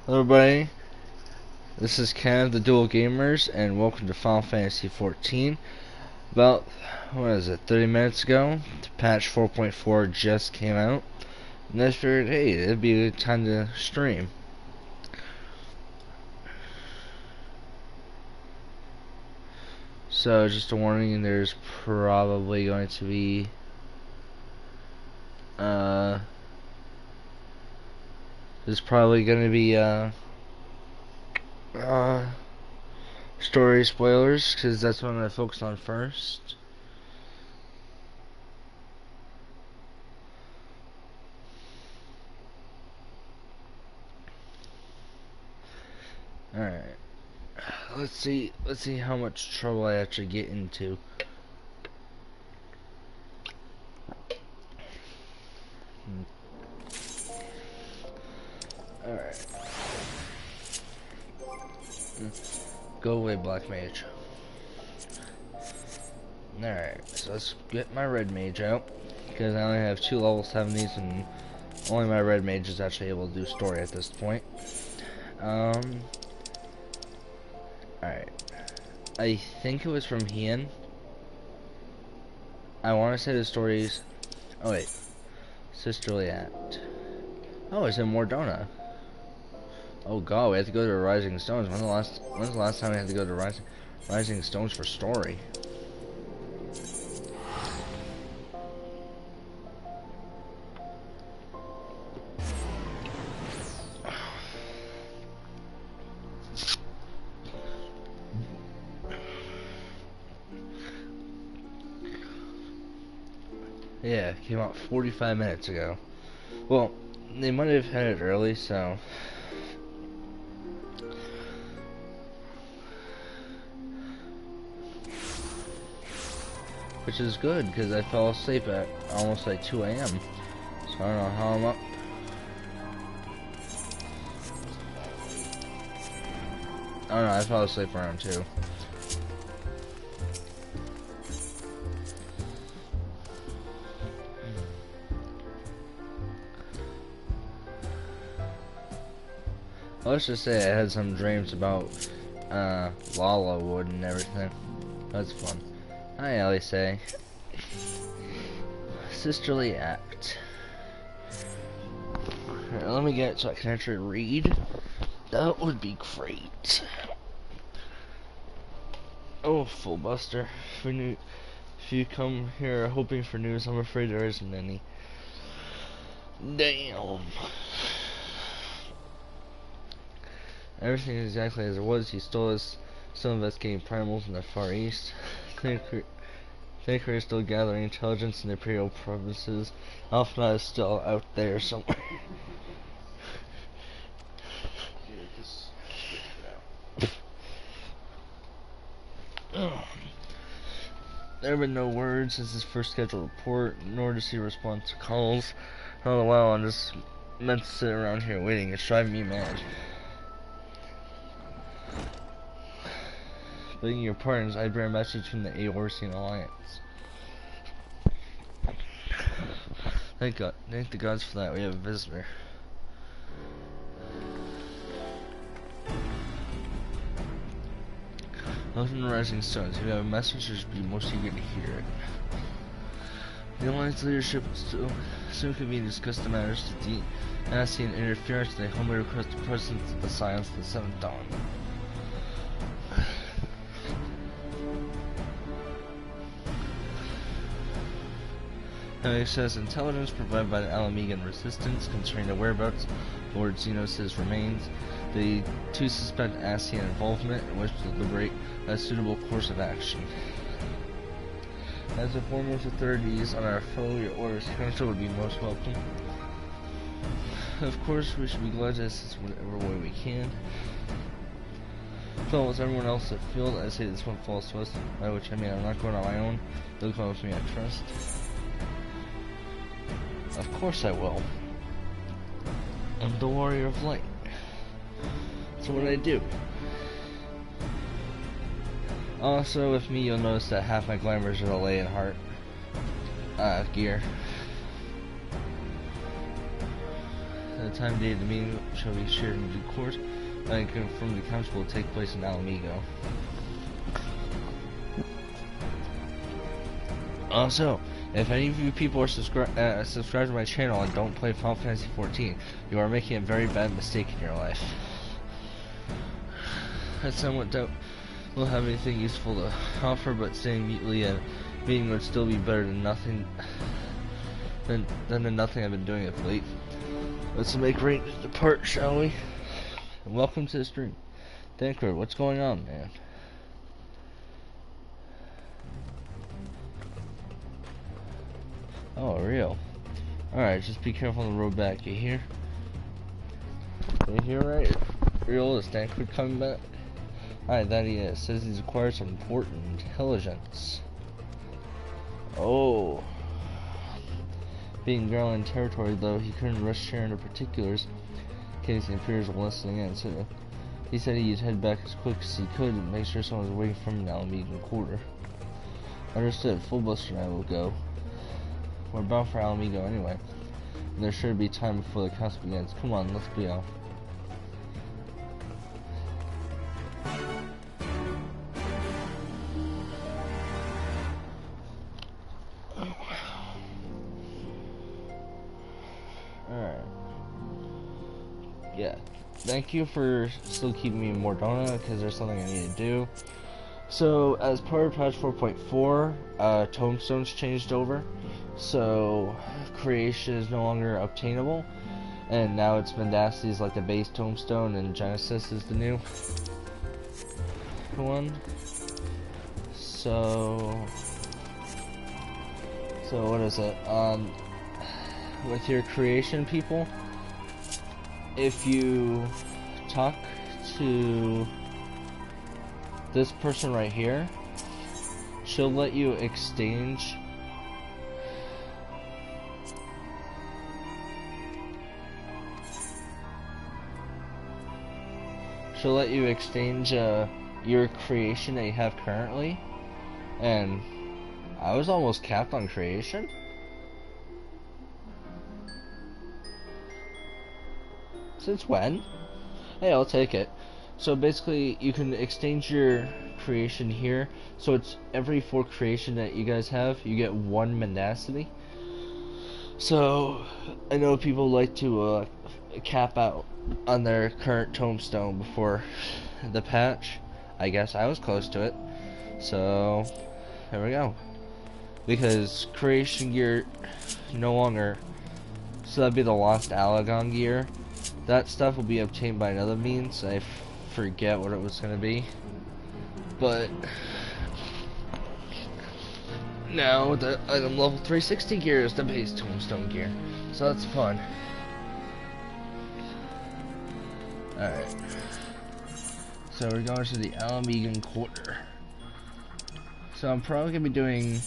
Hello everybody, this is Ken of the Dual Gamers, and welcome to Final Fantasy XIV. About, 30 minutes ago, the patch 4.4 just came out, and I figured, hey, it'd be a good time to stream. So, just a warning, there's probably going to be, story spoilers, because that's what I'm going to focus on first. Alright. Let's see how much trouble I actually get into. Alright. Go away, Black Mage. Alright, so let's get my Red Mage out, because I only have 2 level 70s, and only my Red Mage is actually able to do story at this point. Alright. I think it was from Hien. I want to say the stories... Oh wait. Sisterly Act. Oh, it's in Mordona. Oh god, we have to go to Rising Stones. When's the last time we had to go to Rising Stones for story? Yeah, it came out 45 minutes ago. Well, they might have had it early, so... Which is good, because I fell asleep at almost like 2 a.m. So I don't know how I'm up. I don't know, I fell asleep around 2. Let's just say I had some dreams about Lala Wood and everything. That's fun. Hi, Alice. Sisterly Act. Right, let me get it so I can actually read. That would be great. Oh, Full Buster. If you come here hoping for news, I'm afraid there isn't any. Damn. Everything is exactly as it was. He still investigating primals in the Far East. Thinker is still gathering intelligence in the Imperial provinces. Alpha is still out there somewhere. There have been no words since his first scheduled report, nor does he respond to calls. All the while, I'm just meant to sit around here waiting. It's driving me mad. Begging your pardons, I bear a message from the Aorsian Alliance. Thank the gods for that. We have a visitor. Welcome to Rising Stones. If you have a message, you should be most eager to hear it. The Alliance leadership will soon convene to discuss the matters to Ascian interference. They humbly request the presence of the Scions of the Seventh Dawn. Having access intelligence provided by the Alamegan Resistance concerning the whereabouts of Lord Xenos' remains, the two suspect Ascian involvement and wish to deliberate a suitable course of action. As the foremost authorities on our fellow, your orders council would be most welcome. Of course, we should be glad to assist in whatever way we can. So as everyone else at field, I say this one falls to us, by which I mean I'm not going on my own. You'll come with me, I trust. Of course I will. I'm the Warrior of Light. That's what I do. Also, with me, you'll notice that half my glamours are the Lay and Heart gear. The time date of the meeting shall be shared in due course. I confirm the council will take place in Alamigo. Also, if any of you people are subscribed to my channel and don't play Final Fantasy XIV, you are making a very bad mistake in your life. I somewhat doubt we'll have anything useful to offer, but staying mutely at a meeting would still be better than nothing than the nothing I've been doing of late. Let's make ready to depart, shall we? And welcome to the stream. Thancred, what's going on, man? Oh, real. Alright, just be careful on the road back. You hear? You hear right? Real, is Thancred coming back? Alright, that he is. Says he's acquired some important intelligence. Oh. Being Garland territory, though, he couldn't rush sharing the particulars in case the Imperials were listening in, so he said he'd head back as quick as he could and make sure someone was waiting for him in Alamigo Quarter. Understood. Full Buster and I will go. We're bound for Alamigo anyway, and there should be time before the council begins. Come on, let's be off. Alright. Yeah. Thank you for still keeping me in Mordona, because there's something I need to do. So, as part of patch 4.4, tomestones changed over. So, creation is no longer obtainable. And now it's Mendacity is like the base tomestone, and Genesis is the new one. So what is it? With your creation people, if you talk to this person right here, she'll let you exchange your creation that you have currently, and I was almost capped on creation. Since when? Hey, I'll take it. So basically, you can exchange your creation here. So it's every 4 creation that you guys have, you get 1 mendacity. So I know people like to cap out on their current tomestone before the patch. I guess I was close to it. So there we go. Because creation gear no longer, so that'd be the lost Alagon gear. That stuff will be obtained by another means. I forget what it was going to be. But now the item level 360 gear is the base tombstone gear. So that's fun. Alright. So we're going to the Alamigo Quarter. So I'm probably going to be doing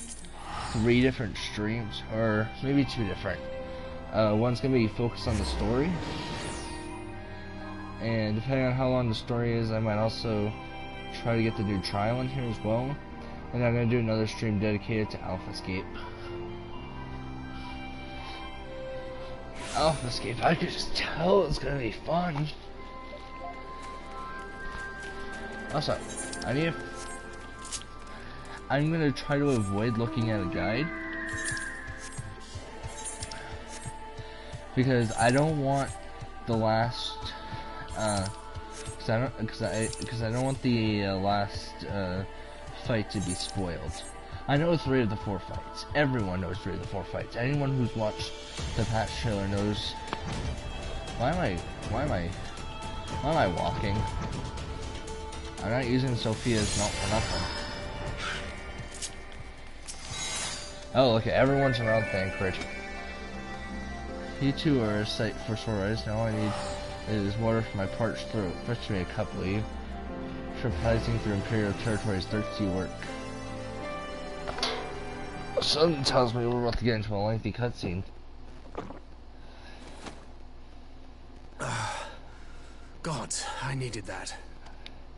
3 different streams, or maybe 2 different. One's going to be focused on the story. And depending on how long the story is, I might also try to get the new trial in here as well. And I'm going to do another stream dedicated to FFXIV. FFXIV, I could just tell it's going to be fun. Also, I'm going to try to avoid looking at a guide. Because I don't want the last because I don't want the last fight to be spoiled. I know 3 of the 4 fights. Everyone knows 3 of the 4 fights. Anyone who's watched the patch trailer knows. Why am I walking? I'm not using Sophia's mount for nothing. Oh, okay, everyone's around Thancred. You two are a sight for sore eyes. Now all I need is water for my parched throat. Fetch me a cup, will you? Surprising through Imperial territory is thirsty work. Something tells me we're about to get into a lengthy cutscene. God, I needed that.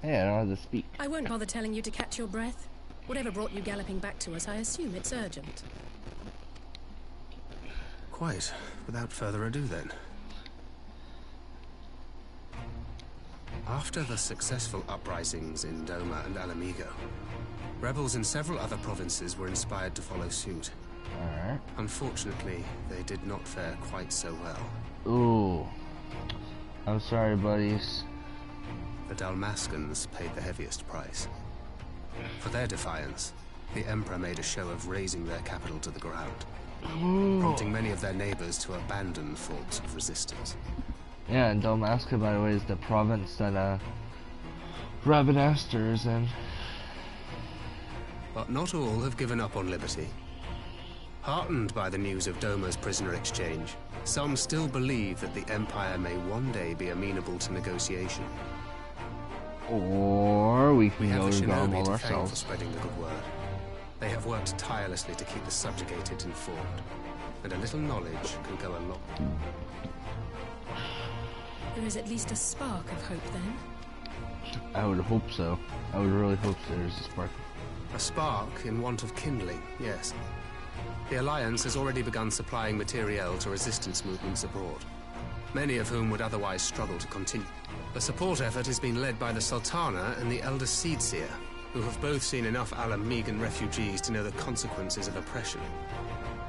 Hey, I don't have to speak. I won't bother telling you to catch your breath. Whatever brought you galloping back to us, I assume it's urgent. Quite. Without further ado, then. After the successful uprisings in Doma and Alamigo, rebels in several other provinces were inspired to follow suit. Alright. Unfortunately, they did not fare quite so well. Ooh. I'm sorry, buddies. The Dalmascans paid the heaviest price. For their defiance, the Emperor made a show of razing their capital to the ground, prompting many of their neighbors to abandon thoughts of resistance. Yeah, and Dalmasca, by the way, is the province that Rabanastre is in. But not all have given up on liberty. Heartened by the news of Doma's prisoner exchange, some still believe that the Empire may one day be amenable to negotiation. Or we can We have go the to Shinobi Garmall to thank for ourselves. spreading the good word. They have worked tirelessly to keep the subjugated informed, and a little knowledge can go a long. There is at least a spark of hope then. I would hope so. I would really hope there's a spark. A spark in want of kindling, yes. The Alliance has already begun supplying materiel to resistance movements abroad, many of whom would otherwise struggle to continue. The support effort has been led by the Sultana and the Elder Seedseer, who have both seen enough Alamigan refugees to know the consequences of oppression.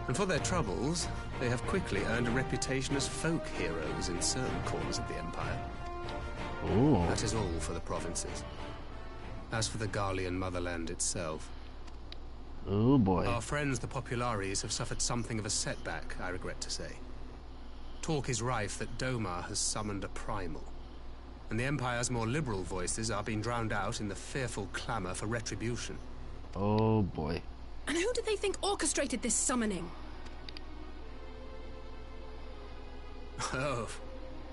And for their troubles, they have quickly earned a reputation as folk heroes in certain corners of the Empire. Ooh. That is all for the provinces. As for the Garlean motherland itself, Oh boy. our friends the Populares have suffered something of a setback, I regret to say. Talk is rife that Doma has summoned a primal, and the Empire's more liberal voices are being drowned out in the fearful clamor for retribution. Oh boy. And who do they think orchestrated this summoning? Oh,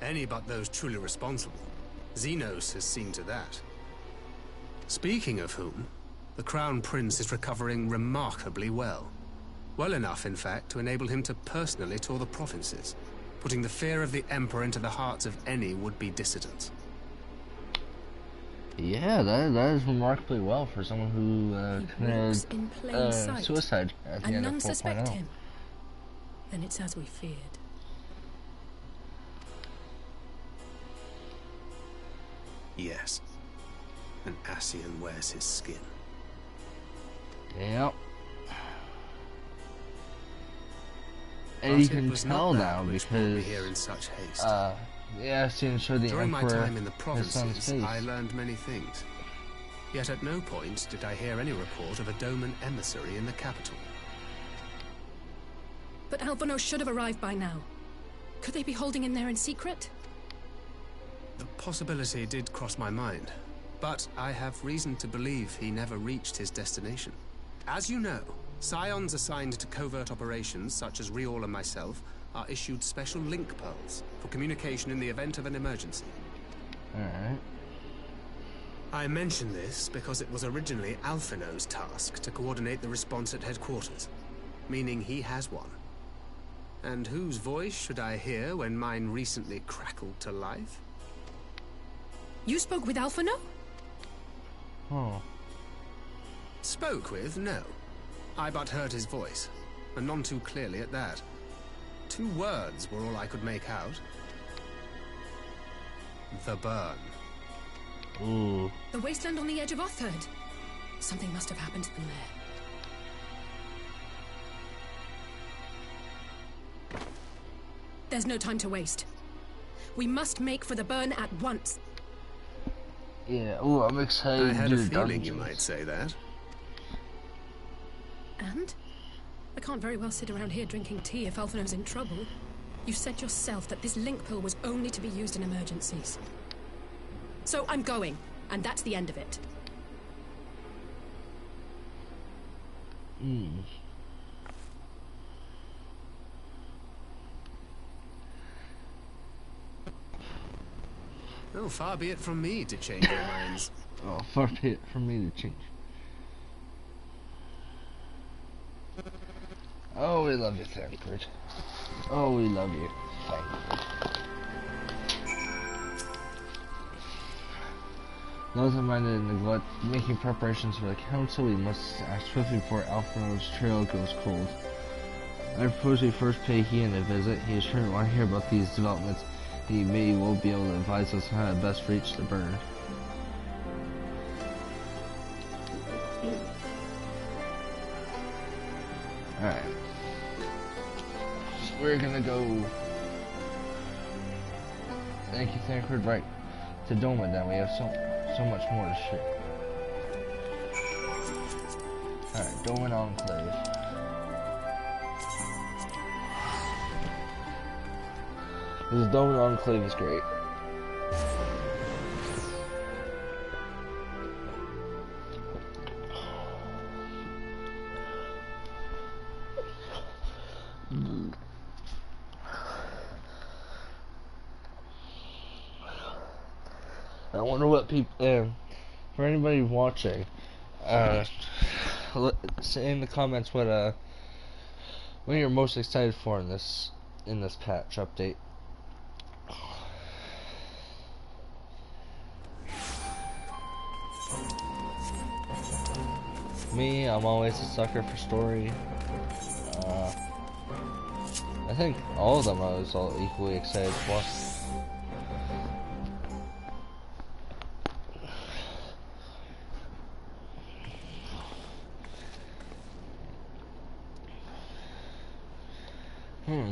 any but those truly responsible. Xenos has seen to that. Speaking of whom, the Crown Prince is recovering remarkably well. Well enough, in fact, to enable him to personally tour the provinces, putting the fear of the Emperor into the hearts of any would-be dissidents. Yeah, that is remarkably well for someone who He walks in plain committed sight, suicide at the and end none of suspect 4.0. him. Then it's as we feared. Yes. An Ascian wears his skin. Yep. And But you it can was tell not now that which brought me because here in such haste. yeah, seeing show the During my Emperor time in the his son's provinces, face. I learned many things. Yet at no point did I hear any report of a Doman emissary in the capital. But Alphonse should have arrived by now. Could they be holding in there in secret? The possibility did cross my mind, but I have reason to believe he never reached his destination. As you know, Scions assigned to covert operations, such as Riol and myself, are issued special link pearls for communication in the event of an emergency. Alright. I mention this because it was originally Alphino's task to coordinate the response at headquarters, meaning he has one. And whose voice should I hear when mine recently crackled to life? You spoke with Alphonse? Oh. Spoke with? No. I but heard his voice, and none too clearly at that. 2 words were all I could make out. The burn. Ooh. The wasteland on the edge of Otherd. Something must have happened to them there. There's no time to waste. We must make for the burn at once. Yeah, ooh, I'm excited I had to a do the feeling you dungeons. might say that. And? I can't very well sit around here drinking tea if Alphino's in trouble. You said yourself that this link pill was only to be used in emergencies. So I'm going, and that's the end of it. Oh, far be it from me to change your minds. Oh, far be it from me to change. Oh, we love you, Thancred. Oh, we love you, Thancred. Those in mind and neglect making preparations for the council, we must act swiftly before Alphino's trail goes cold. I propose we first pay Hean a visit. He is sure to want to hear about these developments, He may well be able to advise us how to best reach the burn. Alright. So we're gonna go. Thank you, Thancred, right to Doma. Then we have so much more to share. Alright, Doman Enclave. This Doman Enclave is great. I wonder what people, for anybody watching, say in the comments what you're most excited for in this patch update. Me, I'm always a sucker for story. I think all of them I was all equally excited for.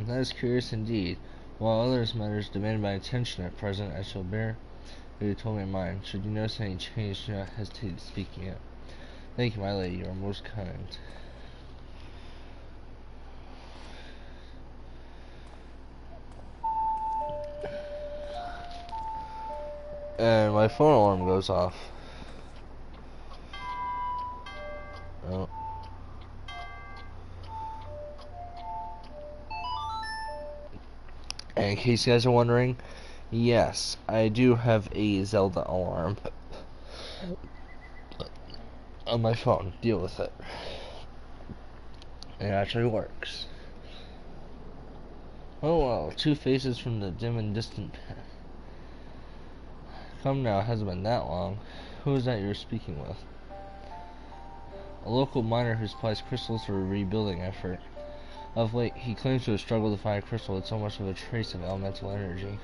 That is curious indeed. While others matters demand my attention at present, I shall bear what you told me mine. Should you notice any change, do not hesitate speaking it. Thank you, my lady, you are most kind. And my phone alarm goes off. Oh. And in case you guys are wondering, yes, I do have a Zelda alarm on my phone. Deal with it. It actually works. Oh well, two faces from the dim and distant past. Come now, it hasn't been that long. Who is that you're speaking with? A local miner who supplies crystals for a rebuilding effort. Of late, he claims to have struggled to find a crystal with so much of a trace of elemental energy.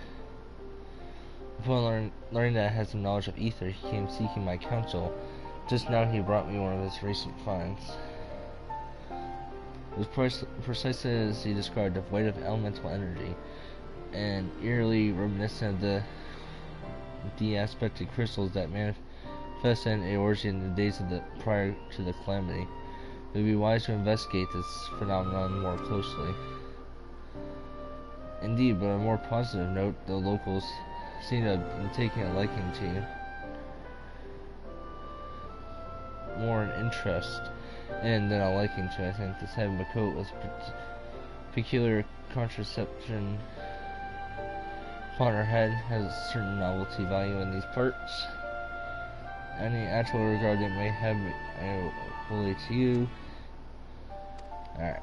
Upon learning that I had some knowledge of ether, he came seeking my counsel. Just now he brought me one of his recent finds. It was precisely as he described, devoid of elemental energy, and eerily reminiscent of the de-aspected crystals that manifested in Eorzea in the days of prior to the calamity. It would be wise to investigate this phenomenon more closely. Indeed, but on a more positive note, the locals seem to have been taking a liking to you. More an interest in than a liking to, I think. This head of a coat with peculiar contraception upon her head has a certain novelty value in these parts. Any actual regard it may have, I fully to you. Alright.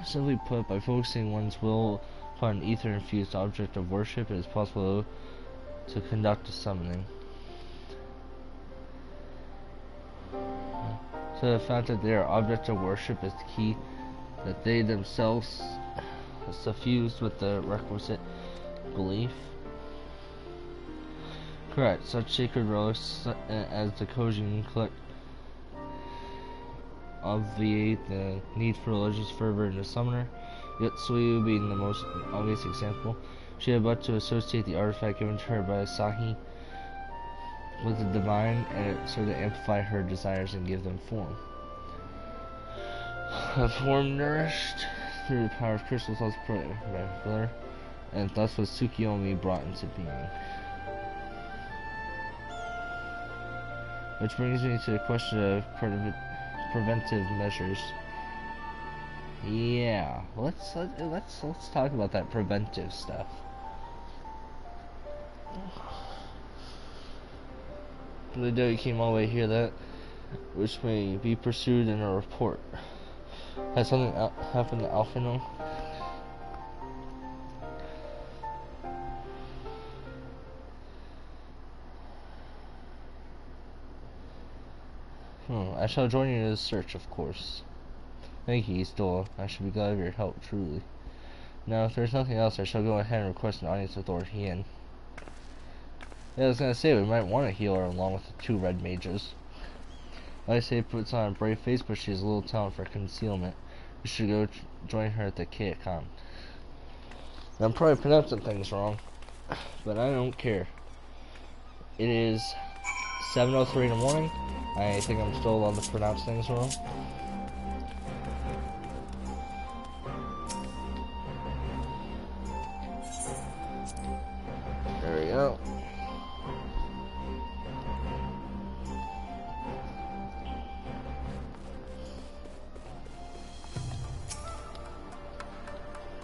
Simply put, by focusing one's will upon an ether-infused object of worship, it is possible to conduct a summoning. So the fact that they are objects of worship is the key, that they themselves are suffused with the requisite belief. Correct. Such sacred relics as the Kojin collect obviate the need for religious fervor in the summoner, yet Suyu being the most obvious example. She had but to associate the artifact given to her by Asahi with the divine, and it served to amplify her desires and give them form. A form nourished through the power of crystals was particular, and thus was Tsukiyomi brought into being. Which brings me to the question of preventive measures. Yeah, let's talk about that preventive stuff. The day you came all the way here, that which may be pursued in a report. Has something happened to Alphino? I shall join you in this search, of course. Thank you, Stola. I should be glad of your help, truly. Now, if there's nothing else, I shall go ahead and request an audience with Lord Ian. Yeah, I was gonna say, we might want a healer along with the 2 red mages. I say puts on a brave face, but she has a little talent for concealment. We should go join her at the Kaokon. I'm probably pronouncing things wrong, but I don't care. It is 7:03 in the morning. I think I'm still allowed to pronounce things wrong. There we go.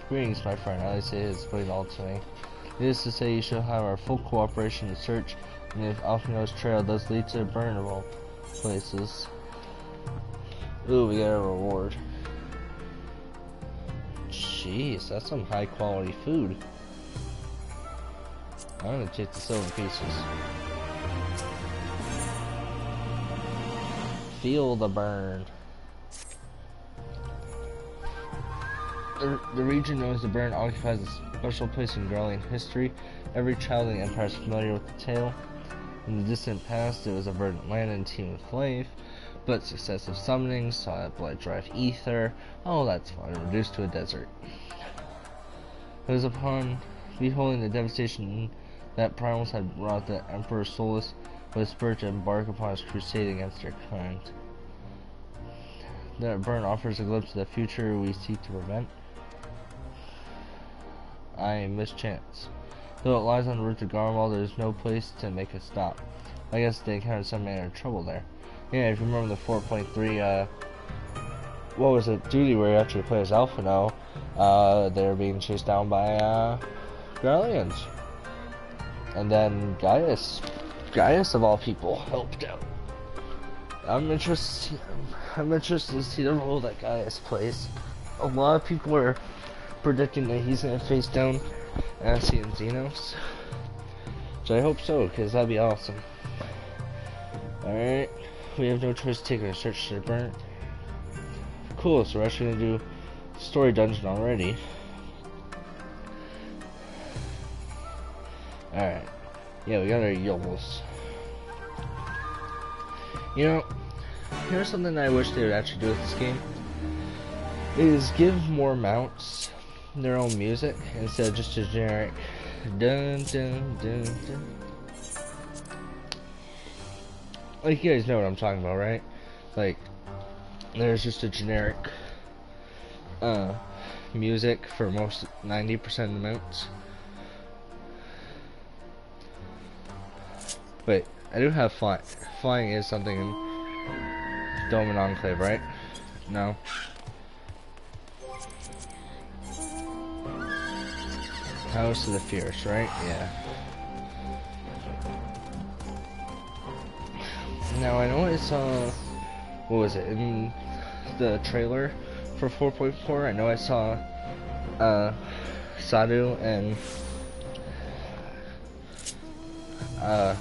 Greetings, my friend. Alice has explained all to me. Needless to say, you shall have our full cooperation in the search, and if Alfino's trail does lead to burnable places. Ooh, we got a reward. Jeez, that's some high quality food. I'm gonna take the silver pieces. Feel the burn. The region known as the Burn occupies a special place in Garlean history. Every child in the Empire is familiar with the tale. In the distant past, it was a verdant land and teemed with life, but successive summonings saw that blood drive ether. Oh, that's fun. Reduced to a desert. It was upon beholding the devastation that primals had wrought that Emperor Solus was spurred to embark upon his crusade against their kind. The burn offers a glimpse of the future we seek to prevent. I mischance. Though it lies on the route to Garmal, there is no place to make a stop. I guess they encountered some manner of trouble there. Yeah, if you remember the 4.3, what was it, duty where you actually play as Alphino, they were being chased down by, Garleans. And then Gaius of all people, helped out. I'm interested to see the role that Gaius plays. A lot of people are predicting that he's going to face down Assi and Xenos. So I hope so, because that'd be awesome. Alright, we have no choice to take our search to the burn. Cool, so we're actually going to do story dungeon already. Alright, yeah, we got our Yols. You know, here's something that I wish they would actually do with this game, is give more mounts their own music instead of just a generic dun dun dun dun. Like, you guys know what I'm talking about, right? Like, there's just a generic music for most 90% of the mounts. Wait, I do have flying. Flying is something in Dome and Enclave, right? No. House of the Fierce, right? Yeah. Now I know I saw, what was it, in the trailer for 4.4, I know I saw Sadu and oh,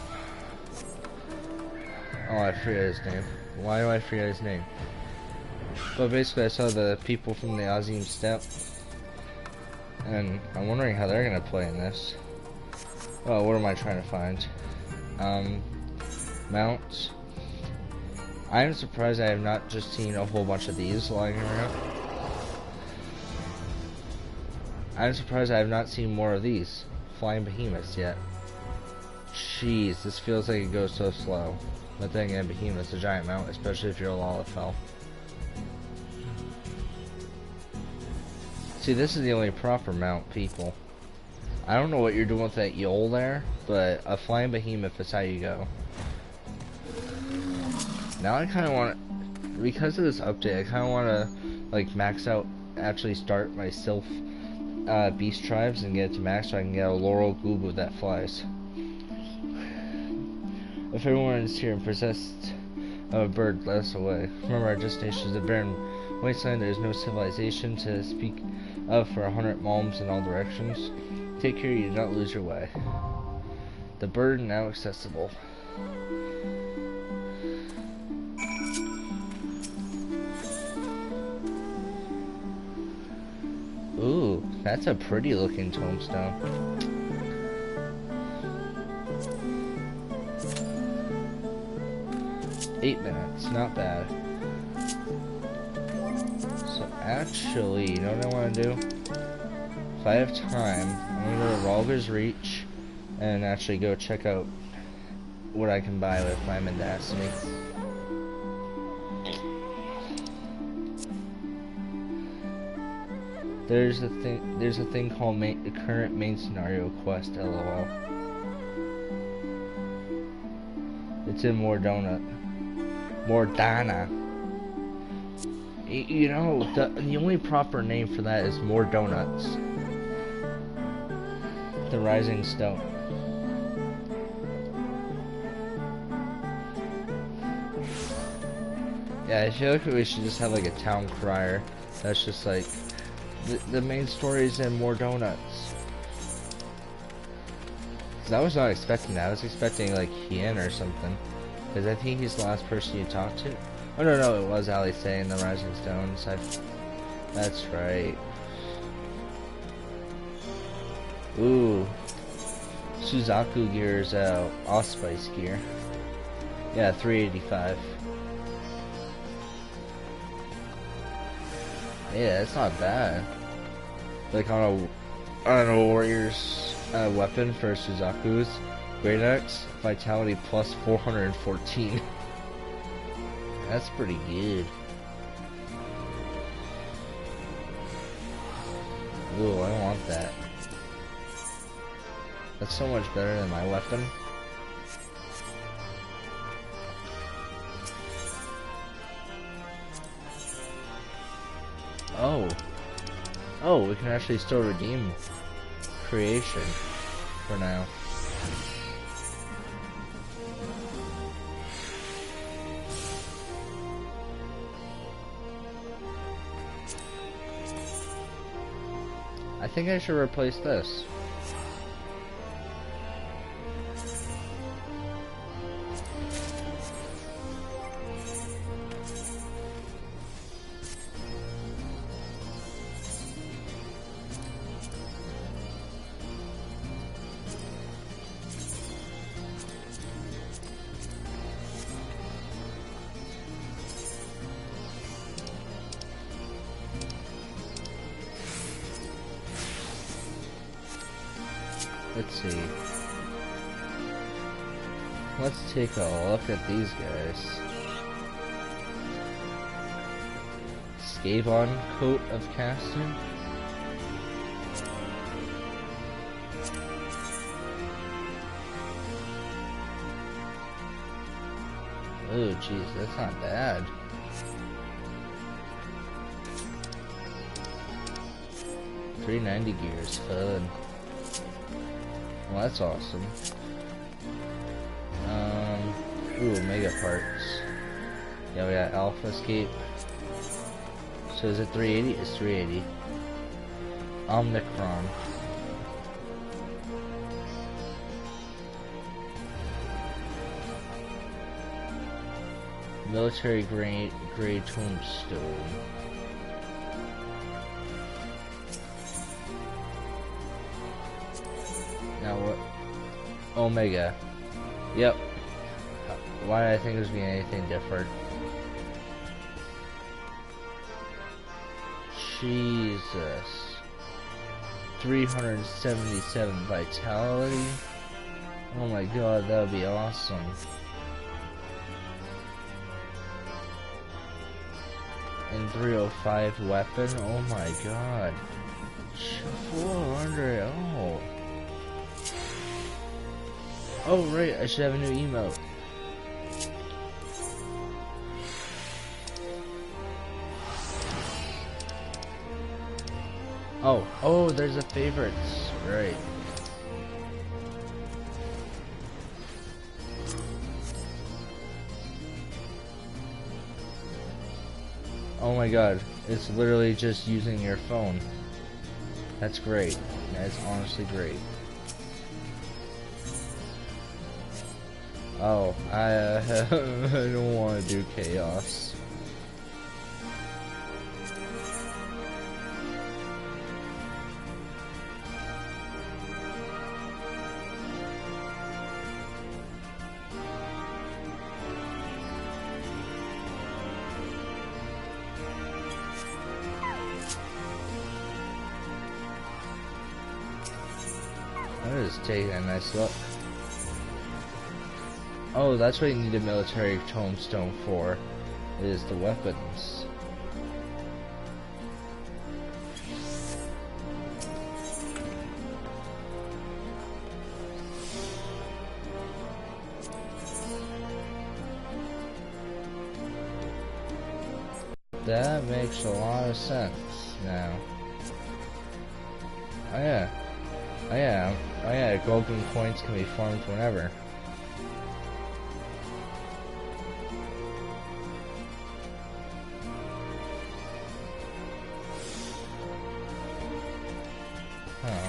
I forget his name. Why do I forget his name? But basically I saw the people from the Azim Steppe, and I'm wondering how they're gonna play in this. Oh, what am I trying to find? Mounts. I am surprised I have not just seen a whole bunch of these lying around. I'm surprised I have not seen more of these flying behemoths yet. Jeez, this feels like it goes so slow. But then again, behemoth's a giant mount, especially if you're a Lalafell. See, this is the only proper mount, people. I don't know what you're doing with that Yol there, but a flying behemoth is how you go. Now I kind of want, because of this update, I kind of want to like max out, actually start my Sylph beast tribes and get it to max so I can get a Laurel Gubu that flies. If everyone is here and possessed of a bird, let us away. Remember, our destination is a barren wasteland. There is no civilization to speak of for 100 malms in all directions. Take care you do not lose your way. The bird now accessible. Ooh, That's a pretty looking tombstone. Eight minutes, not bad. So actually, you know what I want to do? If I have time, I'm going to go to Ralger's Reach and actually go check out what I can buy with my mendacity. There's a thing called the current main scenario quest, LOL. It's in Mordana. You know, the only proper name for that is More Donuts. The Rising Stone. Yeah, I feel like we should just have like a town crier. That's just like the main story is in More Donuts. Cause I was not expecting that. I was expecting like Hien or something. Cause I think he's the last person you talked to. Oh no, it was Alice in the Rising Stones. That's right. Ooh, Suzaku gear is Allspice gear. Yeah, 385. Yeah, it's not bad. Like on a warrior's weapon for Suzaku's Great Axe, vitality plus 414. That's pretty good. Ooh, I want that. That's so much better than my weapon. Oh, we can actually still redeem creation for now. I think I should replace this. Let's see. Let's take a look at these guys. Scavon coat of casting. Oh jeez, that's not bad. $390 gears, fun. Well, that's awesome. Ooh, mega parts. Yeah, we got Alpha Escape. So is it 380? It's 380. Omnicron. Military grade tombstone. Now what? Omega. Yep. Why did I think there's be anything different? Jesus. 377 vitality. Oh my god, that would be awesome. And 305 weapon. Oh my god. 400. Oh. Oh right, I should have a new emote. Oh, there's a favorites, right. Oh my god, it's literally just using your phone. That's great. That's honestly great. Oh, I don't want to do chaos. taking a nice look. Oh, that's what you need a military tombstone for, is the weapons. That makes a lot of sense now. Oh yeah. Oh yeah. Oh yeah, golden coins can be farmed whenever. Huh.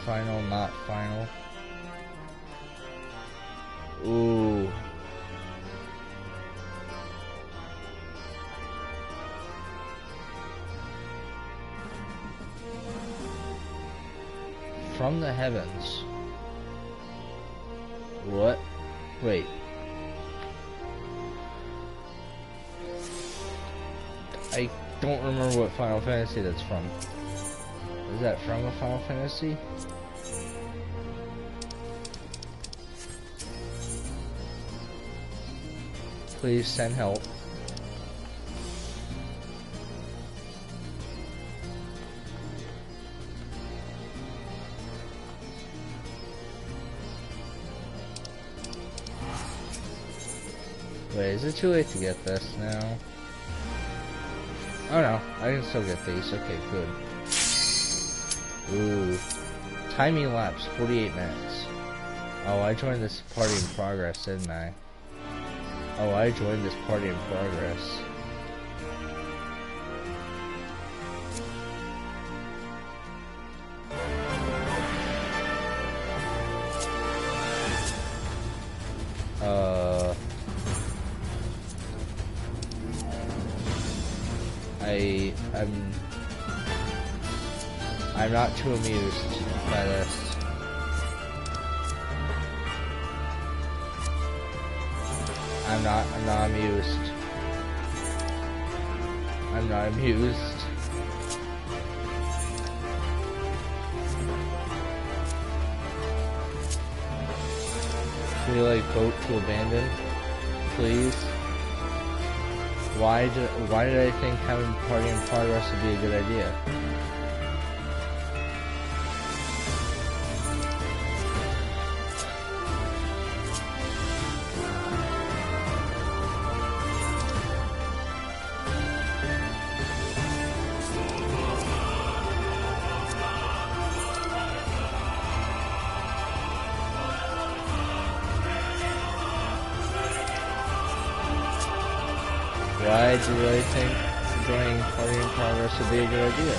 Final, not final. Ooh. From the heavens. What? Wait. I don't remember what Final Fantasy that's from. Is that from a Final Fantasy? Please send help. Wait, is it too late to get this now? Oh no, I can still get these. Okay, good. Ooh. Timing lapse, 48 minutes. Oh, I joined this party in progress, didn't I? Oh, I joined this party in progress. I'm not too amused by this. I'm not amused. I'm not amused. Can we like vote to abandon, please? Why did I think having party in progress would be a good idea? Why do I think joining party in progress would be a good idea?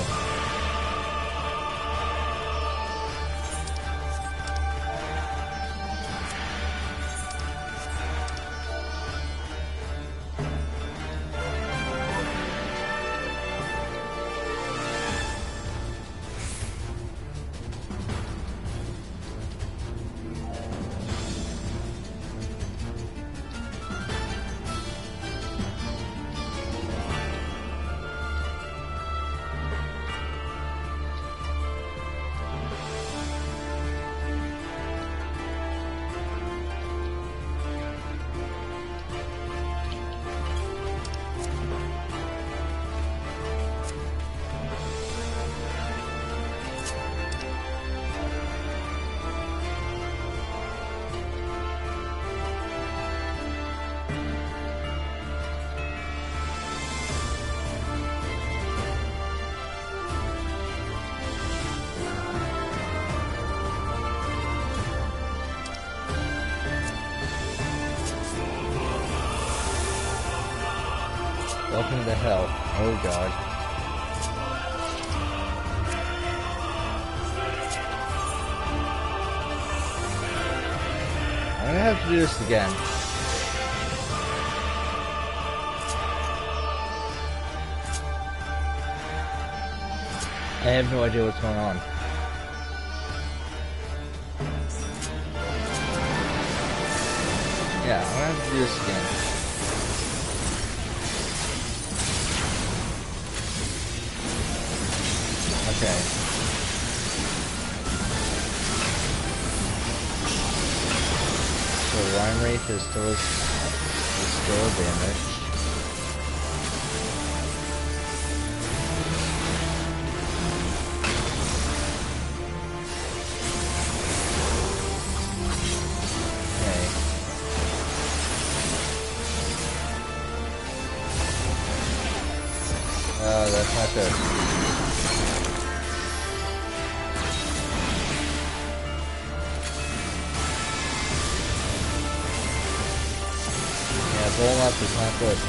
Welcome to hell. Oh god. I'm gonna have to do this again. I have no idea what's going on. Yeah, I'm gonna have to do this again. Okay. So Rhyme Wraith is still damaged. That's not good. Yeah, bowling up is not good.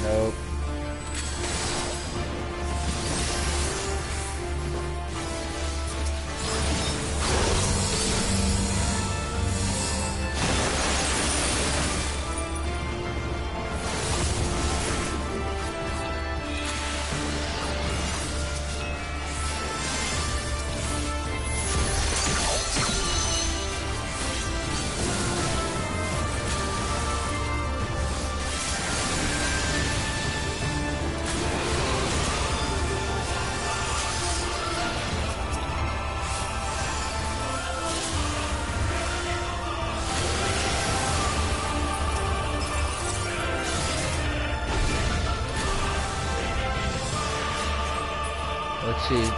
Nope. Let's see.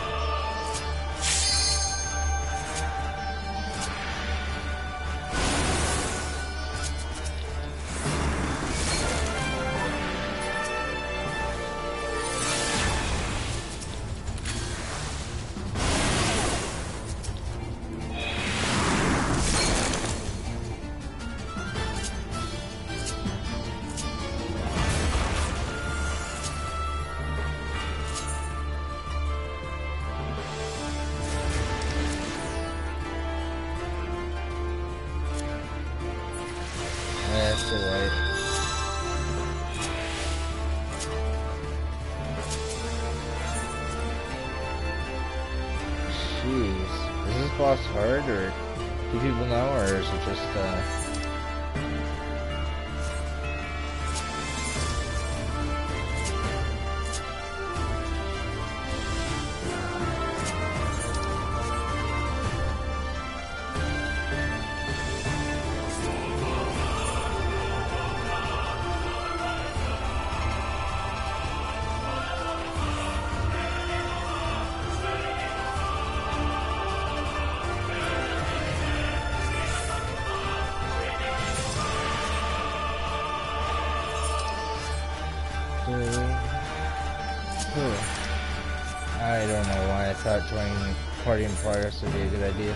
That's alright. Jeez. Is this boss hard, or do people know, or is it just, I don't know why I thought joining Party in Progress would be a good idea.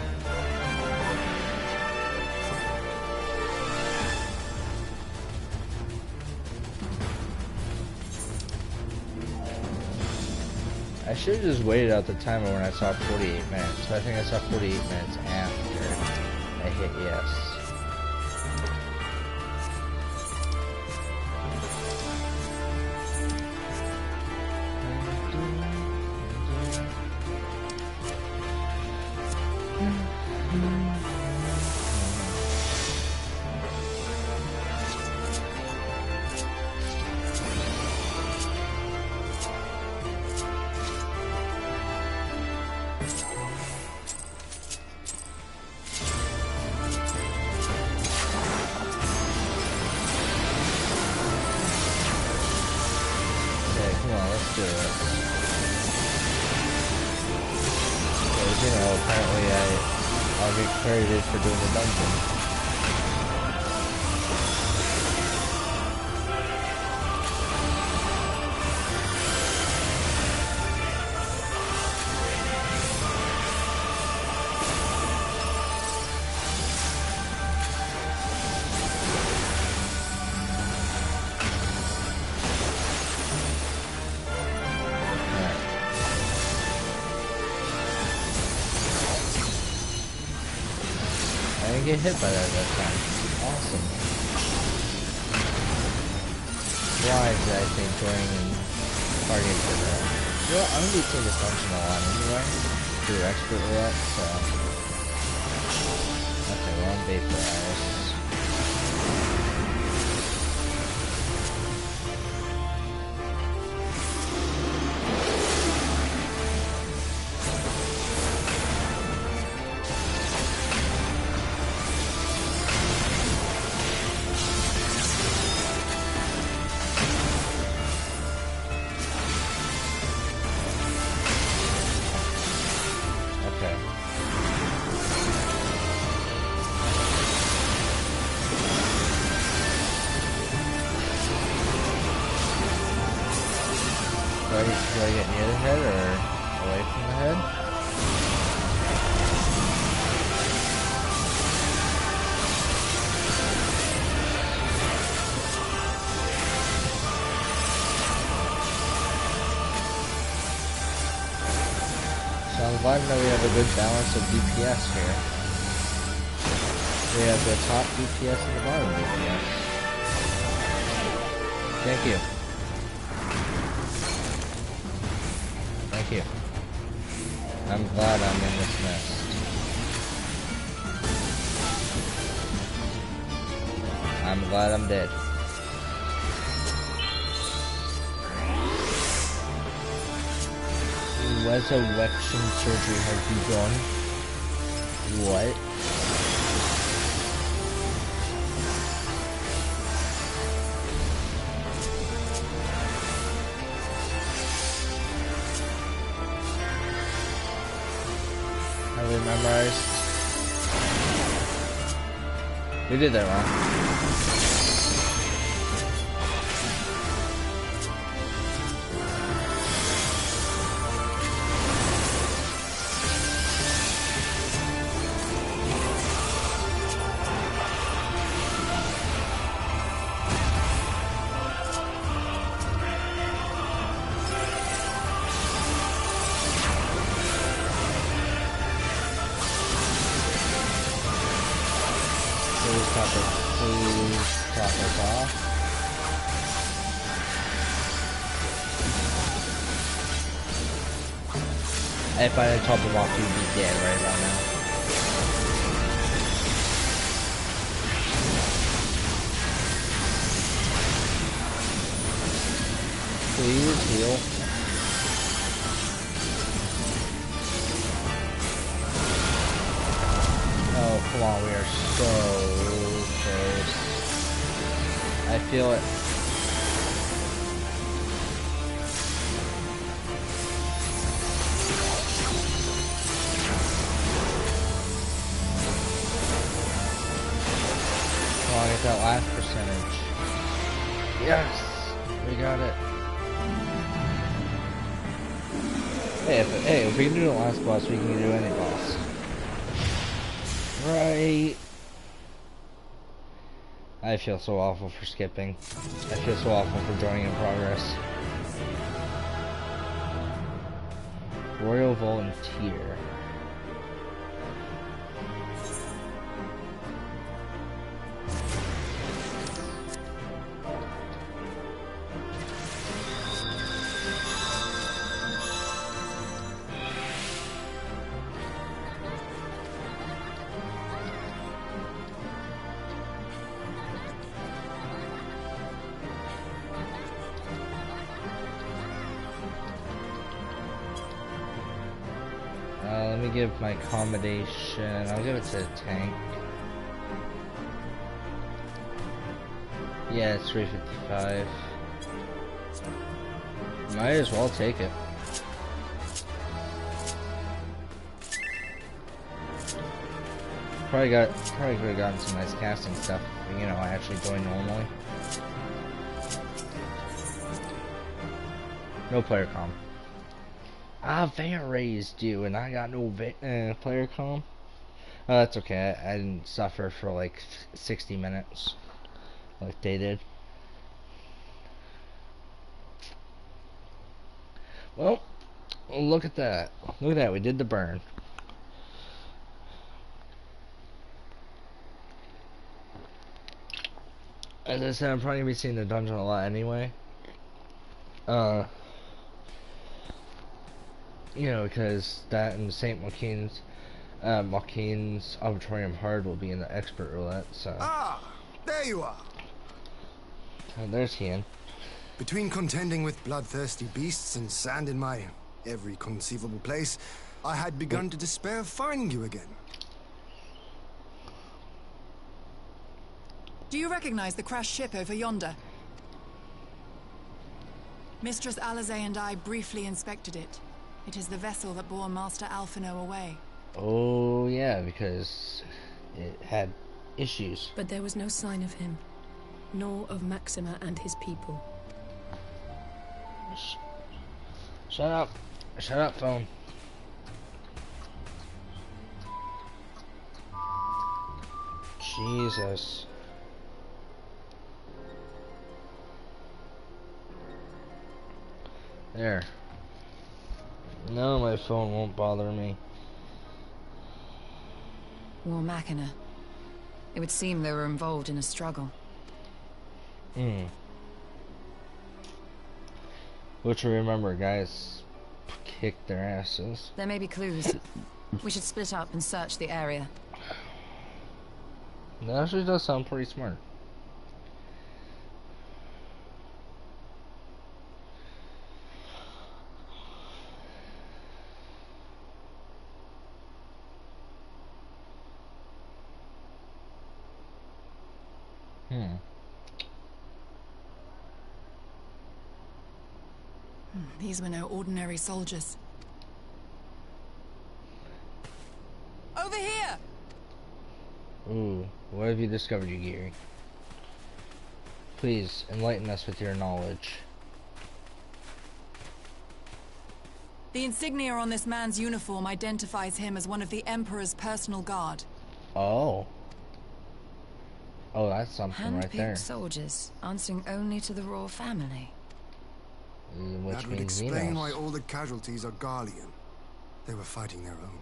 I should have just waited out the timer when I saw 48 minutes, but I think I saw 48 minutes after I hit yes. apparently I'll get credited for doing the dungeon. I didn't get hit by that time. Awesome. Why did I think joining in party for that? Well, I'm gonna be taking this function a lot anyway. Do expertly at, so. Okay, we're on Vaporize. Do I get near the head or away from the head? So I'm glad that we have a good balance of DPS here. We have the top DPS and the bottom DPS. Thank you. Thank you. I'm glad I'm in this nest. I'm glad I'm dead. Resurrection surgery has begun. What? Memorized. We did that wrong. Please top us off. If I didn't top him off, he'd be dead right about now. Please heal. Oh, come on, we are so close. I feel it. Come on, get that last percentage. Yes! We got it. Hey, if we can do the last boss, we can do any boss. Right. I feel so awful for skipping. I feel so awful for joining in progress. Royal Volunteer. Let me give my accommodation, I'll give it to a tank. Yeah, it's 355. Might as well take it. Probably could have gotten some nice casting stuff. You know, I actually joined normally. No player comm. They raised you, and I got no player comm. Oh, that's okay. I didn't suffer for like 60 minutes, like they did. Well, look at that. Look at that. We did the burn. As I said, I'm probably gonna be seeing the dungeon a lot anyway. You know, because that and St. Joaquin's Auditorium Hard will be in the expert roulette, so. Ah, there you are. There's Ian. Between contending with bloodthirsty beasts and sand in my every conceivable place, I had begun to despair of finding you again. Do you recognize the crashed ship over yonder? Mistress Alizé and I briefly inspected it. It is the vessel that bore Master Alphino away. Oh, yeah, because it had issues. But there was no sign of him, nor of Maxima and his people. Shut up. Shut up, phone. Jesus. There. No, my phone won't bother me. War Machina. It would seem they were involved in a struggle. Which remember, guys, kicked their asses. There may be clues. We should split up and search the area. That actually does sound pretty smart. These were no ordinary soldiers. Over here! Ooh, what have you discovered, Yugiri? Please, enlighten us with your knowledge. The insignia on this man's uniform identifies him as one of the Emperor's personal guard. Oh. Oh, that's something right there. Hand-picked soldiers, answering only to the royal family. Which That would means explain Minos. why all the casualties are Garlean. They were fighting their own.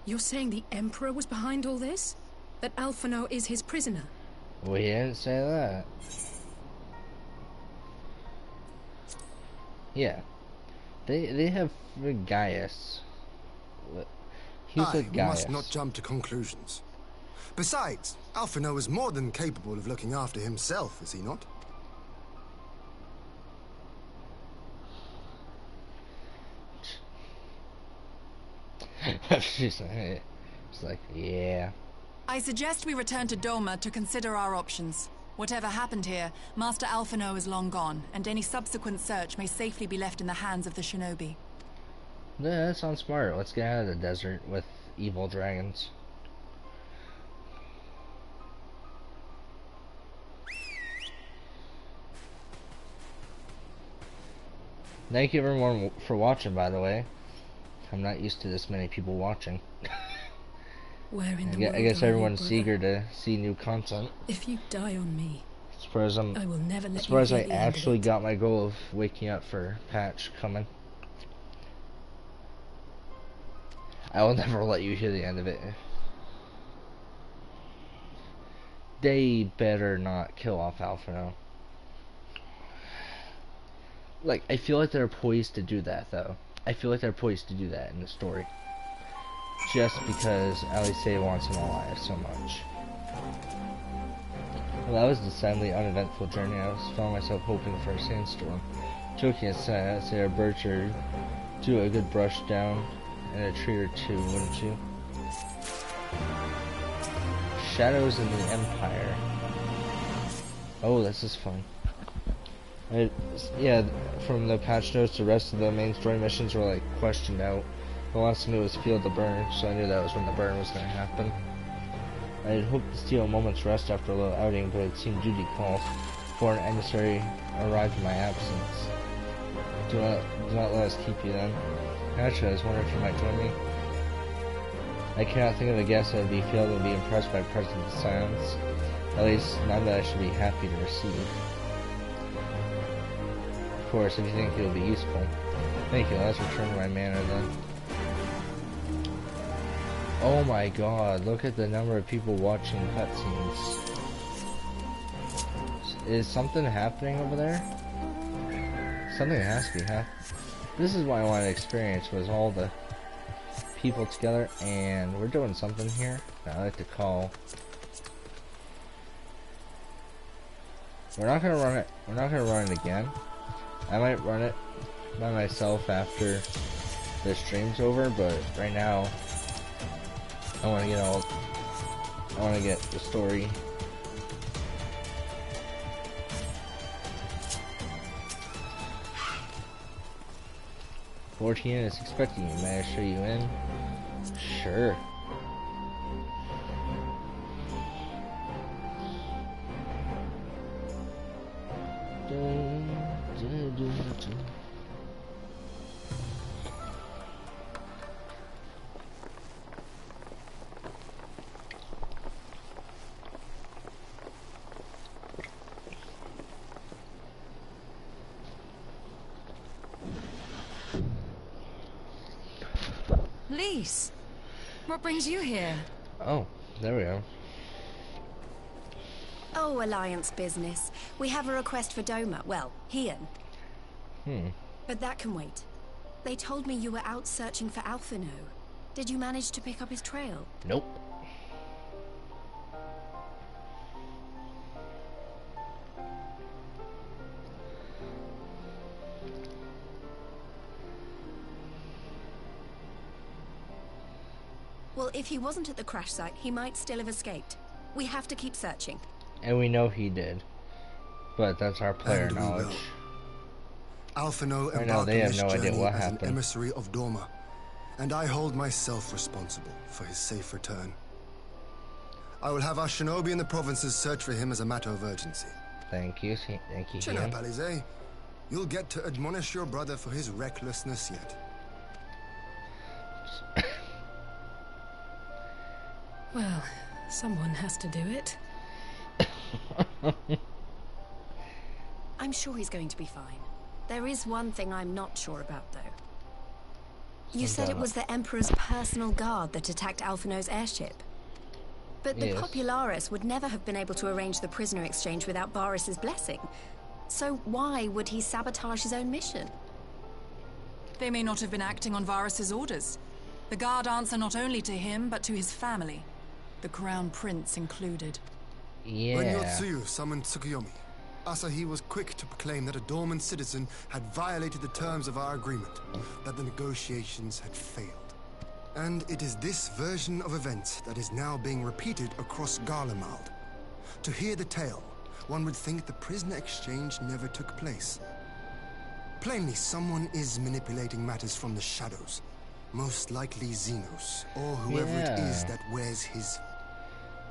You're saying the Emperor was behind all this? That Alphino is his prisoner? We didn't say that. Yeah. They have Gaius. He's a We Gaius. must not jump to conclusions. Besides, Alphino is more than capable of looking after himself, is he not? She's like, yeah. I suggest we return to Doma to consider our options. Whatever happened here, Master Alphino is long gone, and any subsequent search may safely be left in the hands of the shinobi. Yeah, that sounds smart. Let's get out of the desert with evil dragons. Thank you everyone for watching, by the way. I'm not used to this many people watching. Where in the world I guess are you, everyone's brother? eager to see new content. If you die on me, Surprised I will never let surprised you I hear the end of actually it. got my goal of waking up for Patch coming. I will never let you hear the end of it. They better not kill off Alphino. Like, I feel like they're poised to do that, though. I feel like they're poised to do that in the story. Just because Alizé wants him alive so much. Well, that was a sadly uneventful journey. I found myself hoping for a sandstorm. Joking aside, I'd say our birds are do a good brush down and a tree or two, wouldn't you? Shadows in the Empire. Oh, this is fun. Yeah, from the patch notes, the rest of the main story missions were like questioned out. The last I knew was feel the burn, so I knew that was when the burn was going to happen. I had hoped to steal a moment's rest after a little outing, but it seemed duty calls before an emissary arrived in my absence. Do not let us keep you then. Naturally, I was wondering if you might join me. I cannot think of a guest that would be filled and be impressed by present silence. At least, none that I should be happy to receive. Of course, if you think it will be useful. Thank you, let's return to my manor then. Oh my god, look at the number of people watching cutscenes. Is something happening over there? Something has to be happening. This is what I wanted to experience, was all the people together, and we're doing something here that I like to call... We're not gonna run it. We're not gonna run it again. I might run it by myself after the stream's over, but right now I want to get the story. Fortune is expecting you. May I show you in? Sure. Lise, what brings you here? Oh, there we go. Oh, Alliance business. We have a request for Doma. Well, Hian. But that can wait. They told me you were out searching for Alphino. Did you manage to pick up his trail? Nope. Well, if he wasn't at the crash site, he might still have escaped. We have to keep searching. And we know he did. But that's our player knowledge. Alphino I know embarked they on have this no idea journey what as happened. an emissary of Doma, and I hold myself responsible for his safe return. I will have our shinobi in the provinces search for him as a matter of urgency. Thank you, Chin up, Ian. Alize. You'll get to admonish your brother for his recklessness yet. Well, someone has to do it. I'm sure he's going to be fine. There is one thing I'm not sure about, though. You said it was the Emperor's personal guard that attacked Alphino's airship. But the Yes. Popularis would never have been able to arrange the prisoner exchange without Varus's blessing. So why would he sabotage his own mission? They may not have been acting on Varus's orders. The guard answer not only to him, but to his family. The Crown Prince included. When Yeah. Yotsuyu summoned Tsukuyomi, Asahi was quick to proclaim that a dormant citizen had violated the terms of our agreement, that the negotiations had failed. And it is this version of events that is now being repeated across Garlemald. To hear the tale, one would think the prisoner exchange never took place. Plainly, someone is manipulating matters from the shadows. Most likely Xenos, or whoever it is Yeah. that wears his...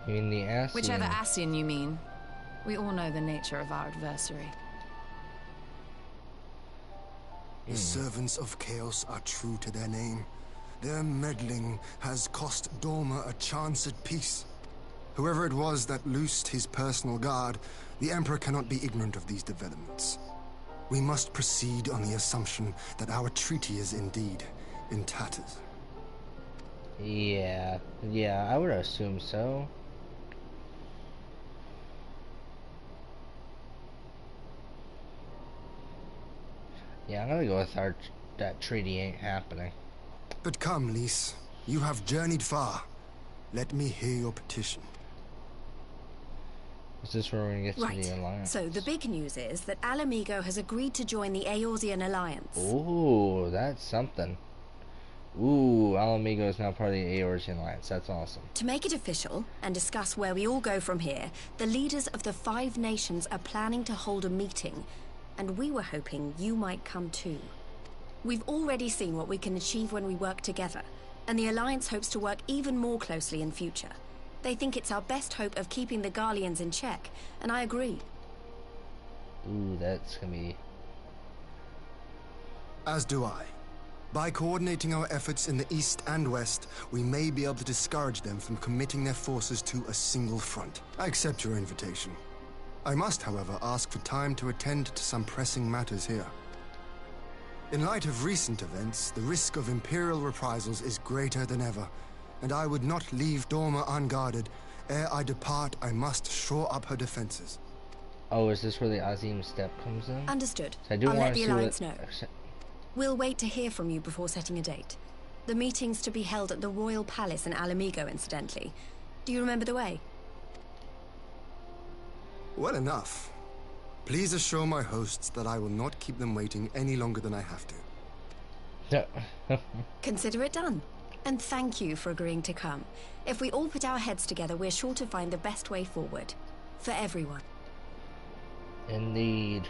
You mean the ass? Whichever Ascian you mean. We all know the nature of our adversary. The servants of chaos are true to their name. Their meddling has cost Doma a chance at peace. Whoever it was that loosed his personal guard, the Emperor cannot be ignorant of these developments. We must proceed on the assumption that our treaty is indeed in tatters. Yeah, I would assume so. Yeah, I'm gonna go with that treaty ain't happening. But come, Lise. You have journeyed far. Let me hear your petition. Is this where we're gonna get to Right. the alliance? So the big news is that Alamigo has agreed to join the Eorzean Alliance. Ooh, that's something. Ooh, Alamigo is now part of the Eorzean Alliance. That's awesome. To make it official and discuss where we all go from here, the leaders of the 5 nations are planning to hold a meeting, and we were hoping you might come too. We've already seen what we can achieve when we work together, and the Alliance hopes to work even more closely in future. They think it's our best hope of keeping the Garleans in check, and I agree. Ooh, that's gonna be... As do I. By coordinating our efforts in the east and west, we may be able to discourage them from committing their forces to a single front. I accept your invitation. I must, however, ask for time to attend to some pressing matters here. In light of recent events, the risk of Imperial reprisals is greater than ever, and I would not leave Dorma unguarded. Ere I depart, I must shore up her defenses. Oh, is this where the Azim step comes in? Understood. I do I'll want let to the see Alliance what... know. We'll wait to hear from you before setting a date. The meeting's to be held at the Royal Palace in Alamigo, incidentally. Do you remember the way? Well enough. Please assure my hosts that I will not keep them waiting any longer than I have to. Consider it done. And thank you for agreeing to come. If we all put our heads together, we're sure to find the best way forward. For everyone. Indeed.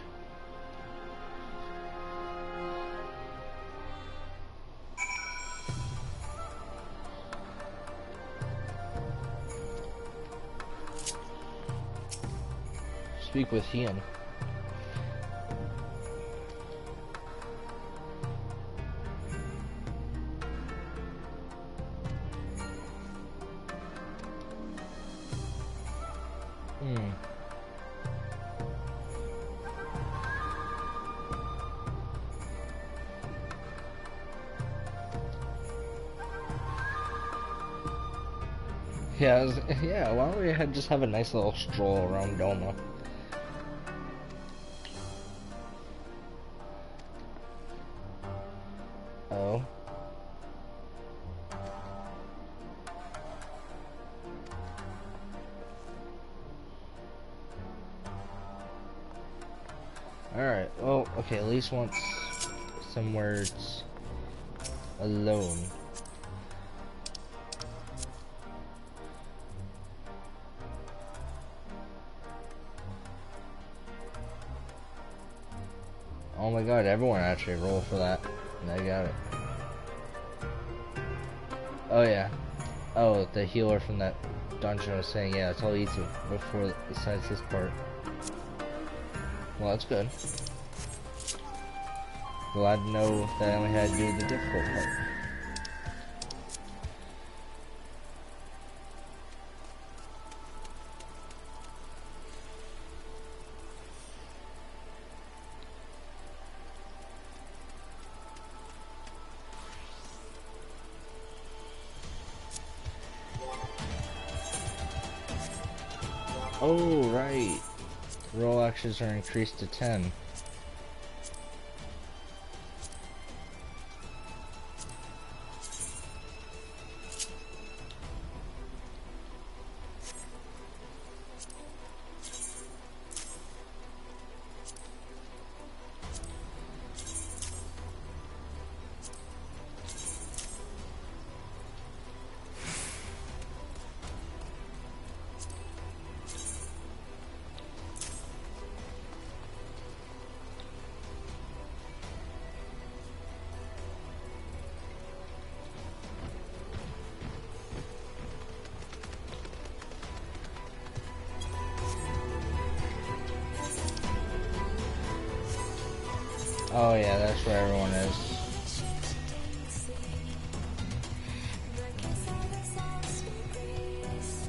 Speak with Ian. Yeah, why don't we just have a nice little stroll around Doma? Oh. Alright, well, okay, at least once somewhere it's alone. Oh my god, everyone actually rolled for that. And I got it. Oh yeah. Oh, the healer from that dungeon was saying, yeah, it's all easy before, besides this part. Well, that's good. Glad to know that I only had to do the difficult part. Oh, right. Roll actions are increased to 10. Oh yeah, that's where everyone is.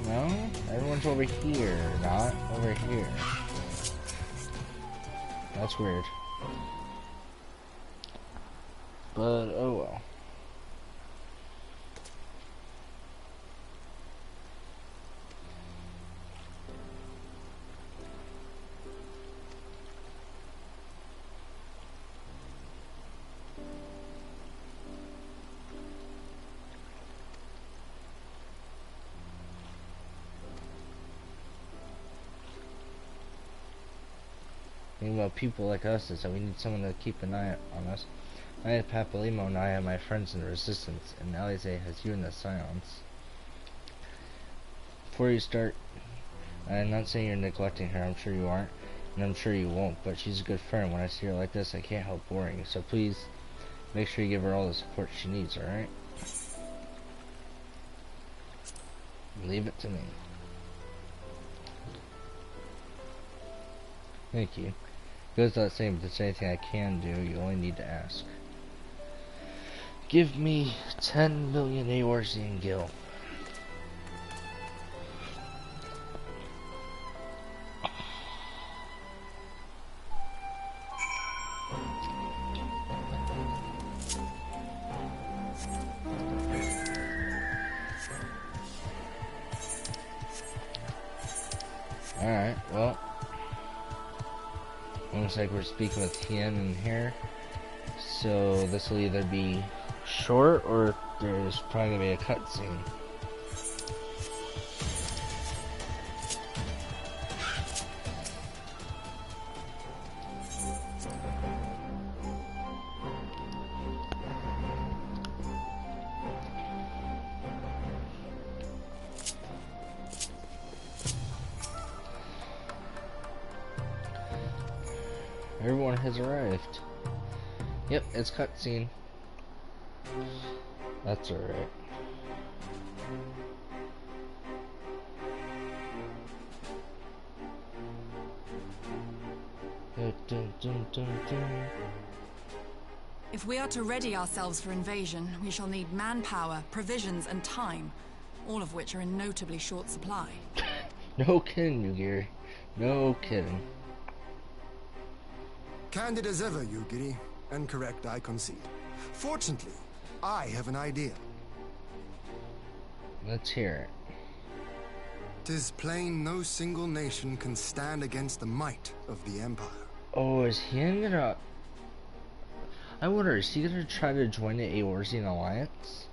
No? Everyone's over here, not over here. That's weird. But, oh well. Well, people like us is that we need someone to keep an eye on us. I have Papalimo and I have my friends in the Resistance, and Alize has you in the Silence. Before you start, I'm not saying you're neglecting her, I'm sure you aren't, and I'm sure you won't, but she's a good friend. When I see her like this, I can't help boring, so please Make sure you give her all the support she needs, alright? Leave it to me. Thank you. Goes without saying, if there's anything I can do, you only need to ask. Give me 10 million Eorzean gil. Alright, well, looks like we're speaking with Tien in here, so this will either be short or there's probably gonna be a cutscene. Everyone has arrived. Yep, it's cutscene. That's alright. If we are to ready ourselves for invasion, we shall need manpower, provisions, and time, all of which are in notably short supply. No kidding, Yugiri. No kidding. Candid as ever, Yugiri, and correct, I concede. Fortunately, I have an idea. Let's hear it. 'Tis plain no single nation can stand against the might of the Empire. Oh, is he gonna... I wonder, is he gonna try to join the Eorzean Alliance?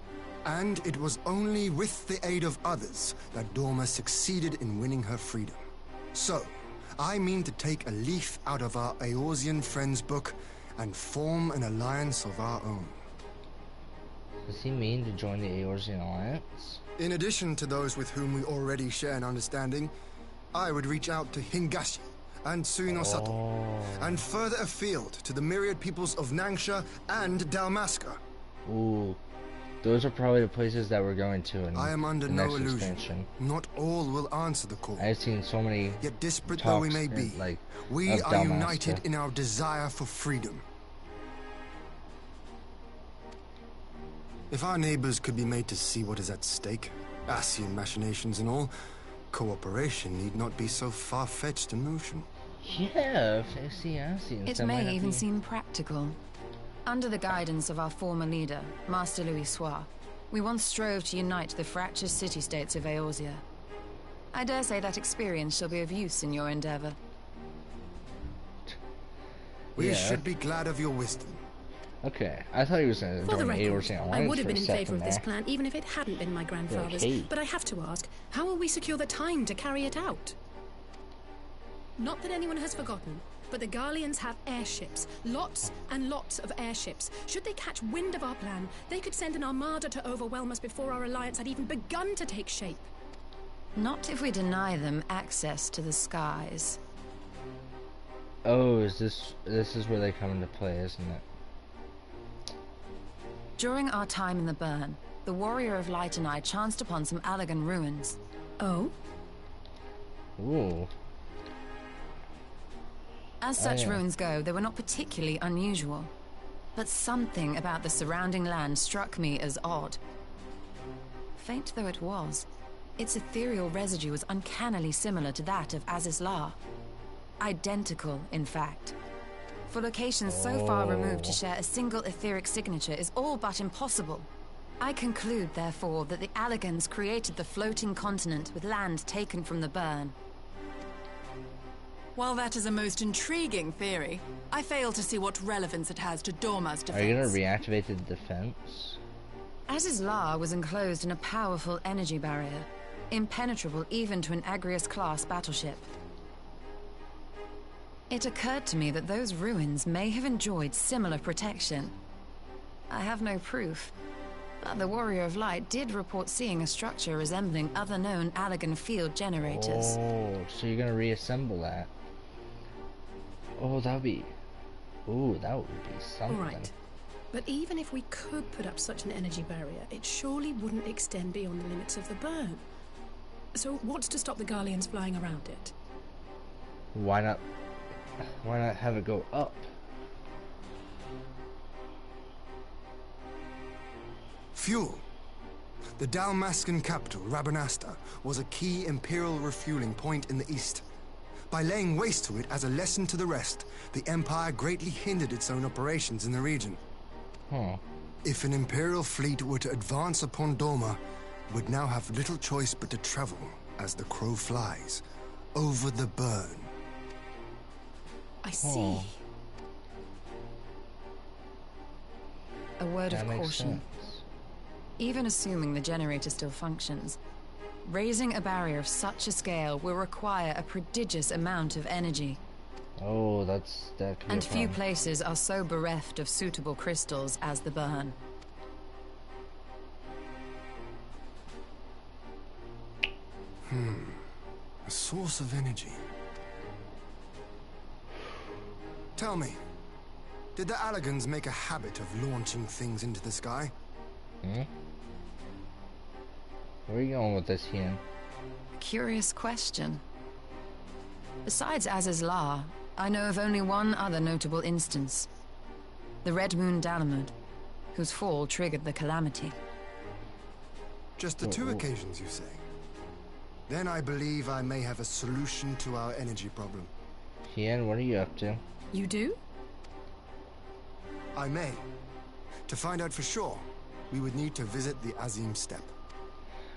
And it was only with the aid of others that Dorma succeeded in winning her freedom. So, I mean to take a leaf out of our Eorzean friends book and form an alliance of our own. Does he mean to join the Eorzean Alliance? In addition to those with whom we already share an understanding, I would reach out to Hingashi and Suinosato, and further afield to the myriad peoples of Nangsha and Dalmasca. Ooh, those are probably the places that we're going to in I am under the no next illusion. expansion. Not all will answer the call. I've seen so many Yet disparate though we talks may be, like we of are Dalmasca. united in our desire for freedom. If our neighbors could be made to see what is at stake, Asian machinations and all, cooperation need not be so far-fetched a notion. Yeah, if I see Asians, It that might may not even be- seem practical. Under the guidance of our former leader, Master Louis Soir, we once strove to unite the fractious city-states of Eorzea. I dare say that experience shall be of use in your endeavor. We Yeah. should be glad of your wisdom. Okay, I thought he was going to For the join the record, Eorzean Alliance I would have for been a in second favour of this there. plan even if it hadn't been my grandfather's. Okay. But I have to ask, how will we secure the time to carry it out? Not that anyone has forgotten, but the Garleans have airships. Lots and lots of airships. Should they catch wind of our plan, they could send an armada to overwhelm us before our alliance had even begun to take shape. Not if we deny them access to the skies. Oh, this is where they come into play, isn't it? During our time in the Burn, the Warrior of Light and I chanced upon some Allagan ruins. Oh? Ooh. As such yeah. ruins go, they were not particularly unusual. But something about the surrounding land struck me as odd. Faint though it was, its ethereal residue was uncannily similar to that of Azizlar. Identical, in fact. For locations so far removed to share a single etheric signature is all but impossible. I conclude, therefore, that the Allagans created the floating continent with land taken from the Burn. While that is a most intriguing theory, I fail to see what relevance it has to Dorma's defense. Are you going to reactivate the defense? Azizlar was enclosed in a powerful energy barrier, impenetrable even to an Agrius-class battleship. It occurred to me that those ruins may have enjoyed similar protection. I have no proof, but the Warrior of Light did report seeing a structure resembling other known Allagan field generators. Oh, so you're going to reassemble that. Oh, that would be... Ooh, that would be something. All right. But even if we could put up such an energy barrier, it surely wouldn't extend beyond the limits of the burn. So what's to stop the Garleans flying around it? Why not have it go up? Fuel. The Dalmascan capital, Rabanasta, was a key Imperial refueling point in the east. By laying waste to it as a lesson to the rest, the Empire greatly hindered its own operations in the region. Huh. If an Imperial fleet were to advance upon Doma, it would now have little choice but to travel, as the crow flies, over the burn. I see. A word That of makes caution. sense. Even assuming the generator still functions, raising a barrier of such a scale will require a prodigious amount of energy. Oh, that could be a And few problem. places are so bereft of suitable crystals as the burn. A source of energy. Tell me, did the Allagans make a habit of launching things into the sky? Where are you going with this, Ian? Curious question. Besides Azizlar, I know of only one other notable instance. The Red Moon Dalamud, whose fall triggered the calamity. Just the two occasions, you say? Then I believe I may have a solution to our energy problem. Ian, what are you up to? You do? I may. To find out for sure, we would need to visit the Azim Steppe.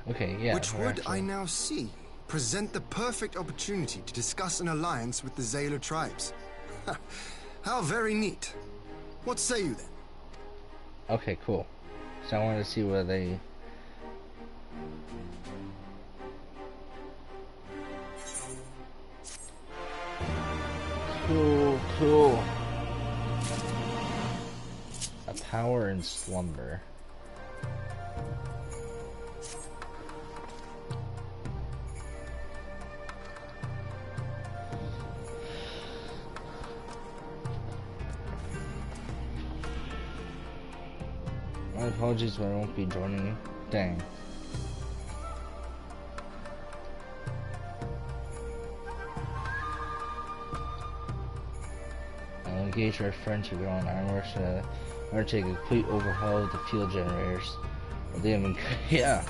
Okay, yeah. Which we're would, actually- I now see, present the perfect opportunity to discuss an alliance with the Zayla tribes. How very neat. What say you then? Okay, cool. So I wanted to see where they... Cool. A power in slumber. My apologies, but I won't be joining you. Dang. I'll engage our friends who go on armor to undertake a complete overhaul of the fuel generators. Well, they haven't. Yeah.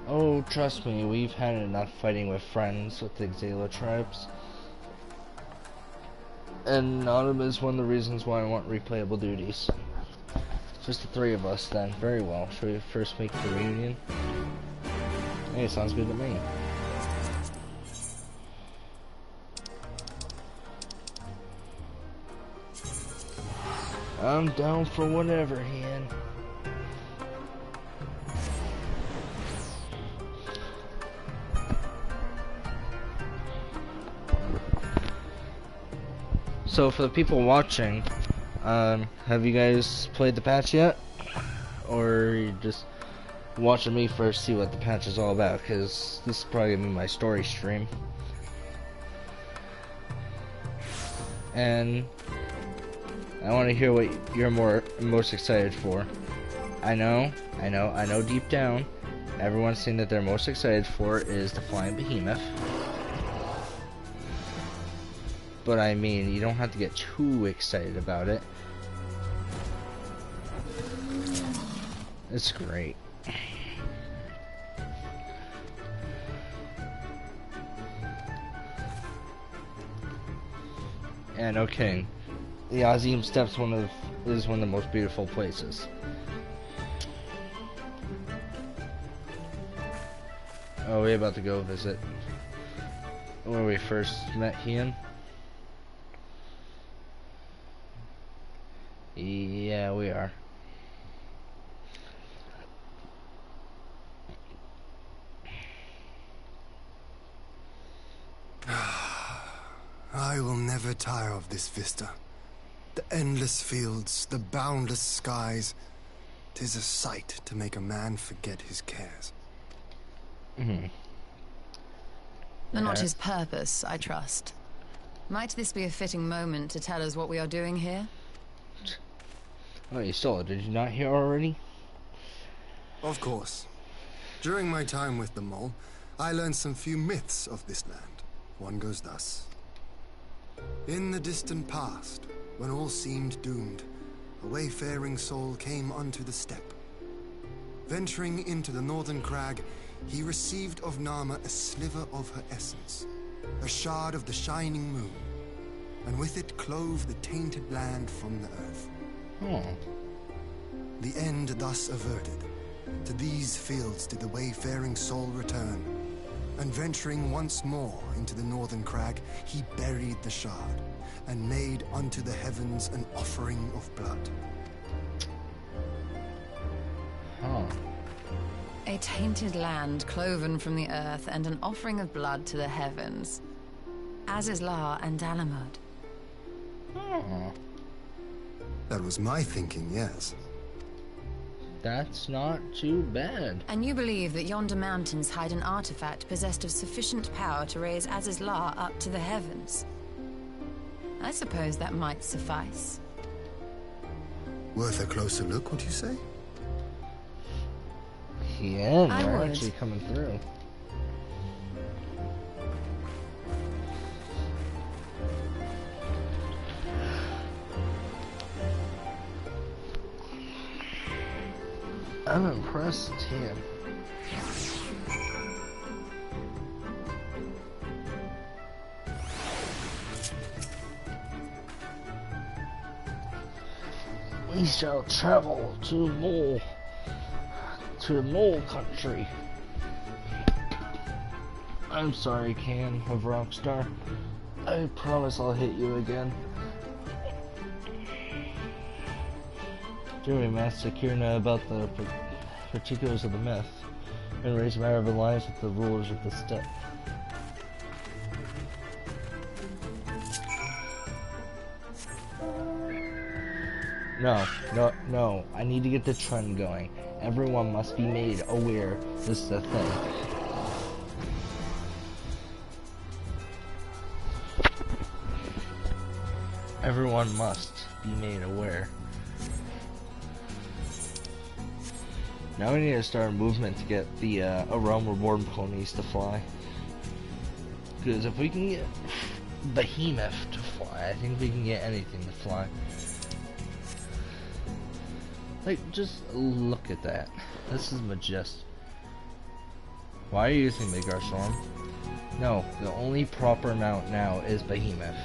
Oh, trust me, we've had enough fighting with friends with the Xala tribes. And Autumn is one of the reasons why I want replayable duties. Just the three of us then. Very well. Should we first make the reunion? Hey, sounds good to me. I'm down for whatever, Ian. So for the people watching, have you guys played the patch yet? Or are you just watching me first see what the patch is all about? Because this is probably going to be my story stream. And I want to hear what you're most excited for. I know deep down, everyone's saying that they're most excited for is the Flying Behemoth. But I mean, you don't have to get too excited about it. It's great. And okay, the Azim Steppe is one of the most beautiful places. Oh, we're about to go visit where we first met Ian. Yeah, we are. I will never tire of this vista. The endless fields, the boundless skies. 'Tis a sight to make a man forget his cares. Mm-hmm. Not his purpose, I trust. Might this be a fitting moment to tell us what we are doing here? Oh, you saw it. Did you not hear already? Of course. During my time with the mole, I learned some few myths of this land. One goes thus. In the distant past, when all seemed doomed, a wayfaring soul came unto the steppe. Venturing into the northern crag, he received of Nama a sliver of her essence, a shard of the shining moon, and with it clove the tainted land from the earth. The end thus averted, to these fields did the wayfaring soul return, and venturing once more into the northern crag, he buried the shard, and made unto the heavens an offering of blood. A tainted land cloven from the earth and an offering of blood to the heavens. Azizlar and Dalamud. That was my thinking, yes. That's not too bad. And you believe that yonder mountains hide an artifact possessed of sufficient power to raise Azizlar up to the heavens. I suppose that might suffice. Worth a closer look, would you say? Yeah, I they're would. actually coming through. I'm impressed, yeah. We shall travel to the mole country. I'm sorry, Can of Rockstar. I promise I'll hit you again. During Mass Securna about the particulars of the myth, and raise a matter of alliance with the rulers of the steppe. No. I need to get the trend going. Everyone must be made aware this is a thing. Everyone must be made aware. Now we need to start a movement to get the A Realm Reborn ponies to fly. Because if we can get Behemoth to fly, I think we can get anything to fly. Like, just look at that. This is majestic. Why are you using Midgar Storm? No, the only proper mount now is Behemoth.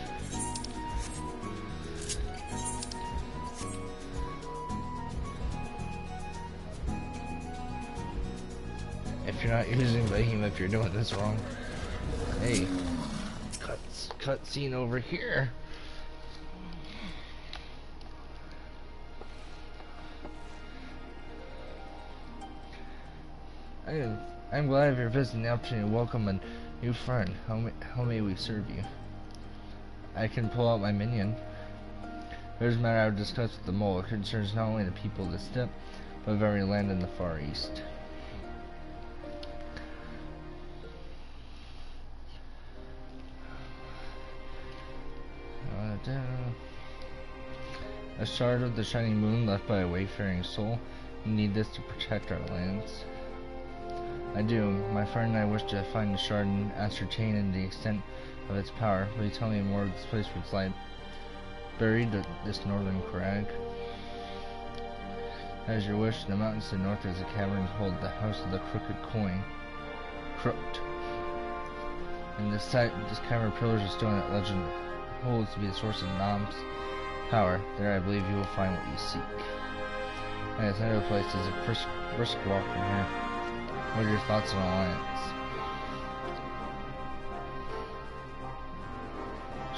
If you're not using Behemoth, you're doing this wrong. Hey, cutscene over here. I'm glad you're visiting the opportunity to welcome a new friend. How may we serve you? I can pull out my minion. There's a matter I would discuss with the mole. It concerns not only the people of the steppe, but of every land in the Far East. A shard of the shining moon left by a wayfaring soul. We need this to protect our lands. I do. My friend and I wish to find the shard and ascertain the extent of its power. Will you tell me more of this place where it's lie buried at this northern crag? As your wish, in the mountains to the north is a cavern called the House of the Crooked Coin. Crooked. In this cavern, pillars of stone that legend holds to be the source of Nam's power. There, I believe you will find what you seek. At the center of the place is a brisk walk from here. What are your thoughts on alliance?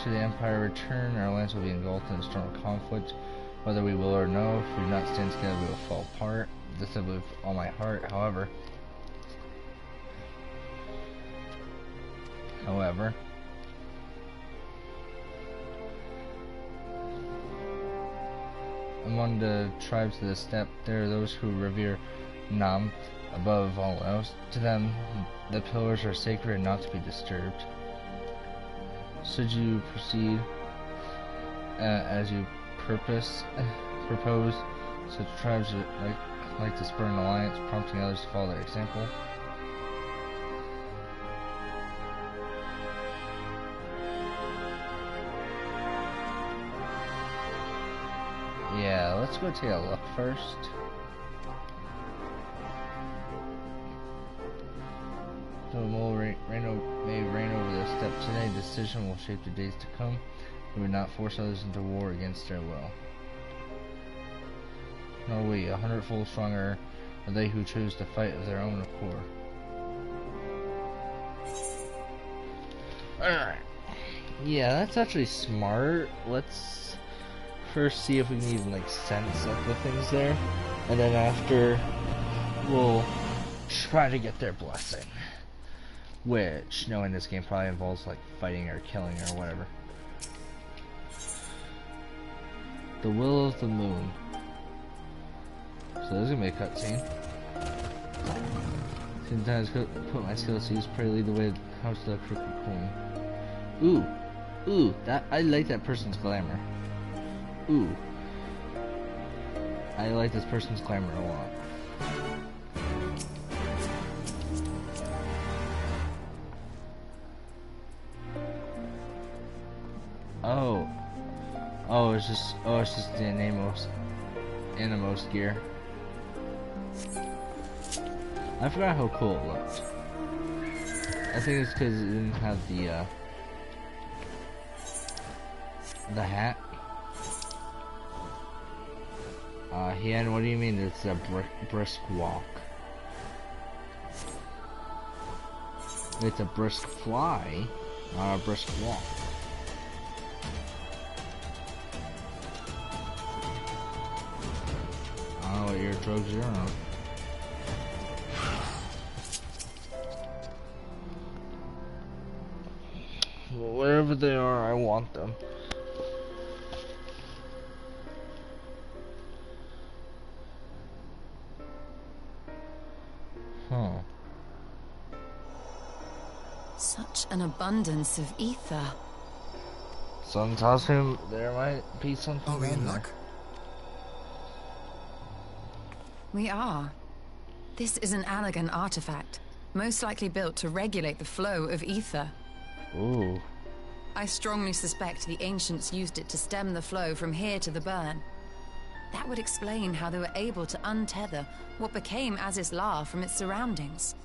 Should the Empire return, our alliance will be engulfed in a storm of conflict. Whether we will or no, if we do not stand together, we will fall apart. This I believe with all my heart. However, among the tribes of the steppe, there are those who revere Nam above all else. To them, the pillars are sacred and not to be disturbed. Should you proceed as you propose, such tribes like to spur an alliance, prompting others to follow their example. Yeah, let's go take a look first. Though may reign over the steppe today, decision will shape the days to come. We would not force others into war against their will. Nor we, 100-fold stronger are they who choose to fight of their own accord. Alright. Yeah, that's actually smart. Let's first see if we can even like sense up the things there. And then after, we'll try to get their blessing. Which, knowing this game probably involves like fighting or killing or whatever. The Will of the Moon. So there's gonna be a cutscene. Sometimes put my skills to use, pray lead the way house to the crooked queen. Ooh, that I like that person's glamour. Ooh. I like this person's glamour a lot. It's just the Anemos gear. I forgot how cool it looked. I think it's because it didn't have the hat. Hian, what do you mean it's a brisk walk? It's a brisk fly, not a brisk walk. I don't know what your drugs are on. Well, wherever they are, I want them. Huh. Such an abundance of ether. Something tells him there might be something. Are we in luck? We are. This is an elegant artifact, most likely built to regulate the flow of ether. Ooh. I strongly suspect the ancients used it to stem the flow from here to the burn. That would explain how they were able to untether what became Azys La from its surroundings.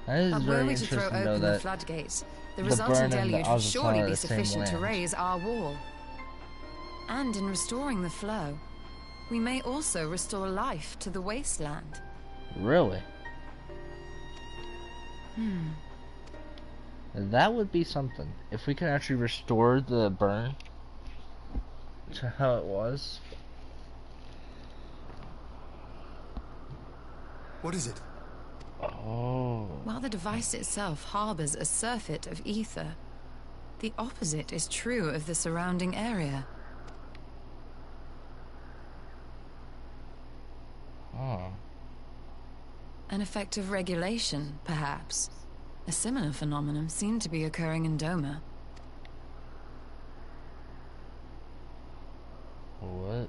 That is But very were we to throw interesting, though, open the that floodgates, the the resulting burn and the deluge would Azys La surely are be the same sufficient to land. raise our wall. And in restoring the flow, we may also restore life to the wasteland. Really? That would be something. If we can actually restore the burn to how it was. What is it? Oh. While the device itself harbors a surfeit of ether, the opposite is true of the surrounding area. Oh. An effect of regulation, perhaps. A similar phenomenon seemed to be occurring in Doma. What?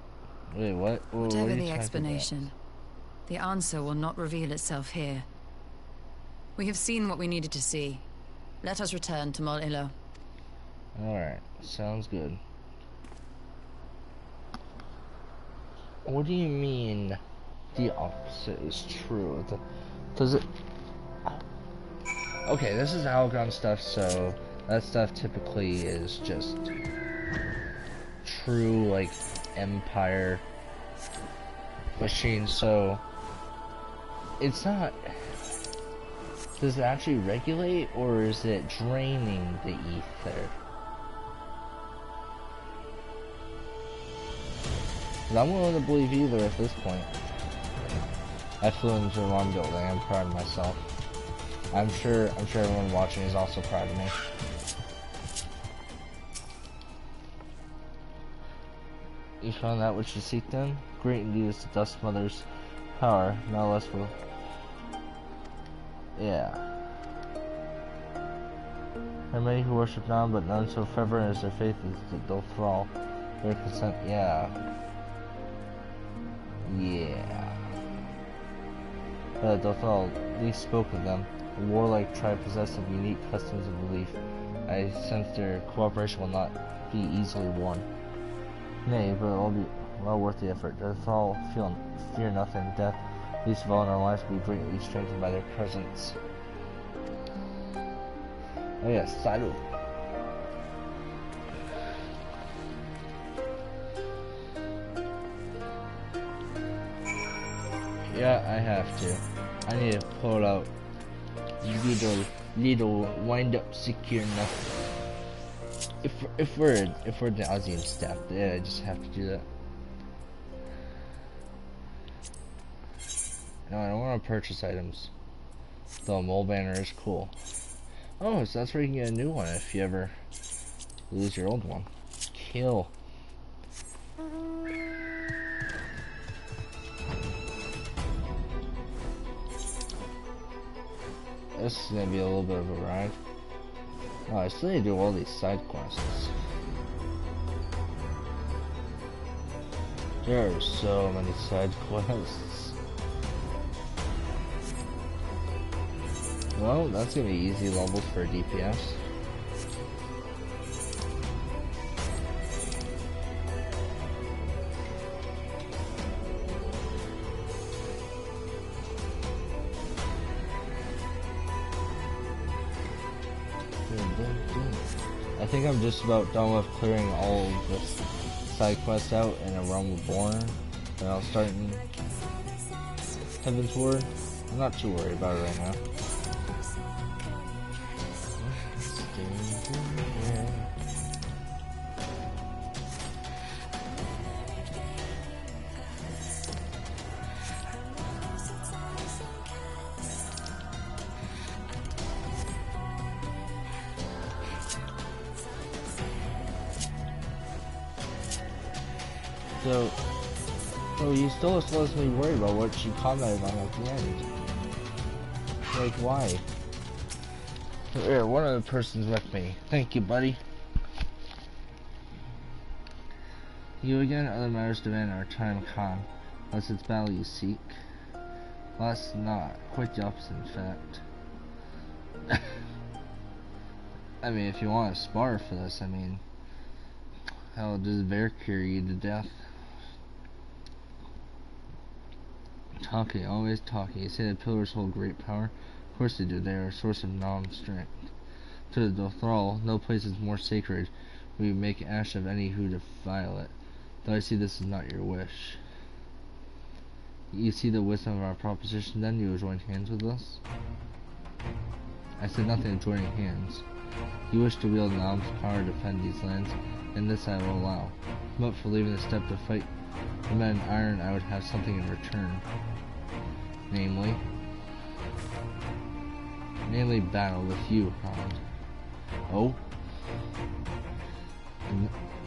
Wait, what? What are Whatever you the talking explanation, the answer will not reveal itself here. We have seen what we needed to see. Let us return to Mol Ilo. about? Alright, sounds good. What do you mean the opposite is true? Does it... Okay, this is Algon stuff, so that stuff typically is just true, like, Empire machines, so it's not... Does it actually regulate, or is it draining the ether? 'Cause I'm willing to believe either at this point. I flew into one building, I'm proud of myself. I'm sure everyone watching is also proud of me. You found that which you seek then? Great indeed is the Dust Mother's power, no less will. Yeah. There are many who worship now, but none so fervent as their faith is that they'll thrall. Their consent, yeah. Yeah. Dothal least spoke of them. A warlike tribe possessed of unique customs of belief. I sense their cooperation will not be easily won. Nay, but it will be well worth the effort. Dothal fear nothing. Death, least of all in our lives, will be greatly strengthened by their presence. Oh yes, salut. Yeah, I have to. I need to pull out little wind up secure enough. If we're the Aussie and stuff, yeah, I just have to do that. No, I don't want to purchase items. Though a mole banner is cool. Oh, so that's where you can get a new one if you ever lose your old one. Kill. This is gonna be a little bit of a ride. Oh, I still need to do all these side quests. There are so many side quests. Well, that's gonna be easy levels for DPS. I think I'm just about done with clearing all of the side quests out in a Realm Reborn. Then I'll start in Heaven's Ward. I'm not too worried about it right now. So you still supposed to be worried about what she commented on at the end. Like, why? Here, one of the persons with me. Thank you, buddy. You again, other matters demand our time, Khan. Unless it's battle you seek. Last not. Quite the opposite, in fact. I mean, if you want to spar for this, I mean, hell, does Bear carry you to death? Talking, always talking. You say the pillars hold great power. Of course they do. They are a source of non-strength. To the Dothral, no place is more sacred. We make ash of any who defile it. Though I see this is not your wish. You see the wisdom of our proposition, then you will join hands with us? I said nothing of joining hands. You wish to wield Nam's power to defend these lands, and this I will allow. But for leaving the step to fight the men in iron, I would have something in return. Namely battle with you, Hound. Oh?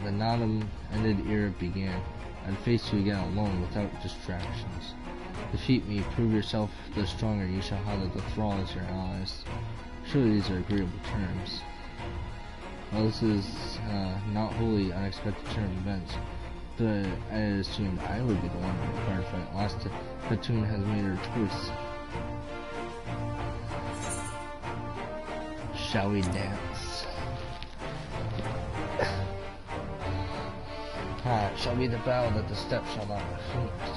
The Nadam ended ere it began. I'd face you again alone without distractions. Defeat me, prove yourself the stronger, you shall have the thrall as your allies. Surely these are agreeable terms. Well, this is not wholly unexpected turn of events, but I assumed I would be the one required to fight. Last platoon has made her choice. Shall we dance? Shall be the battle that the steppe shall not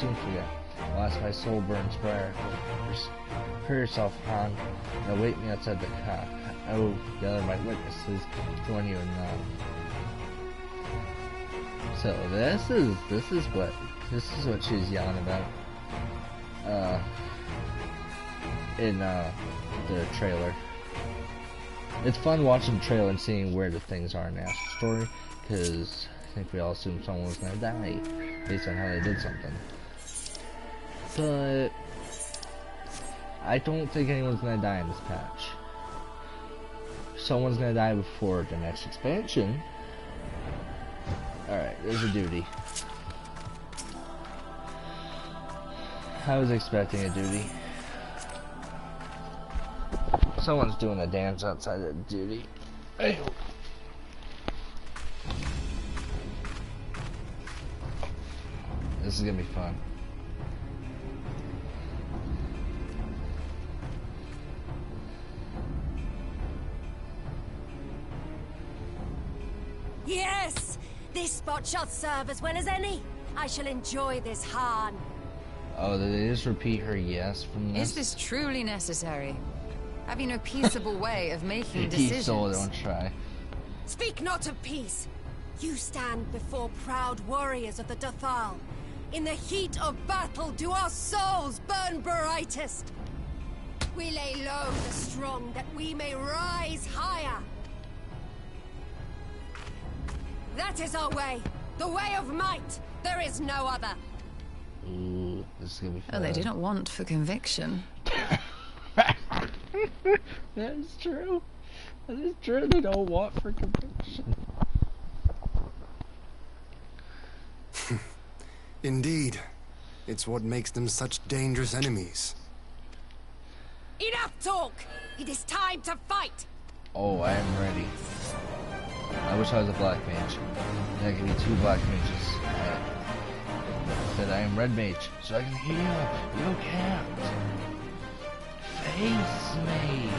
soon forget. Whilst my soul burns brighter. Hurry yourself, Han, and await me outside the car. I will gather my witnesses, join you in now. So this is what she's yelling about. In the trailer. It's fun watching the trailer and seeing where the things are in the actual story, because I think we all assumed someone was gonna die based on how they did something. But I don't think anyone's gonna die in this patch. Someone's gonna die before the next expansion. Alright, there's a duty. I was expecting a duty. Someone's doing a dance outside of duty. Hey. This is gonna be fun. Yes! This spot shall serve as well as any. I shall enjoy this Han. Oh, did they just repeat her yes from this? Is this truly necessary? Have you no peaceable way of making He decisions? stole it, don't try. Speak not of peace. You stand before proud warriors of the Dathal. In the heat of battle do our souls burn brightest. We lay low the strong that we may rise higher. That is our way. The way of might. There is no other. Ooh, this is gonna be fun. Oh, they didn't want for conviction. That is true. That is true. They don't want for conviction. Indeed. It's what makes them such dangerous enemies. Enough talk! It is time to fight! Oh, I am ready. I wish I was a black mage. Then I give me 2 black mages. I said I am red mage, so I can heal. You can't. Face me.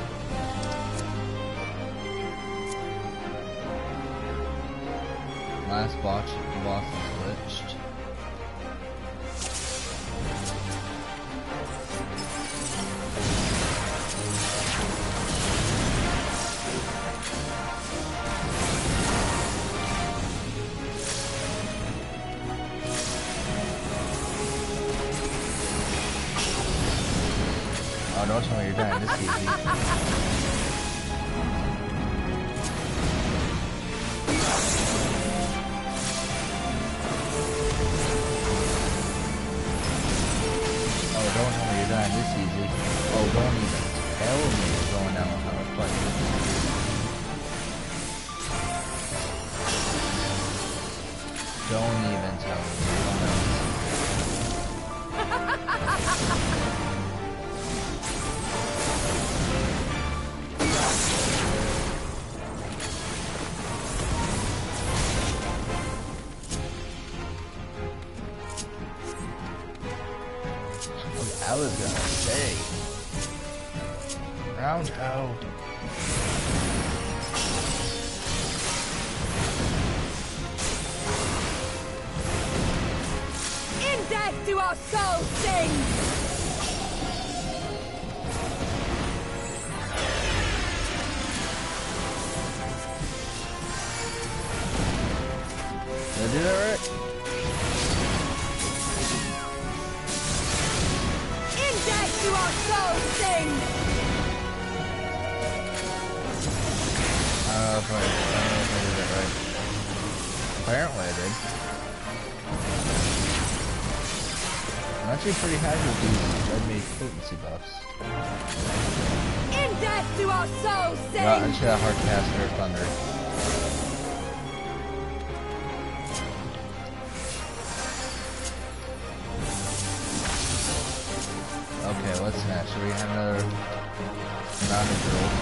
Last boss is glitched. Oh, don't tell me you're dying this easy. Oh, don't tell me you're dying this easy. Oh, don't even tell me you're going down with how much Don't even tell me you're going down this easy. I was gonna say roundhouse. In death do our souls sing! Did I do that right? Death to our souls sing! I don't know if I did that right. Apparently I did. I'm actually pretty happy with these red mage potency buffs. In death do our souls sing! I just got a hard cast Earth Thunder. Okay, what's next? Should we have another round of drills?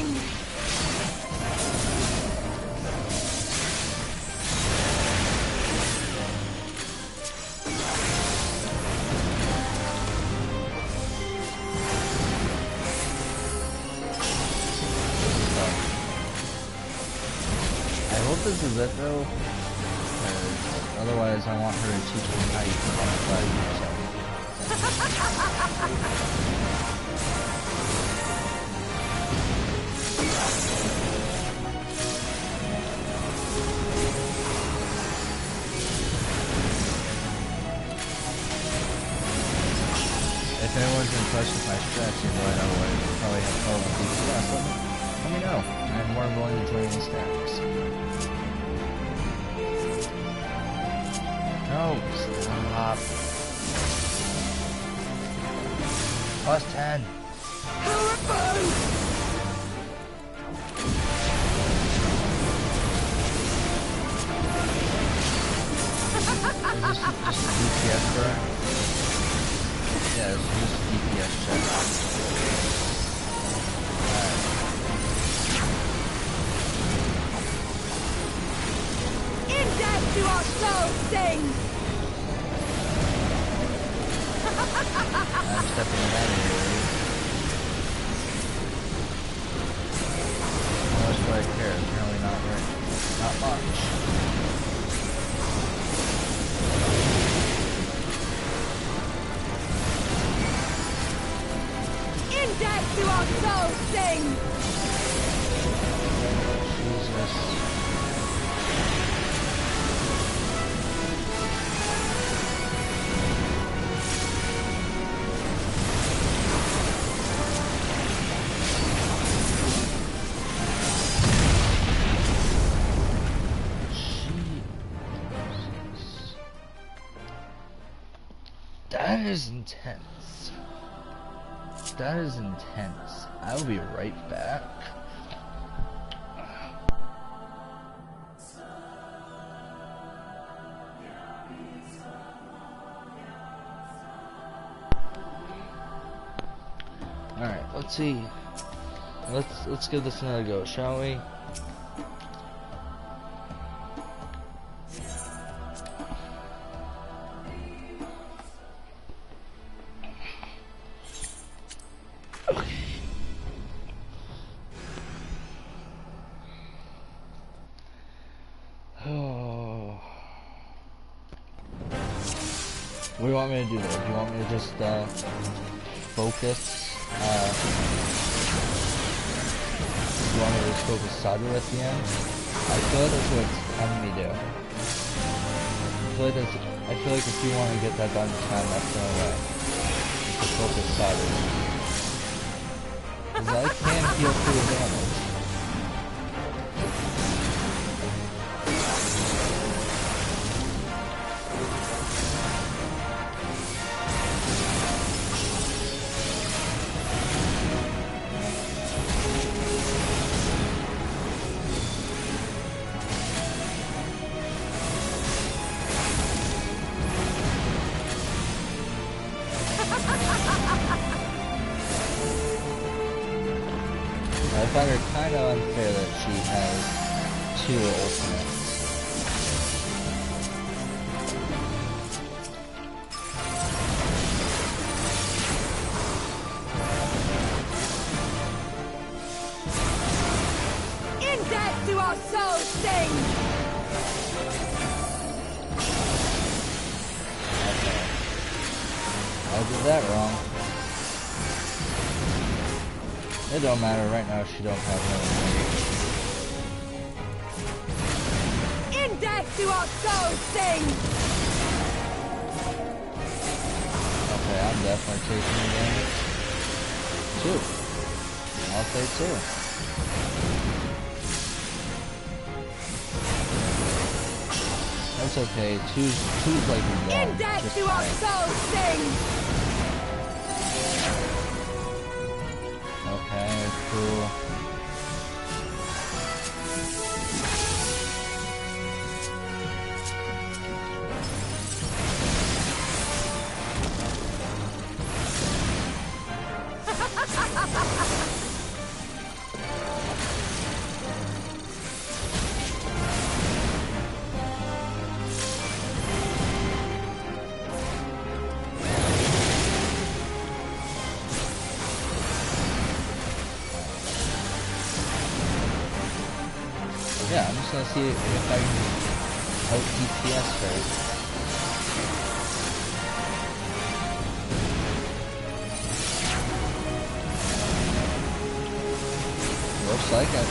sting! I hope this is it though, because otherwise I want her to teach me how you can quantify yourself. If anyone's impressed with my strats, even though I know I probably have trouble with these stats, let me know. I'm more willing to join in stacks. No, stop. Plus 10. Is this just a DPS burn? Yeah, it's just a DPS check. To our soul sing! I'm stepping in that area. How much do I care? Apparently not very, not much. In death to our soul sing! Jesus. That is intense. That is intense. I will be right back. Alright, let's see. Let's give this another go, shall we? What do you want me to do there? Do you want me to just focus? Do you want me to just focus Sabu at the end? I feel like that's what it's having me do. I feel like if you want to get that done in time, that's the only way. Is to focus Sabu. Because I can heal through the damage. I find her kind of unfair that she has two ultimates. In death to our souls sing! Okay. I did that wrong. It don't matter, right now she don't have no. In death to our souls sing! Okay, I'm definitely taking the damage. 2. I'll say 2. That's okay, two's like 1. In death just to our fine. souls sing! Okay, cool. Yeah, I'm just gonna see if I can out DPS her. Looks like it.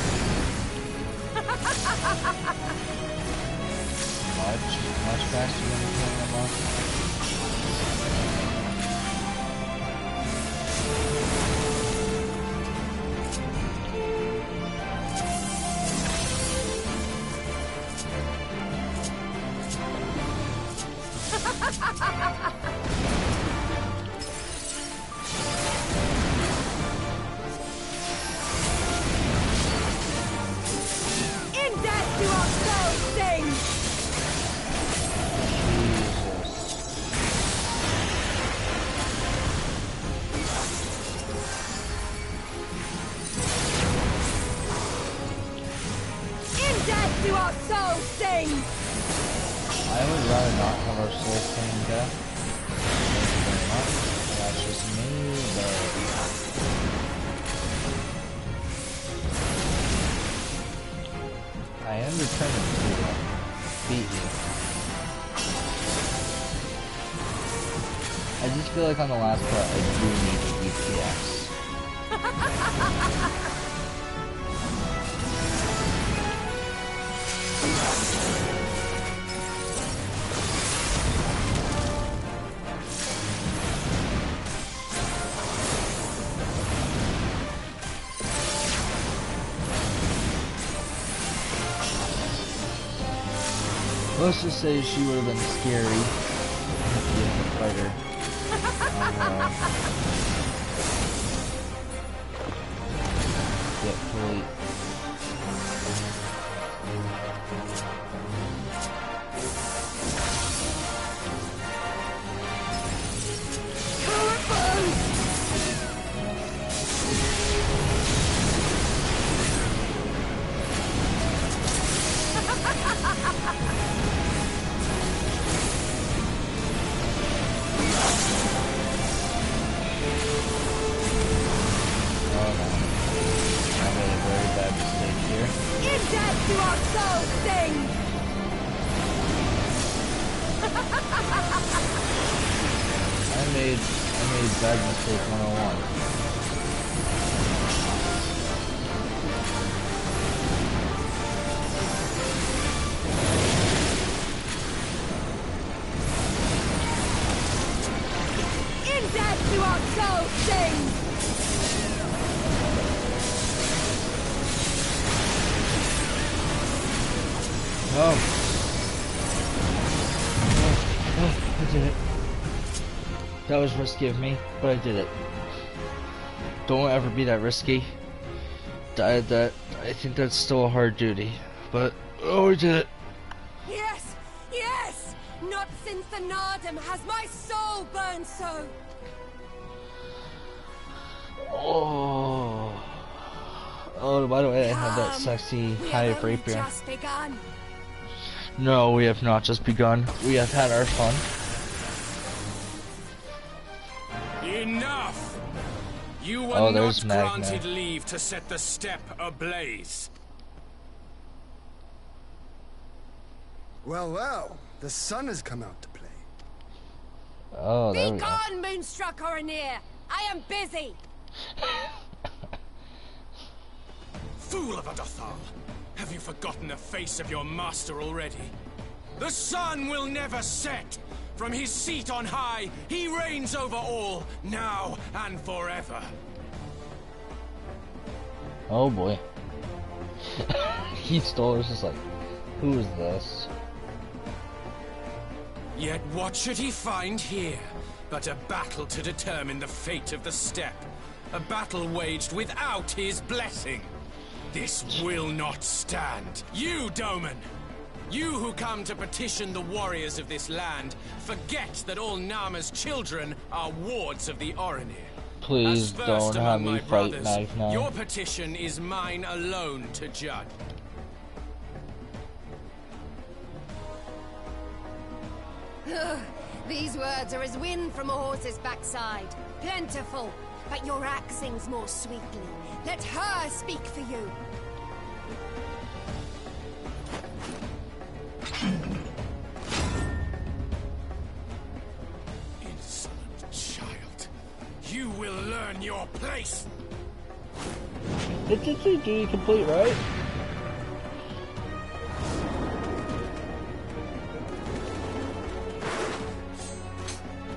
Much faster than the camera. I would rather not have our soul stain death. Thank you very much. That's just me, but I am determined to beat you. I just feel like on the last part I do need DPS. Let's just say she would have been scary if you had to fight her. Get fully. I made bad mistake 101. In death you are so sing! Oh. I did it. That was risky of me, but I did it. Don't ever be that risky. I think that's still a hard duty, but oh, we did it. Yes, yes! Not since the Nardum has my soul burned so. Oh, by the way, I have that sexy high rapier. Just begun. No, we have not just begun. We have had our fun. Enough! You were not Magna. granted leave to set the steppe ablaze. Well, well, the sun has come out to play. Oh, there Be we go. gone, Moonstruck Oranir! I am busy! Fool of a Dothal! Have you forgotten the face of your master already? The sun will never set! From his seat on high, he reigns over all, now and forever. Oh boy. Heath Stolar's just like, who is this? Yet what should he find here but a battle to determine the fate of the steppe? A battle waged without his blessing. This will not stand. You, Doman! You who come to petition the warriors of this land, forget that all Nama's children are wards of the Oranir. Please don't have me fight Magna. Your petition is mine alone to judge. These words are as wind from a horse's backside. Plentiful, but your axe sings more sweetly. Let her speak for you. You will learn your place! It's duty complete, right?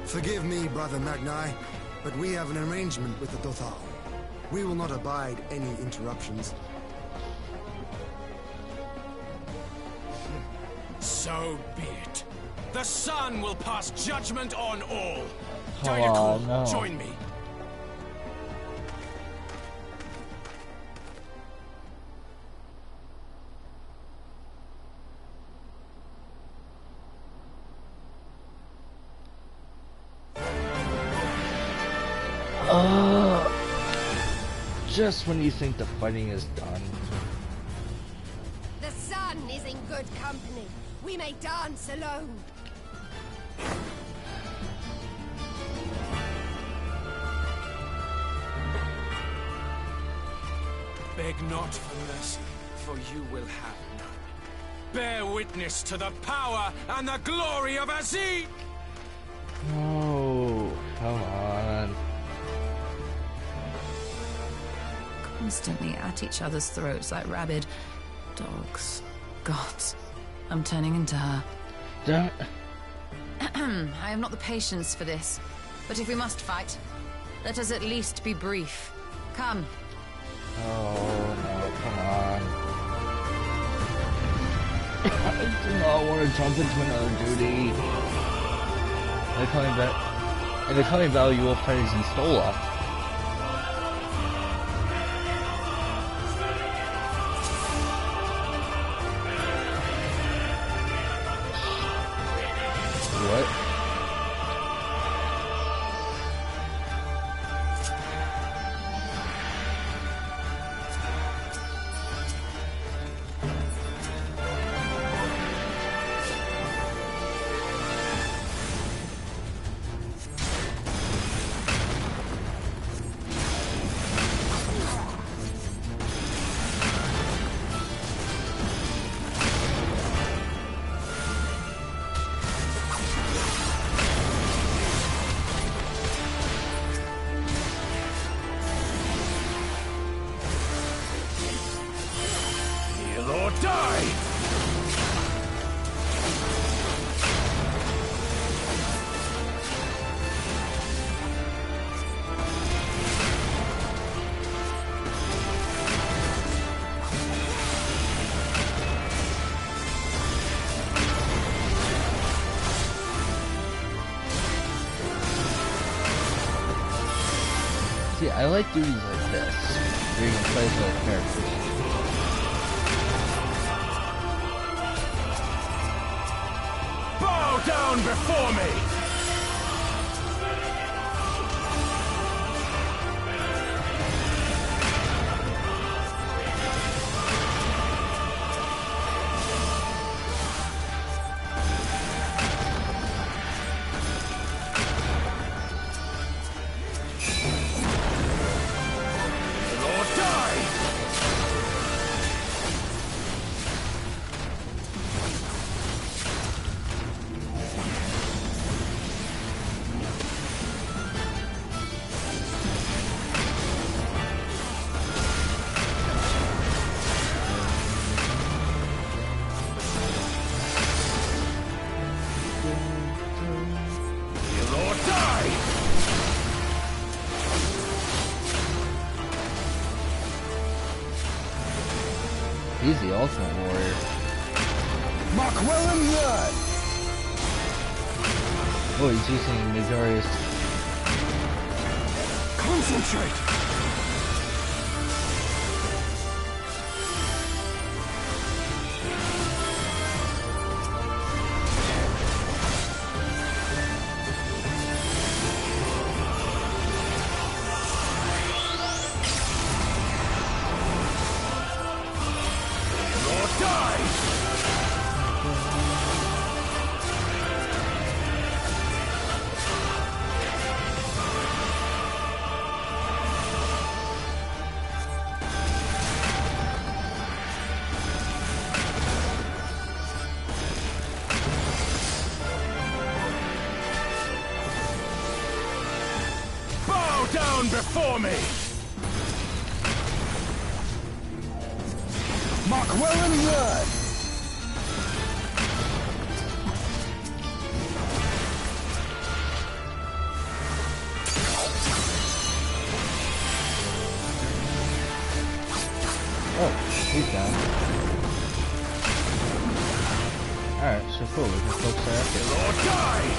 Forgive me, Brother Magni, but we have an arrangement with the Dothal. We will not abide any interruptions. So be it. The sun will pass judgment on all. Oh, no. Join me. Just when you think the fighting is done. The sun is in good company. We may dance alone. Beg not for mercy, for you will have none. Bear witness to the power and the glory of Azir! Oh, come on. Constantly at each other's throats like rabid dogs. Gods, I'm turning into her. Don't. I have not the patience for this. But if we must fight, let us at least be brief. Come. Oh, no, come on. I do not want to jump into another duty. In the coming battle, you will fight as Installa. What? See, I like duties like this, where you can play as other characters. Bow down before me! He's the ultimate warrior. Oh, he's using Midoriya's. Concentrate! down before me! Mark well and word! Oh, he's down. Alright, so cool, we can focus our effort. Or die!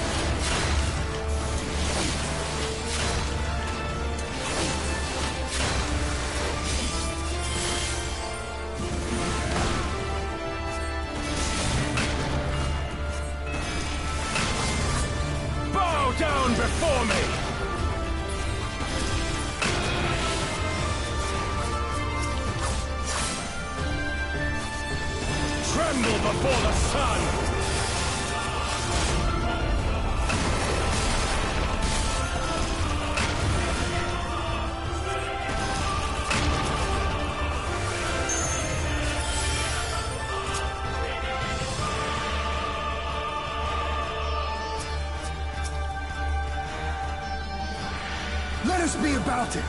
Bow down before me! Tremble before the sun! Let us be about it!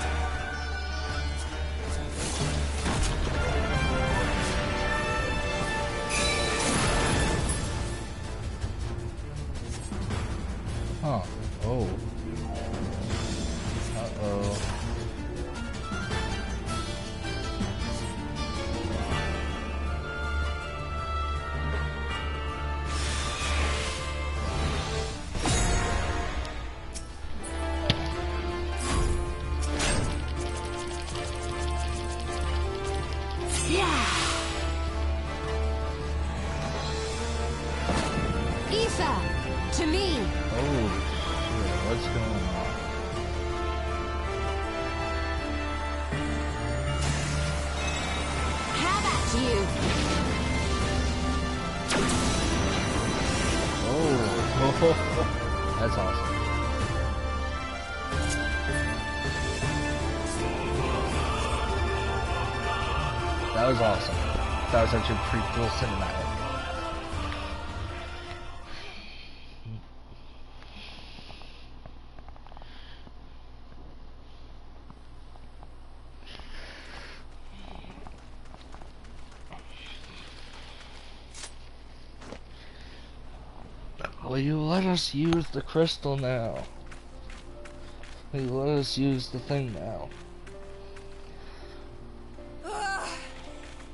Huh. Oh. Uh-oh. Aoife! To me! Oh, shit. What's going on? How about you? Oh. That's awesome. That was awesome. That was actually a pretty cool cinematic. Will you let us use the crystal now? Will you let us use the thing now?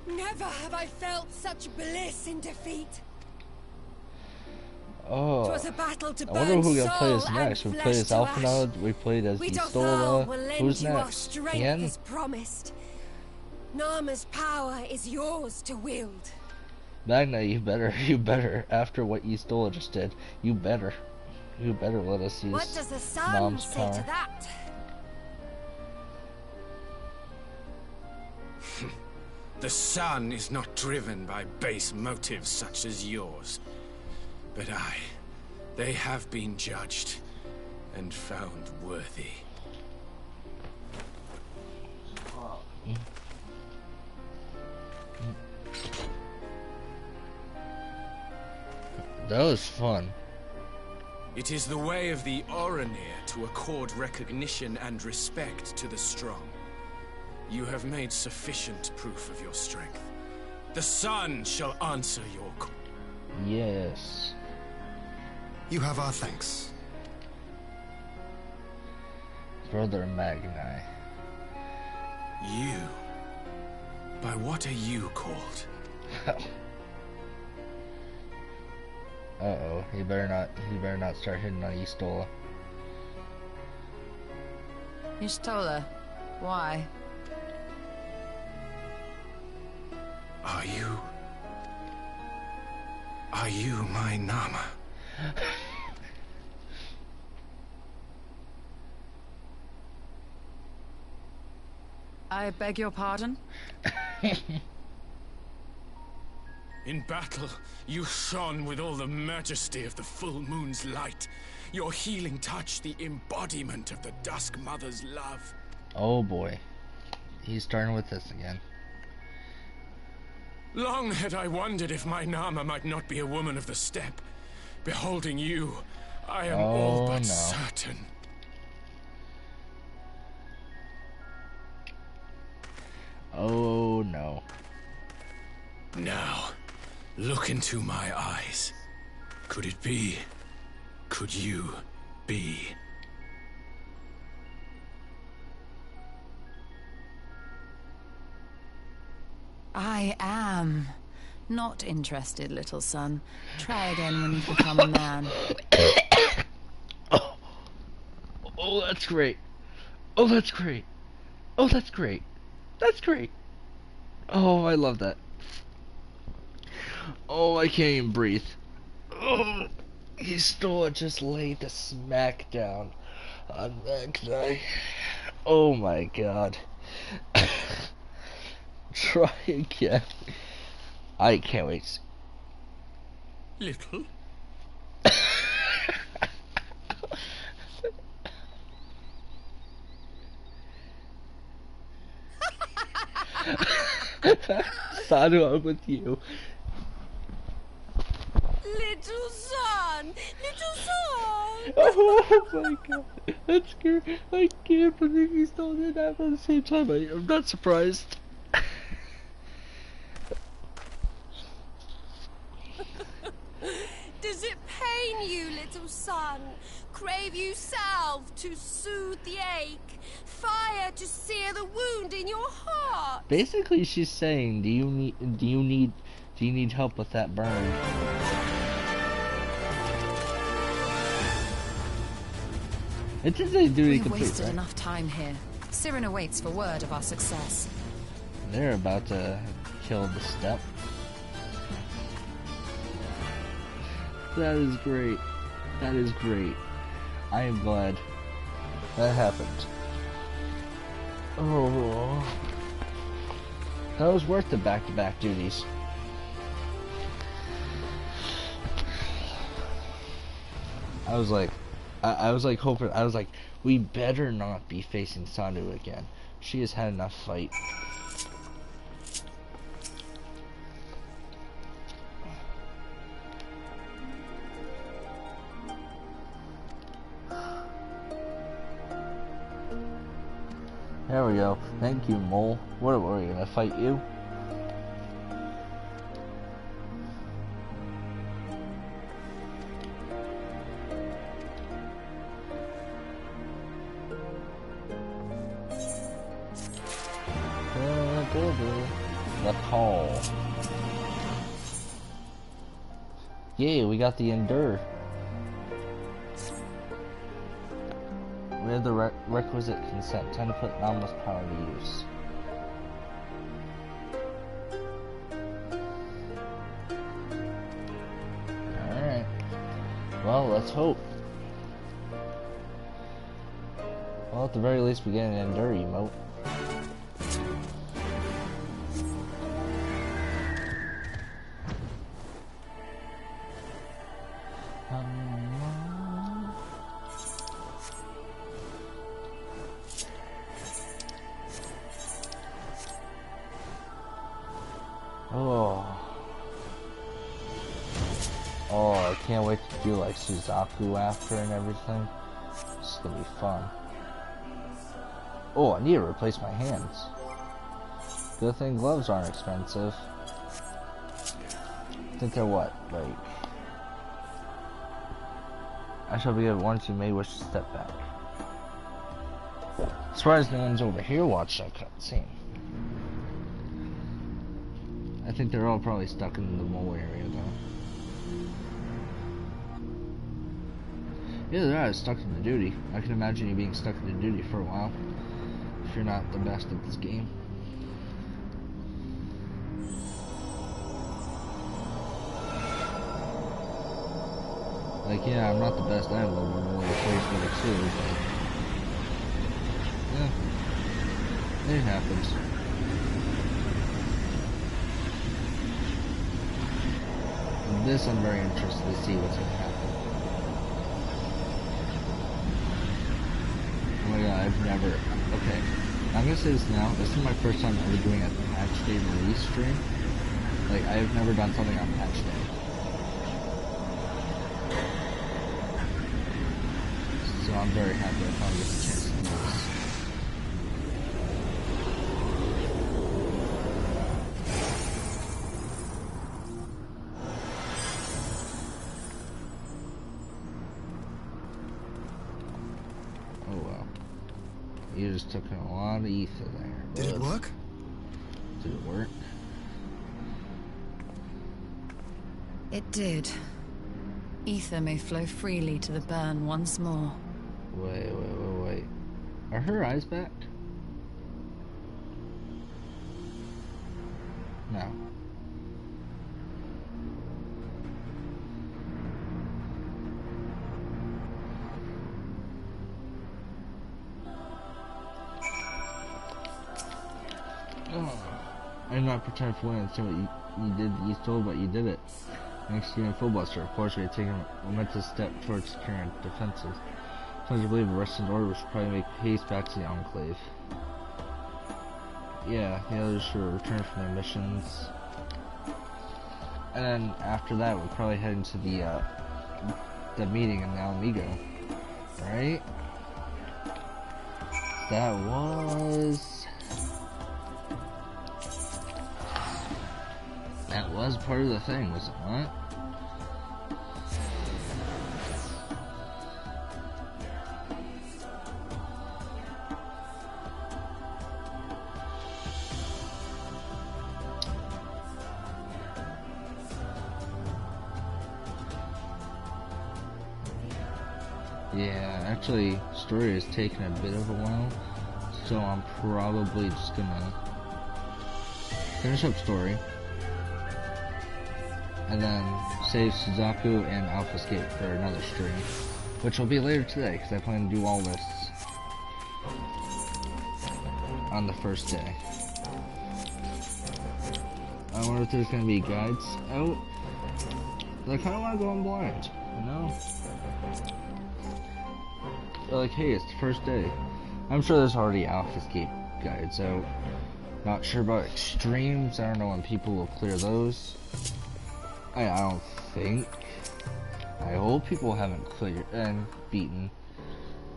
Never have I felt such bliss in defeat. Oh, 'Twas a battle to I wonder burn who we're gonna play as soul next. and We play flesh as to ash. Alphanod, we played as We Istola. will lend Who's you our next? strength Ian? as promised. Narma's power is yours to wield. Magna, you better, after what Istola just did, you better let us use What does the sun Nom's say power. to that? The sun is not driven by base motives such as yours. But they have been judged and found worthy. That was fun. It is the way of the Oranir to accord recognition and respect to the strong. You have made sufficient proof of your strength. The sun shall answer your call. Yes. You have our thanks. Brother Magni. You? By what are you called? Uh-oh, he better not start hitting on Istola. Istola, why? Are you my Nama? I beg your pardon? In battle, you shone with all the majesty of the full moon's light. Your healing touch, the embodiment of the Dusk Mother's love. Oh boy. He's starting with this again. Long had I wondered if my Nama might not be a woman of the steppe. Beholding you, I am all but certain. Look into my eyes. Could it be? Could you be? I am not interested, little son. Try again when you've become a man. Oh, that's great. Oh, that's great. Oh, that's great. That's great. Oh, I love that. Oh, I can't even breathe. Oh, he still just laid the smack down on that guy. Oh my god. Try again. I can't wait. Little? Sadu, I'm with you. Little son! Little son! Oh my god. That's scary. I can't believe he still did that at the same time. I'm not surprised. Does it pain you, little son? Crave you salve to soothe the ache? Fire to sear the wound in your heart? Basically, she's saying, do you need help with that burn? It did say duty We've complete, wasted right? enough time here. Siren awaits for word of our success. They're about to kill the step. That is great. That is great. I am glad that happened. Oh, that was worth the back-to-back duties. I was like hoping. I was like, we better not be facing Sandu again. She has had enough fight. There we go. Thank you, Mole. What are we gonna fight you? The call. Yeah, we got the Endure. We have the requisite consent. Time to put anomalous power to use. Alright. Well, let's hope. Well, at the very least, we get an Endure emote. Oh, I can't wait to do like Suzaku after and everything. This is gonna be fun. Oh, I need to replace my hands. Good thing gloves aren't expensive. I think they're what, like... I shall be given once you may wish to step back. Surprised no one's over here watching that cutscene. I think they're all probably stuck in the mole area though. Either that or stuck in the duty. I can imagine you being stuck in the duty for a while. If you're not the best at this game. Like, yeah, I'm not the best at level 1 place with it too, but... yeah. It happens. This I'm very interested to see what's gonna happen. Oh my god, I've never... Okay, I'm gonna say this now. This is my first time ever doing a patch day release stream. Like, I have never done something on patch day. So I'm very happy I finally get the chance to do this. You just took in a lot of ether there. Did it work? Did it work? It did. Ether may flow freely to the burn once more. Wait. Are her eyes back? No. I'm not pretending for one to what you did. You stole, but you did it. Thanks to you and Fullbuster, of course, we had taken a momentous step towards securing our defenses. So I believe the rest of the order should probably make haste back to the Enclave. Yeah, the others should return from their missions. And then after that, we'll probably head into the meeting in Alamigo, right? That was part of the thing, was it not? Yeah, actually, story has taken a bit of a while, so I'm probably just gonna finish up story, and then save Suzaku and Alphascape for another stream, which will be later today, because I plan to do all this on the first day. I wonder if there's gonna be guides out. I kind of want to go in blind, you know? Like, hey, it's the first day. I'm sure there's already Alphascape guides out. Not sure about extremes. I don't know when people will clear those. I don't think. I hope people haven't cleared and beaten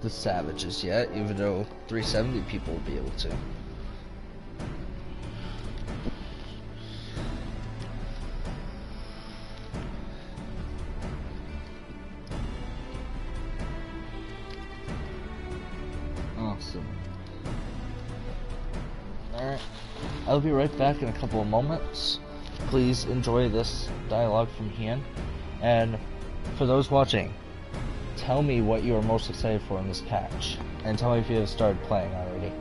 the Savages yet, even though 370 people will be able to. Awesome. Alright, I'll be right back in a couple of moments. Please enjoy this dialogue from Hien. And for those watching, tell me what you are most excited for in this patch. And tell me if you have started playing already.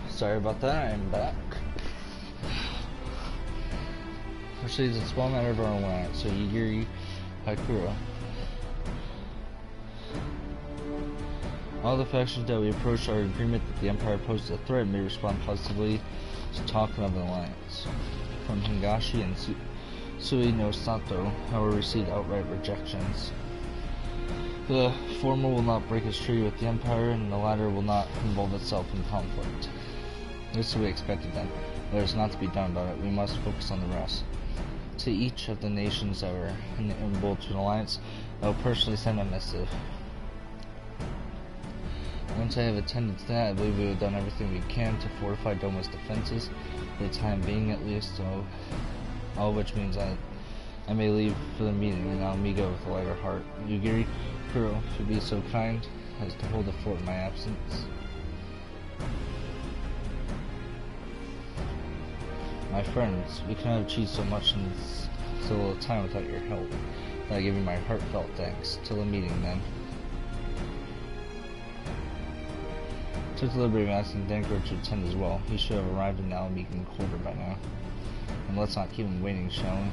Sorry about that, I'm back. Actually, it's a small matter of our own land, so Yigiri Haikura. All the factions that we approached our agreement that the Empire poses a threat may respond positively to talking of an alliance. From Hingashi and Sui no Sato, however, received outright rejections. The former will not break its treaty with the Empire, and the latter will not involve itself in conflict. This is what we expected then. There is not to be done about it. We must focus on the rest. To each of the nations that were in the Bolton Alliance, I will personally send a missive. Once I have attended to that, I believe we have done everything we can to fortify Doma's defenses, for the time being at least, so all of which means I may leave for the meeting in Alamigo with a lighter heart. Yugiri Kuro should be so kind as to hold the fort in my absence. My friends, we cannot achieve so much in so little time without your help. I give you my heartfelt thanks. Till the meeting, then. Took the liberty of asking Dankor to attend as well. He should have arrived in Alamigan Quarter by now. And let's not keep him waiting, shall we?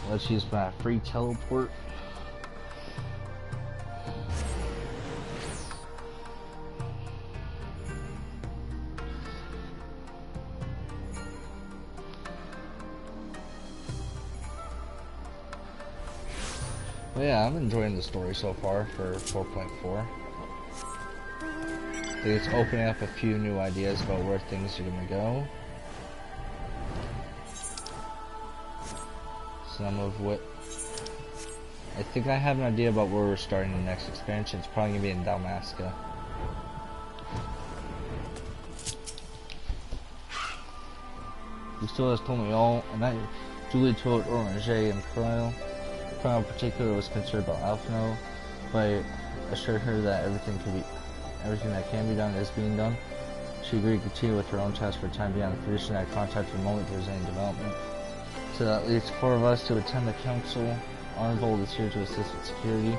Let's use my free teleport. But yeah, I'm enjoying the story so far for 4.4. I think it's opening up a few new ideas about where things are gonna go. Some of what I think I have an idea about where we're starting the next expansion. It's probably gonna be in Dalmasca. He still has told me all, and that Julie told Orange and Cryle. Cryle in particular was concerned about Alphino, but I assured her that everything that can be done is being done. She agreed to continue with her own task for time being on the condition that I contact the moment there's any development. So that leaves 4 of us to attend the council. Arnvold is here to assist with security.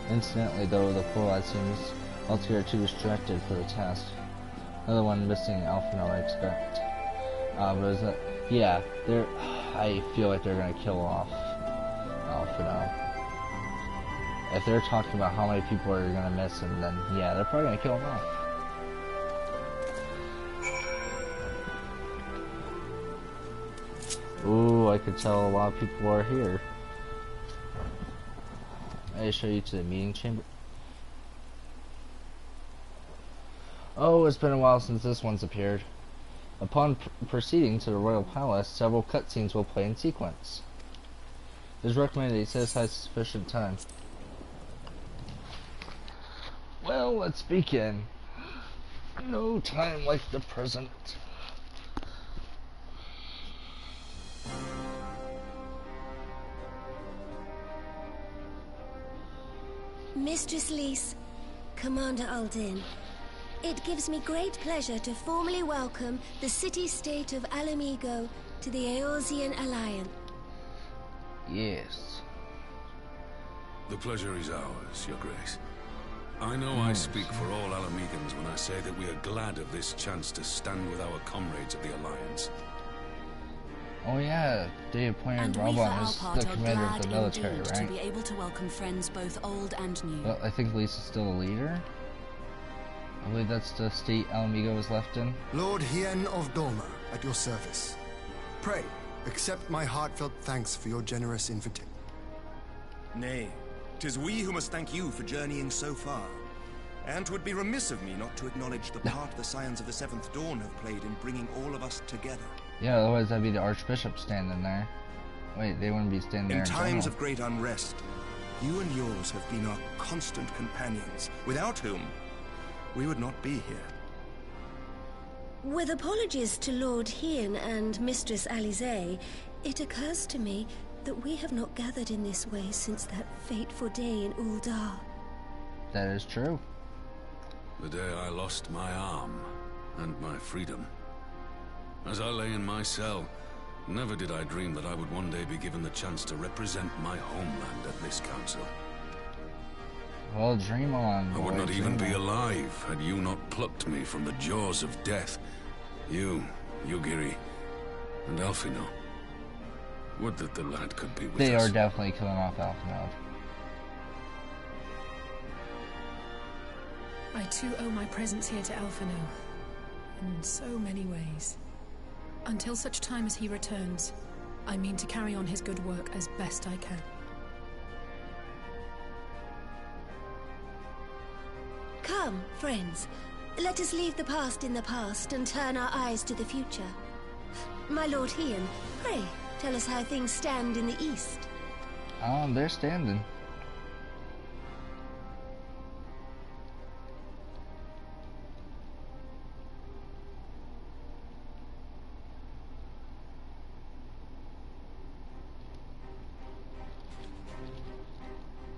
Incidentally, though, the poor lad seems altogether too distracted for the task. Another one missing Alphino, I expect. But is that? Yeah, I feel like they're gonna kill off Alphino. If they're talking about how many people are gonna miss him, then yeah, they're probably gonna kill him off. Ooh, I could tell a lot of people are here. I show you to the meeting chamber. Oh, it's been a while since this one's appeared. Upon proceeding to the royal palace, several cutscenes will play in sequence. It is recommended that you set aside sufficient time. Well, let's begin. No time like the present. Mistress Lys, Commander Aldin, it gives me great pleasure to formally welcome the city-state of Alamigo to the Eorzean Alliance. Yes. The pleasure is ours, Your Grace. I know I speak for all Alamegans when I say that we are glad of this chance to stand with our comrades of the Alliance. Oh yeah, they appointed Robon as the commander of the military, right? To be able to welcome friends both old and new. Well, I think Lys is still the leader. I believe that's the state Alamigo is left in. Lord Hien of Doma, at your service. Pray, accept my heartfelt thanks for your generous invitation. Nay, 'tis we who must thank you for journeying so far. And 'twould be remiss of me not to acknowledge the part the Scions of the Seventh Dawn have played in bringing all of us together. Yeah, otherwise that'd be the Archbishop standing there. Wait, they wouldn't be standing there in times of great unrest. You and yours have been our constant companions, without whom we would not be here. With apologies to Lord Hien and Mistress Alize, it occurs to me that we have not gathered in this way since that fateful day in Uldar. That is true. The day I lost my arm and my freedom. As I lay in my cell, never did I dream that I would one day be given the chance to represent my homeland at this council. Well, dream on, boy. I would not even be alive had you not plucked me from the jaws of death. You, Yugiri, and Alphino. Would that the lad could be with us. They are definitely killing off Alphino. I too owe my presence here to Alphino. In so many ways. Until such time as he returns, I mean to carry on his good work as best I can. Come, friends. Let us leave the past in the past and turn our eyes to the future. My Lord Hien, pray, tell us how things stand in the east. They're standing.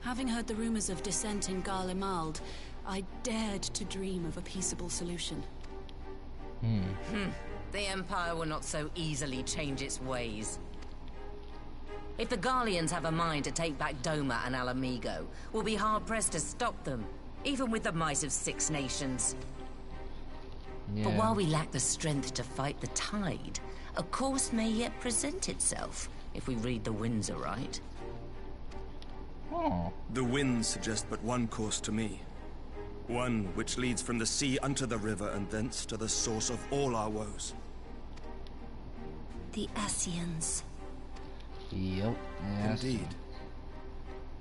Having heard the rumors of dissent in Garlemald, I dared to dream of a peaceable solution. The Empire will not so easily change its ways. If the Garleans have a mind to take back Doma and Alamigo, we'll be hard-pressed to stop them, even with the might of 6 nations. Yeah. But while we lack the strength to fight the tide, a course may yet present itself, if we read the winds aright. Oh. The winds suggest but one course to me. One which leads from the sea unto the river and thence to the source of all our woes. The Ascians. Yep. Yes. Indeed.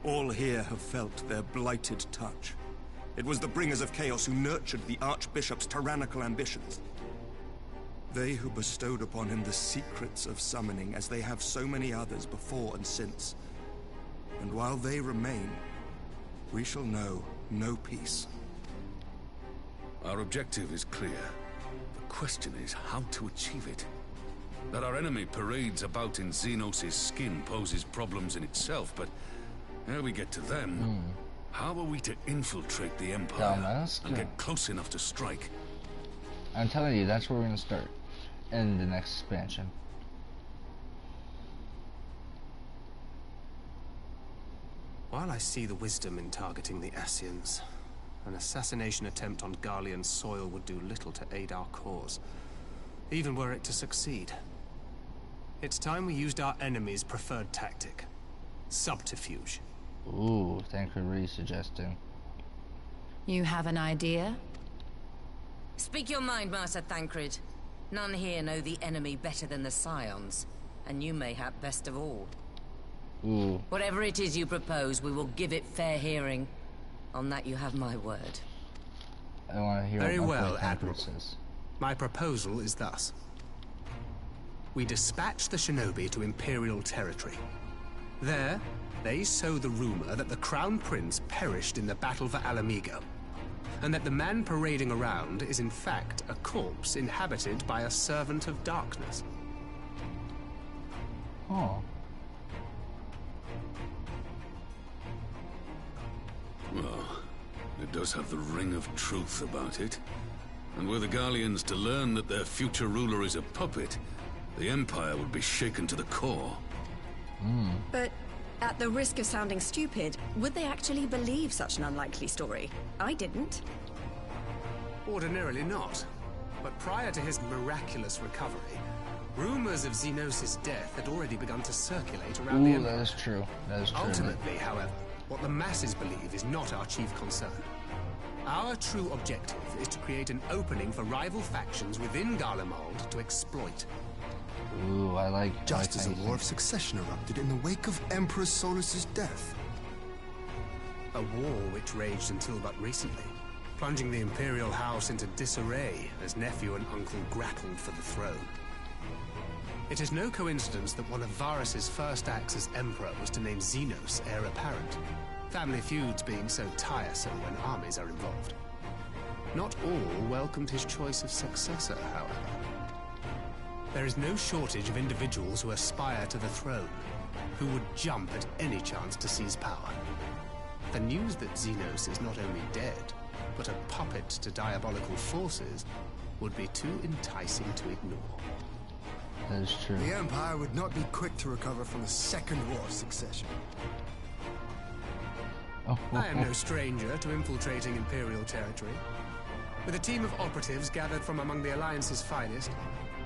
All here have felt their blighted touch. It was the bringers of chaos who nurtured the Archbishop's tyrannical ambitions. They who bestowed upon him the secrets of summoning, as they have so many others before and since. And while they remain, we shall know no peace. Our objective is clear. The question is how to achieve it. That our enemy parades about in Xenos' skin poses problems in itself, but ere we get to them, how are we to infiltrate the Empire and get close enough to strike? I'm telling you, that's where we're gonna start in the next expansion. While I see the wisdom in targeting the Ascians, an assassination attempt on Garlean soil would do little to aid our cause, even were it to succeed. It's time we used our enemy's preferred tactic. Subterfuge. Ooh, thank you for really suggesting. You have an idea? Speak your mind, Master Thancred. None here know the enemy better than the Scions, and you mayhap best of all. Ooh. Whatever it is you propose, we will give it fair hearing. On that you have my word. I want to hear Very what well, my Admiral. says. My proposal is thus. We dispatch the shinobi to Imperial territory. There, they sow the rumor that the Crown Prince perished in the battle for Alamigo, and that the man parading around is in fact a corpse inhabited by a servant of darkness. Oh. Well, it does have the ring of truth about it. And were the Garleans to learn that their future ruler is a puppet, the Empire would be shaken to the core. But at the risk of sounding stupid, would they actually believe such an unlikely story? I didn't. Ordinarily not. But prior to his miraculous recovery, rumors of Xenos' death had already begun to circulate around the Ooh, Empire. that is true. That is true. Ultimately, however, what the masses believe is not our chief concern. Our true objective is to create an opening for rival factions within Garlemald to exploit. Ooh, I like. Just as a how you war of think. succession erupted in the wake of Emperor Solus's death. A war which raged until but recently, plunging the Imperial House into disarray as nephew and uncle grappled for the throne. It is no coincidence that one of Varus's first acts as Emperor was to name Xenos heir apparent, family feuds being so tiresome when armies are involved. Not all welcomed his choice of successor, however. There is no shortage of individuals who aspire to the throne, who would jump at any chance to seize power. The news that Xenos is not only dead, but a puppet to diabolical forces would be too enticing to ignore. That is true. The Empire would not be quick to recover from a second war of succession. Oh, I am no stranger to infiltrating Imperial territory. With a team of operatives gathered from among the Alliance's finest,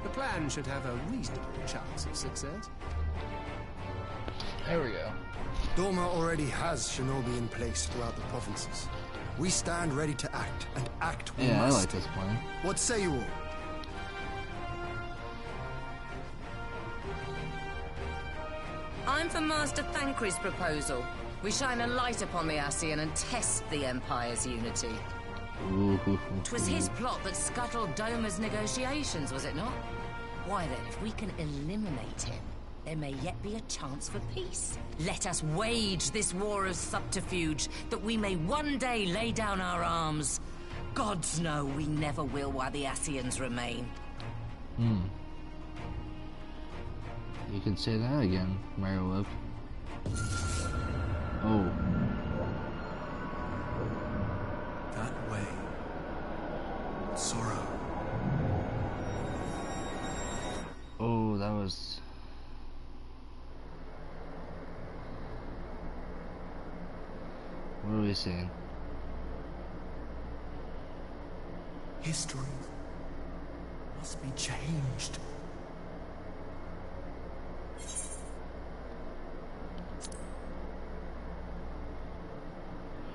the plan should have a reasonable chance of success. There we go. Doma already has shinobi in place throughout the provinces. We stand ready to act, and act we Yeah, I must. like this plan. What say you all? I'm for Master Thancred's proposal. We shine a light upon the Ascian and test the Empire's unity. 'Twas his plot that scuttled Doma's negotiations, was it not? Why then, if we can eliminate him, there may yet be a chance for peace. Let us wage this war of subterfuge, that we may one day lay down our arms. Gods know we never will while the Ascians remain. You could say that again, Marylip. Oh. That way. Sorrow. Oh, that was... What are we saying? History must be changed.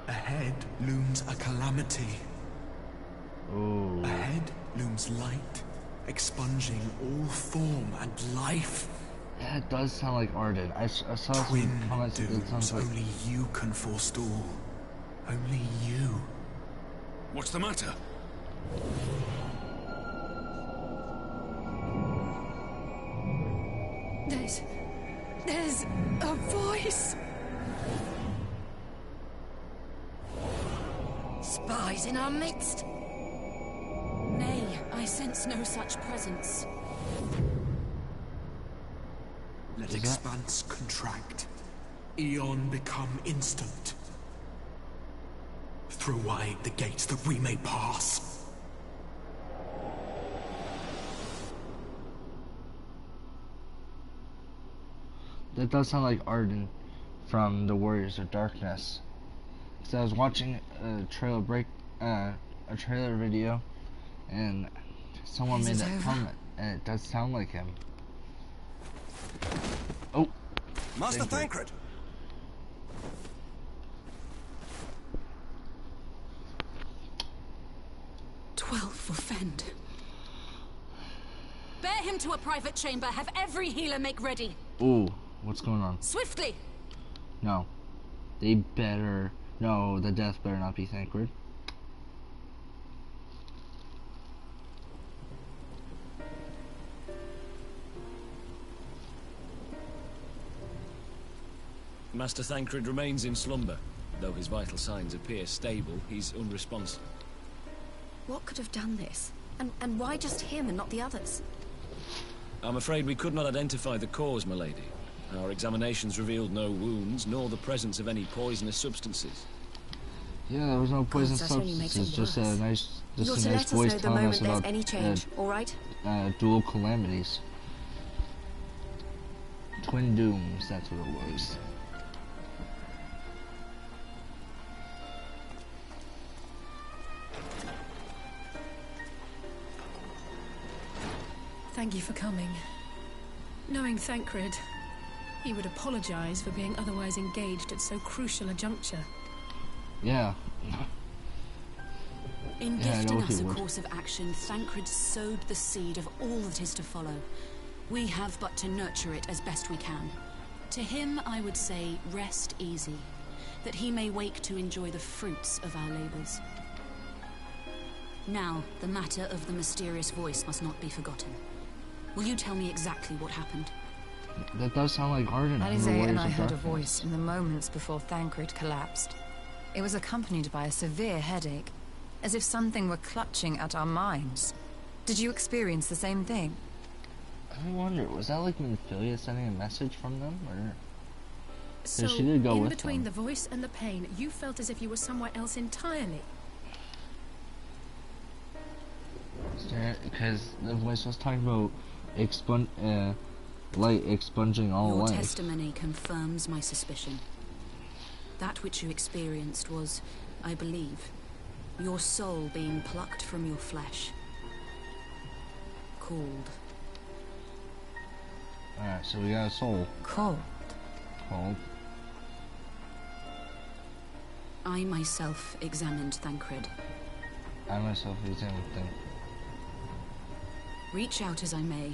Ahead looms a calamity. Oh. Ahead looms light, expunging all form and life. Yeah, it does sound like Arden. I saw some Twin comments that it dooms sounds like... only you can forestall. Only you. What's the matter? There's a voice. Spies in our midst? Nay, I sense no such presence. Let expanse contract. Eon become instant. Throw wide the gates that we may pass. That does sound like Arden from the Warriors of Darkness. Because I was watching a trailer video, and someone made that comment, and it does sound like him. Oh, Master Thancred! 12 for Fend. Bear him to a private chamber. Have every healer make ready. Ooh, what's going on? Swiftly! No. They better... No, the death better not be Thancred. Master Thancred remains in slumber. Though his vital signs appear stable, he's unresponsive. What could have done this? And why just him and not the others? I'm afraid we could not identify the cause, my lady. Our examinations revealed no wounds, nor the presence of any poisonous substances. Yeah, there was no poison that only makes substances, it just a worse. nice, You're just to a let nice us voice know the telling moment us there's about any change, all right? dual calamities. Twin dooms, that's what it was. Thank you for coming. Knowing Thancred, he would apologize for being otherwise engaged at so crucial a juncture. Yeah. In Yeah, I gifting know us he a would. course of action, Thancred sowed the seed of all that is to follow. We have but to nurture it as best we can. To him, I would say, rest easy, that he may wake to enjoy the fruits of our labors. Now, the matter of the mysterious voice must not be forgotten. Will you tell me exactly what happened? That does sound like Arden from the Alizé Warriors and I of heard a Darkness. voice in the moments before Thancred collapsed. It was accompanied by a severe headache, as if something were clutching at our minds. Did you experience the same thing? I wonder, was that like Minfilia sending a message from them, or...? So, she did go in with between them. the voice and the pain, you felt as if you were somewhere else entirely. Because the voice was talking about light expunging all Your life. testimony confirms my suspicion. That which you experienced was, I believe, your soul being plucked from your flesh. Called. Alright, so we got a soul. Cold. Called. I myself examined Thancred. I myself examined them. Reach out as I may,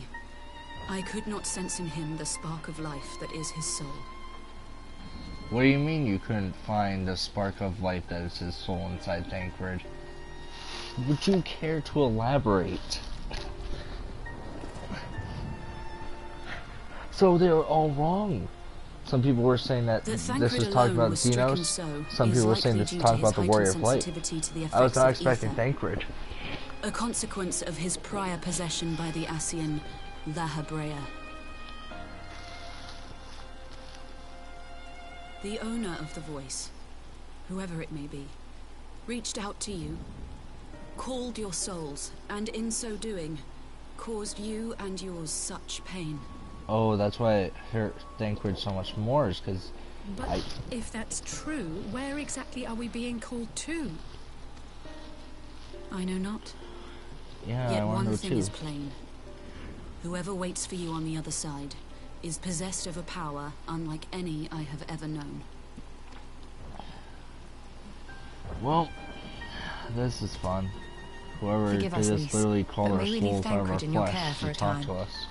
I could not sense in him the spark of life that is his soul. What do you mean you couldn't find the spark of life that is his soul inside Thancred? Would you care to elaborate? So they were all wrong. Some people were saying that this was talking about Xenos. Some people were saying this was talking about the Warrior of Light. I was not expecting Thancred. A consequence of his prior possession by the Ascian, Lahabrea. The owner of the voice, whoever it may be, reached out to you, called your souls, and in so doing, caused you and yours such pain. Oh, that's why it hurt Thancred so much more, is because But if that's true, where exactly are we being called to? I know not. Yeah, Yet I one wonder thing too. is plain. Whoever waits for you on the other side is possessed of a power unlike any I have ever known. Well, this is fun. Whoever Forgive did us, this Lys, literally called but our may we leave souls out of our Thancred in your care flesh for to a talk time. to us.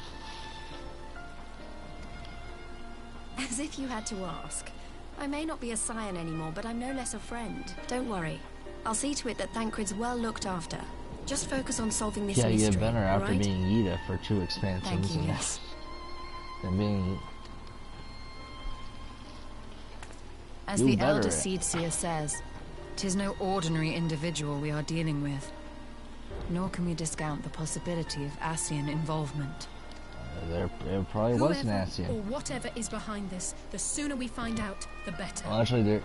As if you had to ask. I may not be a scion anymore, but I'm no less a friend. Don't worry. I'll see to it that Thancred's well looked after. Just focus on solving this Yeah, you mystery, get better after alright? being Yida for 2 expansions Thank you, and yes. then being As Do the better Elder at- Seedseer says, 'tis no ordinary individual we are dealing with. Nor can we discount the possibility of Ascian involvement. there probably was an Whoever Ascian. or whatever is behind this, the sooner we find out, the better. Well, actually, they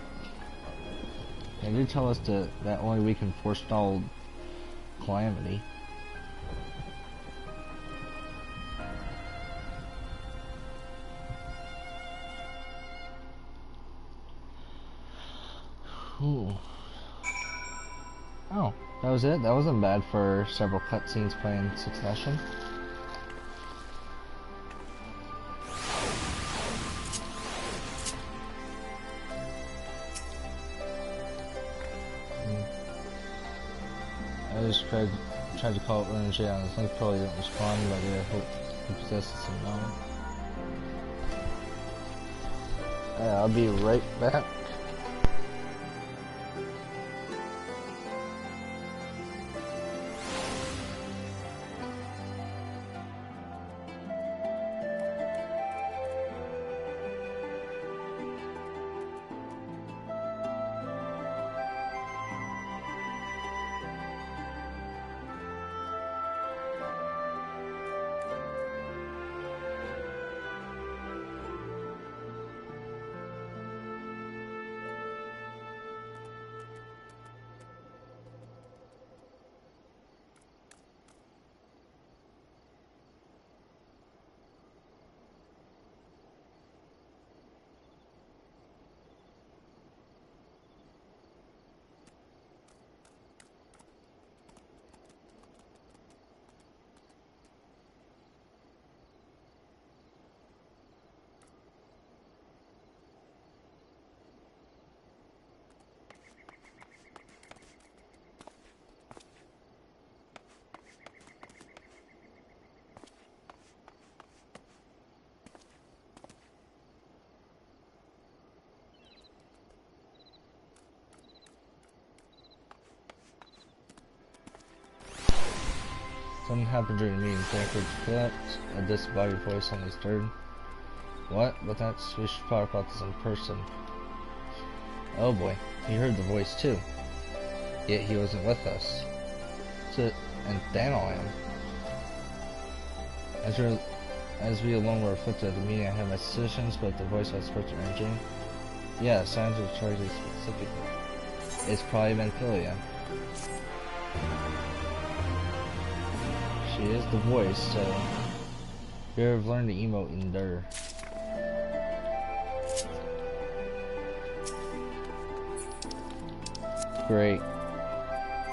did tell us that only we can forestall calamity. Ooh. Oh, that was it? That wasn't bad for several cutscenes playing in succession. I just tried to call it Energy on his link, probably didn't respond, but I hope he possesses some knowledge. Yeah, I'll be right back. Something happened during the meeting. Thancred collapsed. A disembodied voice on his third. What? But we should talk about this in person. Oh boy, he heard the voice too. Yet he wasn't with us. And Thanol am. As we alone were afflicted at the meeting, I had my suspicions, but the voice was supposed to energy. Yeah, signs of charges specifically. It's probably Ventilia. She is the voice, so you've learned to emote Endure. Great.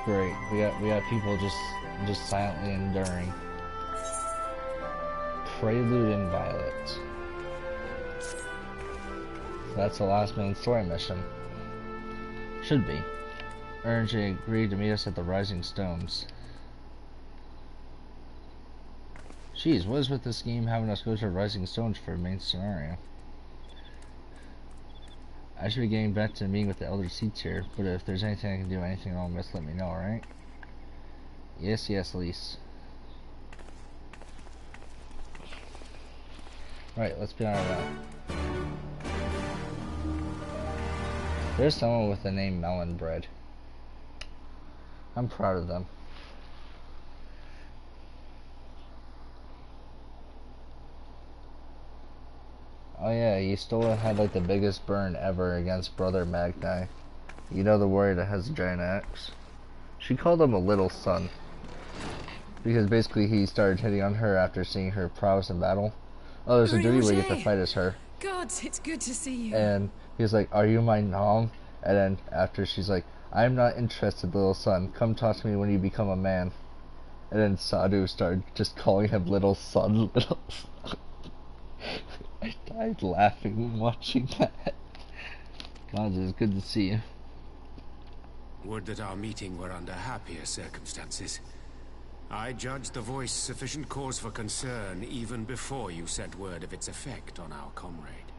Great. We got people just silently enduring. Prelude and Violet. That's the last main story mission. Should be. Ernjay agreed to meet us at the Rising Stones. Jeez, what is with this game having us go to Rising Stones for a main scenario? I should be getting back to the meeting with the Elder Seats here, but if there's anything I can do, anything wrong, just let me know, alright? Yes, yes, Lise. Right, let's be on our way. There's someone with the name Melon Bread. I'm proud of them. Oh yeah, he still had like the biggest burn ever against Brother Magni. You know, the warrior that has a giant axe? She called him a little son. Because basically he started hitting on her after seeing her prowess in battle. Oh, there's a duty where you get to fight as her. Gods, it's good to see you. And he's like, are you my nom? And then after she's like, I'm not interested, little son. Come talk to me when you become a man. And then Sadhu started just calling him little son, little son. I died laughing when watching that. God, it's good to see you. Would that our meeting were under happier circumstances. I judged the voice sufficient cause for concern even before you sent word of its effect on our comrade.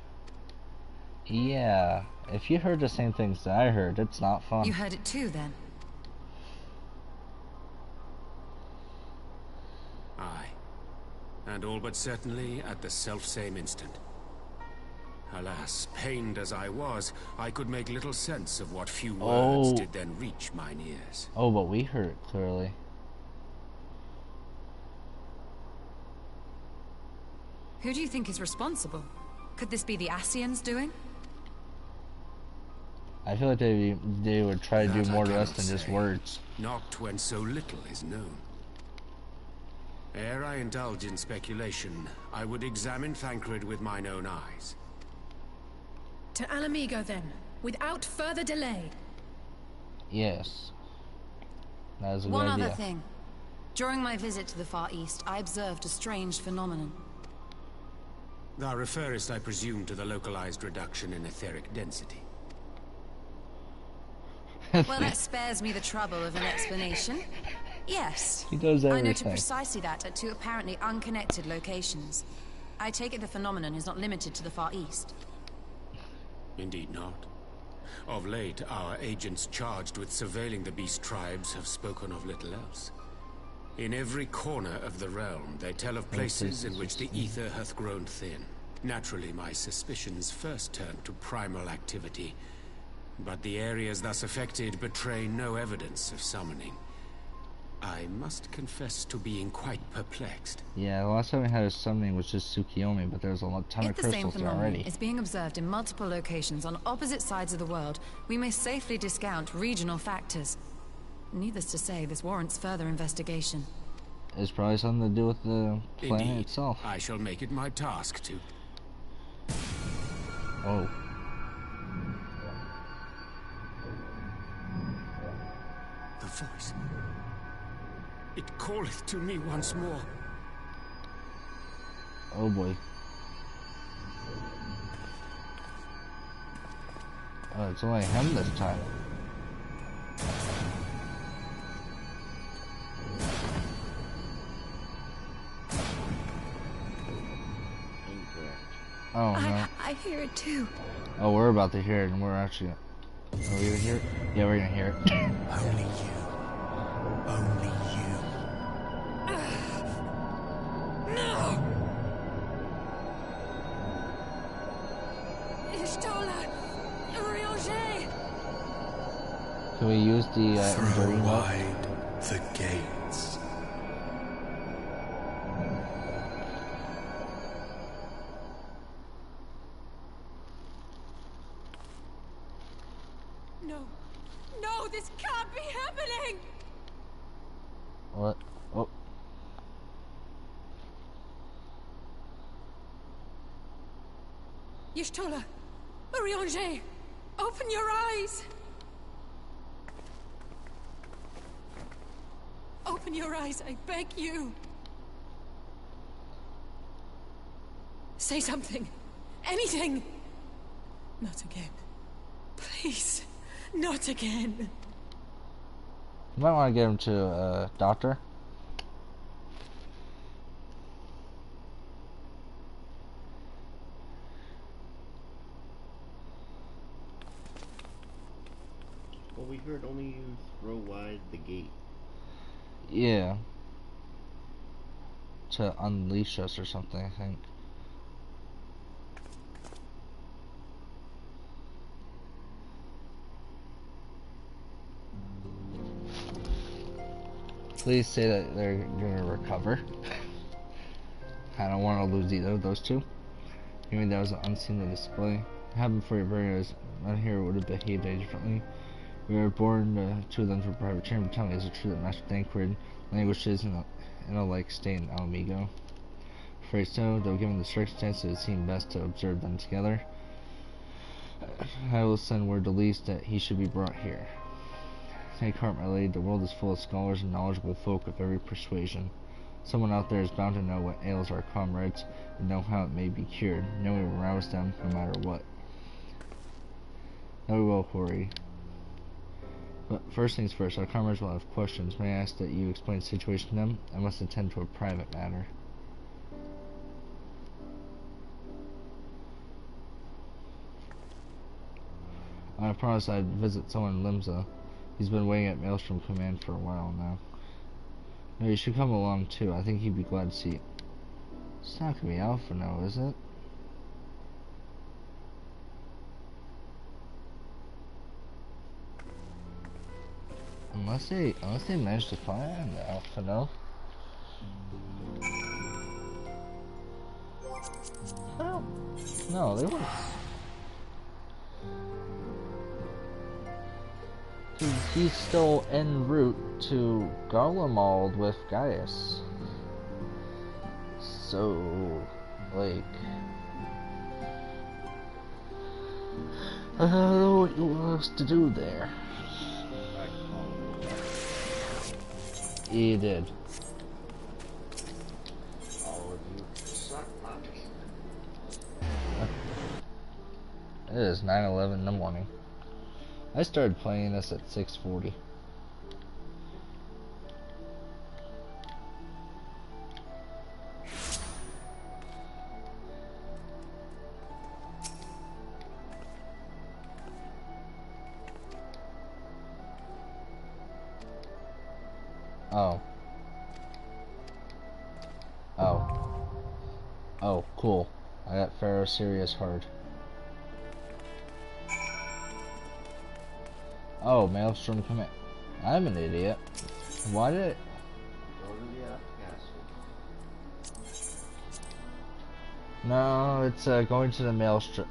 Yeah, if you heard the same things that I heard, it's not fun. You heard it too, then? Aye. And all but certainly at the selfsame instant. Alas, pained as I was, I could make little sense of what few words did then reach mine ears. Oh, but we heard it clearly. Who do you think is responsible? Could this be the Ascians doing? I feel like they would try to do more to us than just words. Not when so little is known. Ere I indulge in speculation, I would examine Thancred with mine own eyes. To Alamigo, then, without further delay. Yes. That is a good One idea. other thing. During my visit to the Far East, I observed a strange phenomenon. Thou referest, I presume, to the localized reduction in etheric density. Well, that spares me the trouble of an explanation. Yes. He does everything. I noted precisely that at two apparently unconnected locations. I take it the phenomenon is not limited to the Far East. Indeed not. Of late, our agents charged with surveilling the beast tribes have spoken of little else. In every corner of the realm, they tell of places in which the ether hath grown thin. Naturally, my suspicions first turned to primal activity, but the areas thus affected betray no evidence of summoning. I must confess to being quite perplexed. Yeah, the last time we had a summoning was just Tsukiyomi, but there's a ton of crystals there already. If the same phenomenon is being observed in multiple locations on opposite sides of the world, we may safely discount regional factors. Needless to say, this warrants further investigation. It's probably something to do with the planet Indeed. itself. I shall make it my task to... Oh. The voice. It calleth to me once more. Oh boy. Oh, it's only him this time. Oh no. I hear it too. Oh, we're about to hear it, and we're actually... Are we gonna hear it? Yeah, we're gonna hear it. Only you. Only you. No! Ishtola! Urianger! Can we use the Throw injury note? wide the gates. No. No, this can't be happening! What? Oh. Y'shtola! Urianger! Open your eyes! Open your eyes, I beg you! Say something! Anything! Not again. Please, not again. You might want to get him to a doctor. Well, we heard only you throw wide the gate. Yeah. To unleash us or something, I think. Please say that they're gonna recover. I don't want to lose either of those two. Maybe that was an unseemly display. It happened for your burials. Not here would have behaved any differently. We were born two of them for private training, but tell me, is it true that Master Thancred languishes in a like state in Alamigo? Afraid so, though given the circumstances it seemed best to observe them together. I will send word to Lys that he should be brought here. Take heart, my lady, the world is full of scholars and knowledgeable folk of every persuasion. Someone out there is bound to know what ails our comrades, and know how it may be cured. Know we will rouse them, no matter what. No, we will, Corey. But first things first, our comrades will have questions. May I ask that you explain the situation to them? I must attend to a private matter. I promised I'd visit someone in Limsa. He's been waiting at Maelstrom Command for a while now. No, you should come along too. I think he'd be glad to see you. It's not gonna be Alpha, no, is it? Unless they managed to find Alpha, no. Well, no, they weren't. He's still en route to Garlemald with Gaius. So, like, I don't know what you want us to do there. He did. It is 9:11 in the morning. I started playing this at 6:40. Oh, cool. I got Pharaoh Sirius hard. Oh, Maelstrom Command. I'm an idiot. Why did it? Go to the castle. No, it's going to the Maelstrom.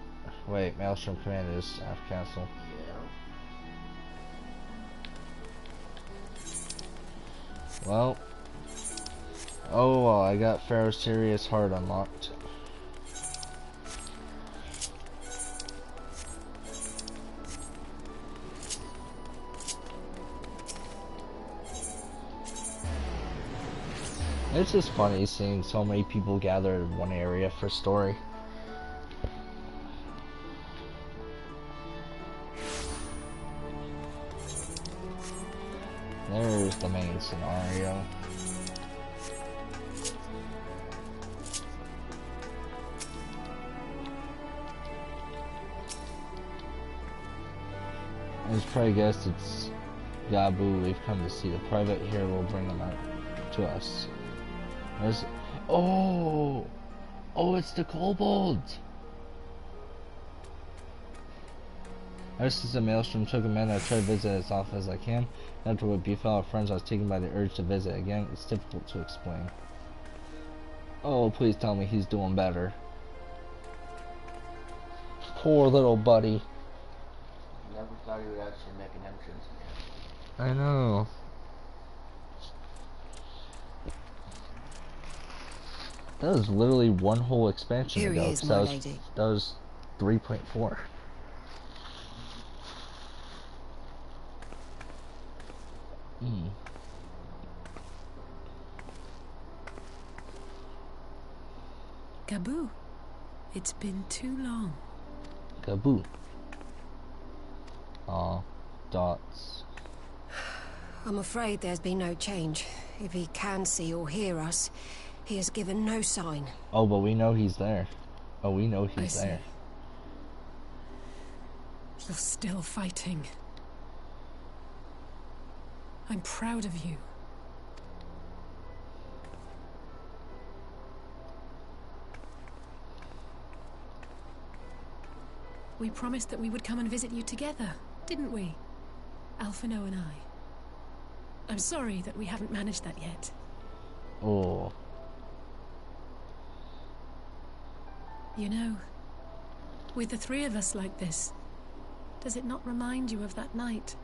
Wait, Maelstrom Command is F Castle. Yeah. Well. Oh, well, I got Pharaoh Sirius hard unlocked. It's just funny seeing so many people gather in one area for story. There's the main scenario. It's probably guessed it's Gabu we've come to see. The private here will bring them out to us. There's, oh, it's the kobold. Ever since the Maelstrom took him in, I try to visit as often as I can. After what befell our friends, I was taken by the urge to visit again. It's difficult to explain. Oh, please tell me he's doing better. Poor little buddy. Never thought he would actually make an entrance again. I know. That was literally one whole expansion Here ago. he is, my lady. That was 3.4. Gabu, it's been too long. Gabu. Aw, dots. I'm afraid there's been no change. If he can see or hear us, he has given no sign. Oh, but we know he's there. Oh, we know he's there. You're still fighting. I'm proud of you. We promised that we would come and visit you together, didn't we? Alphino and I. I'm sorry that we haven't managed that yet. Oh. You know, with the three of us like this, does it not remind you of that night?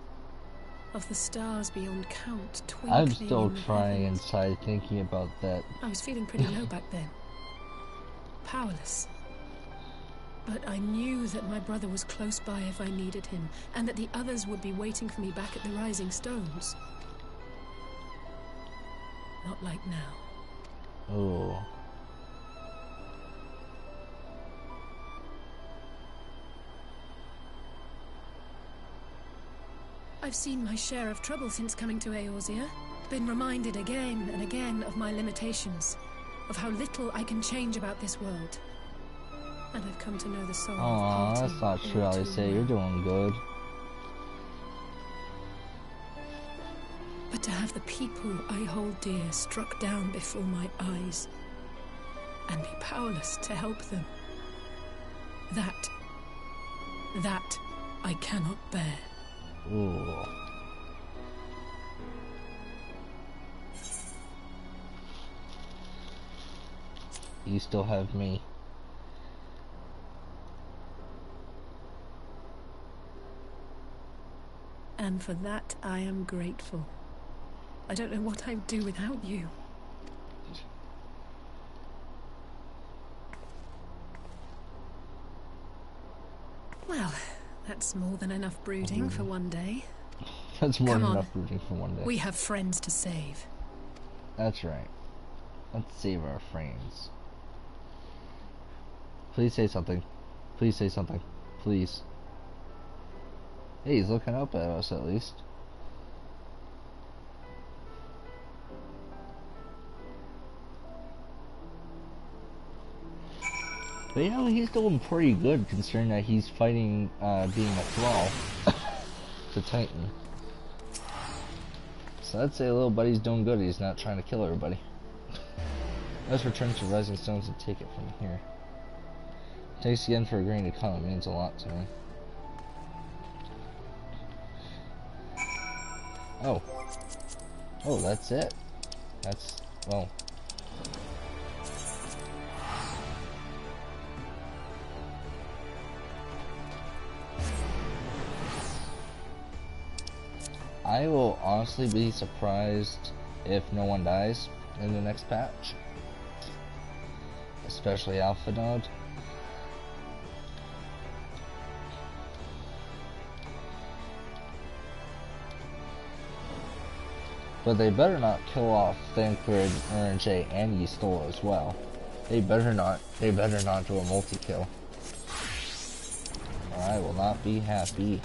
Of the stars beyond count twinkling I'm still in the crying heavens? inside thinking about that. I was feeling pretty low back then. Powerless. But I knew that my brother was close by if I needed him, and that the others would be waiting for me back at the Rising Stones. Not like now. Oh. I've seen my share of trouble since coming to Eorzea. Been reminded again and again of my limitations, of how little I can change about this world. And I've come to know the sorrow of Aw, parting that's not true, all too Alice. You're doing good. But to have the people I hold dear struck down before my eyes, and be powerless to help them, that I cannot bear. Ooh. You still have me. And for that I am grateful. I don't know what I'd do without you. Well, that's more than enough brooding for one day. That's more Come than on. enough brooding for one day. We have friends to save. That's right. Let's save our friends. Please say something. Please say something. Please. Hey, he's looking up at us at least. But you know, he's doing pretty good considering that he's fighting, being a thrall to Titan. So I'd say little buddy's doing good. He's not trying to kill everybody. Let's return to Rising Stones and take it from here. Thanks again for agreeing to come. It means a lot to me. Oh. Oh, that's it. That's, well. I will honestly be surprised if no one dies in the next patch. Especially Alpha Node. But they better not kill off Thancred, RNJ, and Ystol as well. They better not do a multi-kill. Or I will not be happy.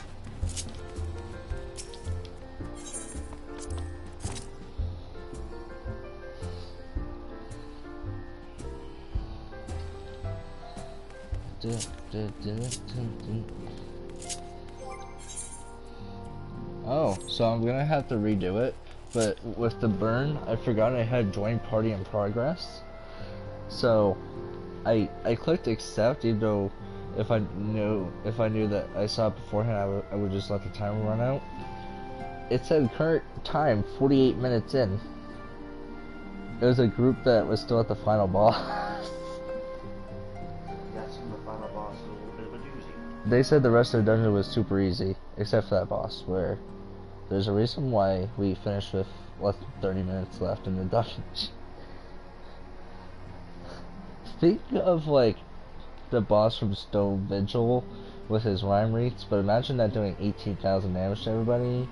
Oh, so I'm gonna have to redo it, but with the burn, I forgot I had join party in progress. So I clicked accept, even though if I knew that I saw it beforehand, I would just let the timer run out. It said current time 48 minutes in. It was a group that was still at the final boss. They said the rest of the dungeon was super easy, except for that boss, where there's a reason why we finished with less than 30 minutes left in the dungeon. Think of, like, the boss from Stone Vigil with his rhyme reeds, but imagine that doing 18,000 damage to everybody.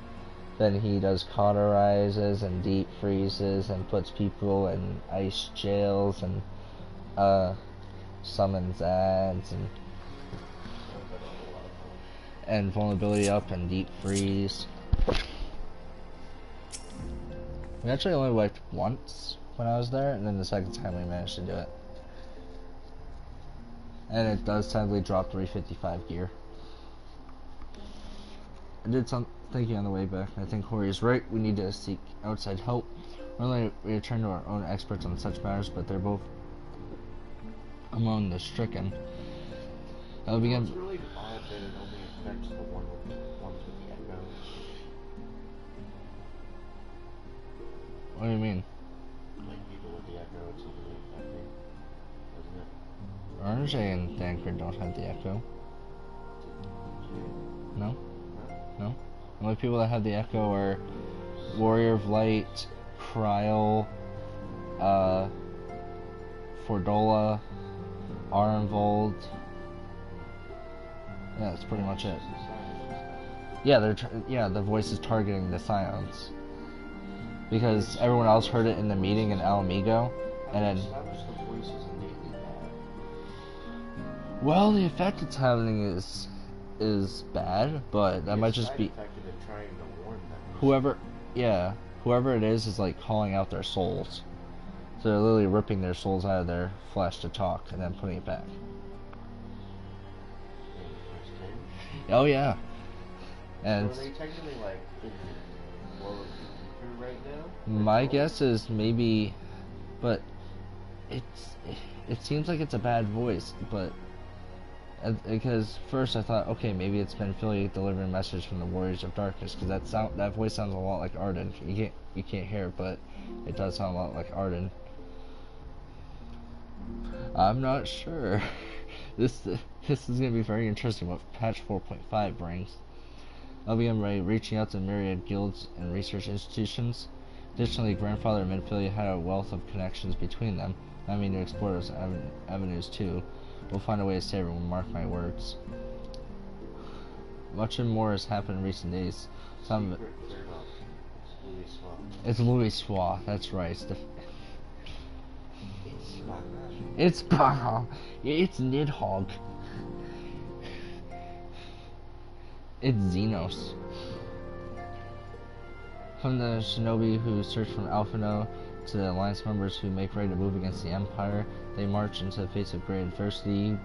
Then he does cauterizes and deep freezes and puts people in ice jails and summons ads and vulnerability up and deep freeze. We actually only wiped once when I was there, and then the second time we managed to do it. And it does technically drop 355 gear. I did some thinking on the way back. I think Hori is right. We need to seek outside help. Normally, we return to our own experts on such matters, but they're both among the stricken. I'll begin. It's really odd that it only affects the ones with the echo. What do you mean? Like people with the echo, it's only affecting, doesn't it? Orange and Thancred don't have the echo. No? No? The only people that have the echo are Warrior of Light, Kryl, Fordola, Arenvold. Yeah, that's pretty much it. Yeah, the voice is targeting the Scions. Because everyone else heard it in the meeting in Alamigo, and then... Well, the effect it's having is bad, but that might just be... Whoever it is like calling out their souls. So they're literally ripping their souls out of their flesh to talk, and then putting it back. Oh yeah. And so are they technically like in lower ether right now? My guess is maybe, but it seems like it's a bad voice, but because first I thought, okay, maybe it's been Philly delivering a message from the Warriors of Darkness, because that voice sounds a lot like Arden. You can't hear it, but it does sound a lot like Arden. I'm not sure. This is going to be very interesting what patch 4.5 brings. I'll begin by reaching out to myriad guilds and research institutions. Additionally, Grandfather and Minfilia had a wealth of connections between them. I mean to explore those avenues too. We'll find a way to save everyone, mark my words. Much and more has happened in recent days. Some of it... It's Louis Swa, that's right. It's Nidhogg. It's Xenos. From the shinobi who search from Alphino to the alliance members who make ready to move against the Empire, they march into the face of great adversity,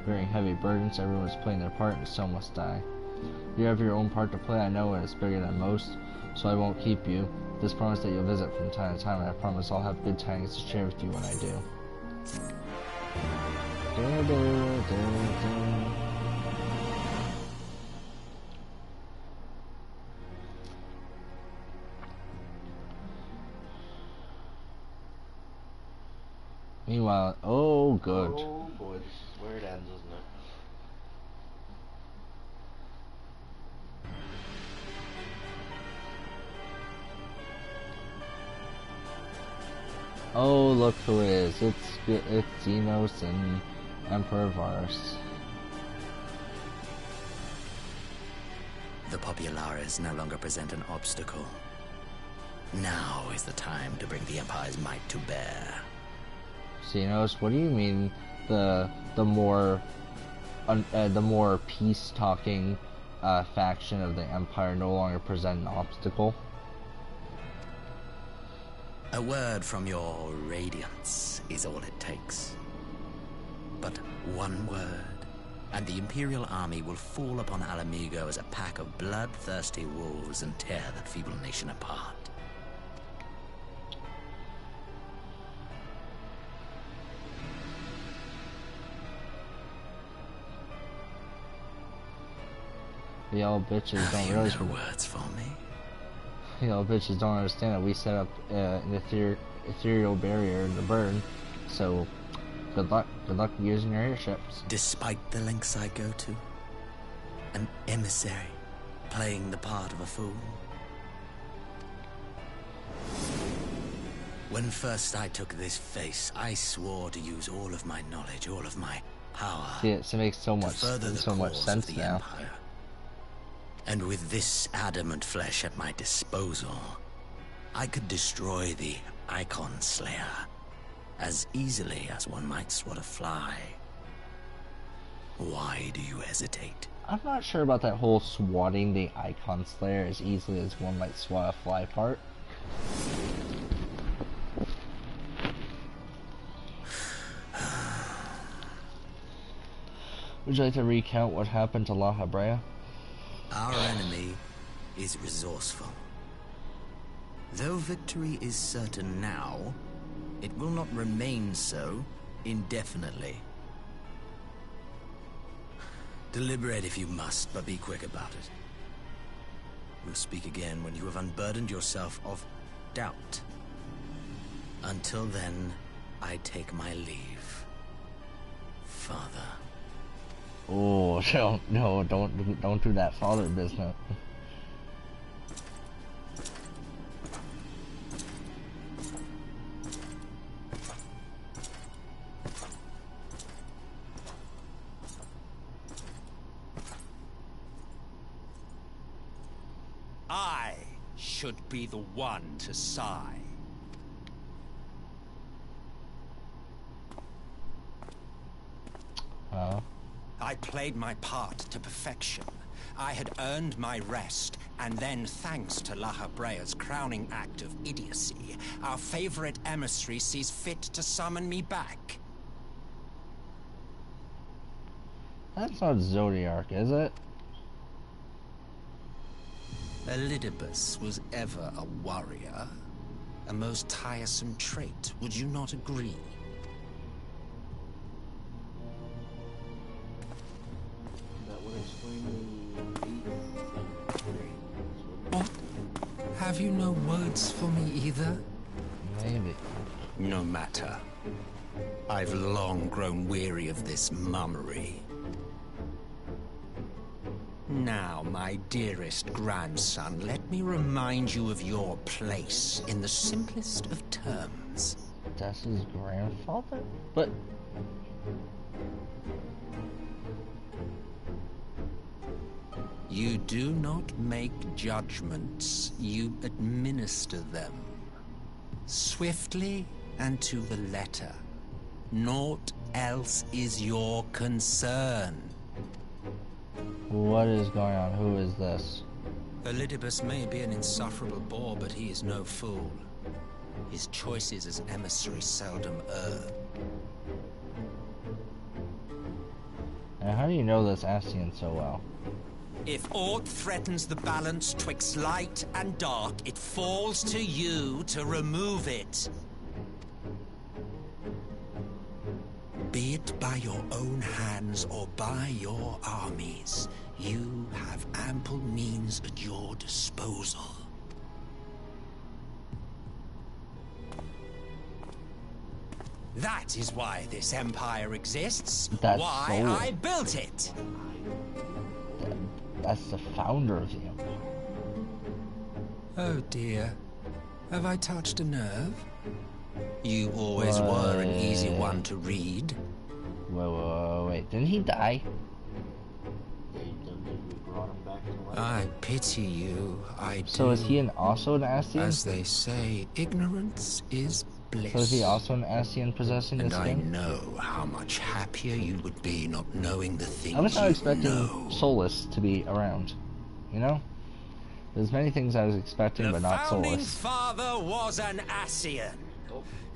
bearing heavy burdens. Everyone is playing their part, and some must die. You have your own part to play, I know, and it's bigger than most, so I won't keep you. Just promise that you'll visit from time to time, and I promise I'll have good tidings to share with you when I do. Meanwhile, oh good. Oh boy, this is where it ends, isn't it? Oh, look who it is. It's Xenos and Emperor Varus. The Populares no longer present an obstacle. Now is the time to bring the Empire's might to bear. Xenos, what do you mean the more peace-talking faction of the Empire no longer present an obstacle? A word from your Radiance is all it takes. But one word, and the Imperial army will fall upon Alamigo as a pack of bloodthirsty wolves and tear that feeble nation apart. Y'all bitches don't realize no words for me. Y'all bitches don't understand that we set up an ethereal barrier in the burn, so good luck using your airships. Despite the lengths I go to, an emissary playing the part of a fool. When first I took this face, I swore to use all of my knowledge, all of my power. See, it makes so much sense now. Empire. And with this adamant flesh at my disposal, I could destroy the Icon Slayer as easily as one might swat a fly. Why do you hesitate? I'm not sure about that whole swatting the Icon Slayer as easily as one might swat a fly part. Would you like to recount what happened to La Habrea? Our enemy is resourceful. Though victory is certain now, it will not remain so indefinitely. Deliberate if you must, but be quick about it. We'll speak again when you have unburdened yourself of doubt. Until then, I take my leave. Father. Oh, don't do that father business. I should be the one to sigh. I played my part to perfection. I had earned my rest, and then, thanks to La Habrea's crowning act of idiocy, our favorite emissary sees fit to summon me back. That's not Zodiac, is it? Elidibus was ever a warrior. A most tiresome trait, would you not agree? What? Have you no words for me either? Maybe. No matter. I've long grown weary of this mummery. Now, my dearest grandson, let me remind you of your place in the simplest of terms. That's his grandfather? But... You do not make judgments, you administer them. Swiftly and to the letter. Naught else is your concern. What is going on? Who is this? Elidibus may be an insufferable bore, but he is no fool. His choices as emissary seldom err. And how do you know this Ascian so well? If aught threatens the balance twixt light and dark, it falls to you to remove it. Be it by your own hands or by your armies, you have ample means at your disposal. That is why this empire exists. That's why so... I built it. That's the founder of the empire. Oh dear. Have I touched a nerve? You always were an easy one to read. Wait. Didn't he die? I pity you, I do. So is he also an Ascian? As they say, ignorance is bliss. So is he also an Ascian possessing this thing? And I know how much happier you would be not knowing the things I was not expecting know. Solus to be around. You know? There's many things I was expecting, but not The founding Solus. father was an Ascian.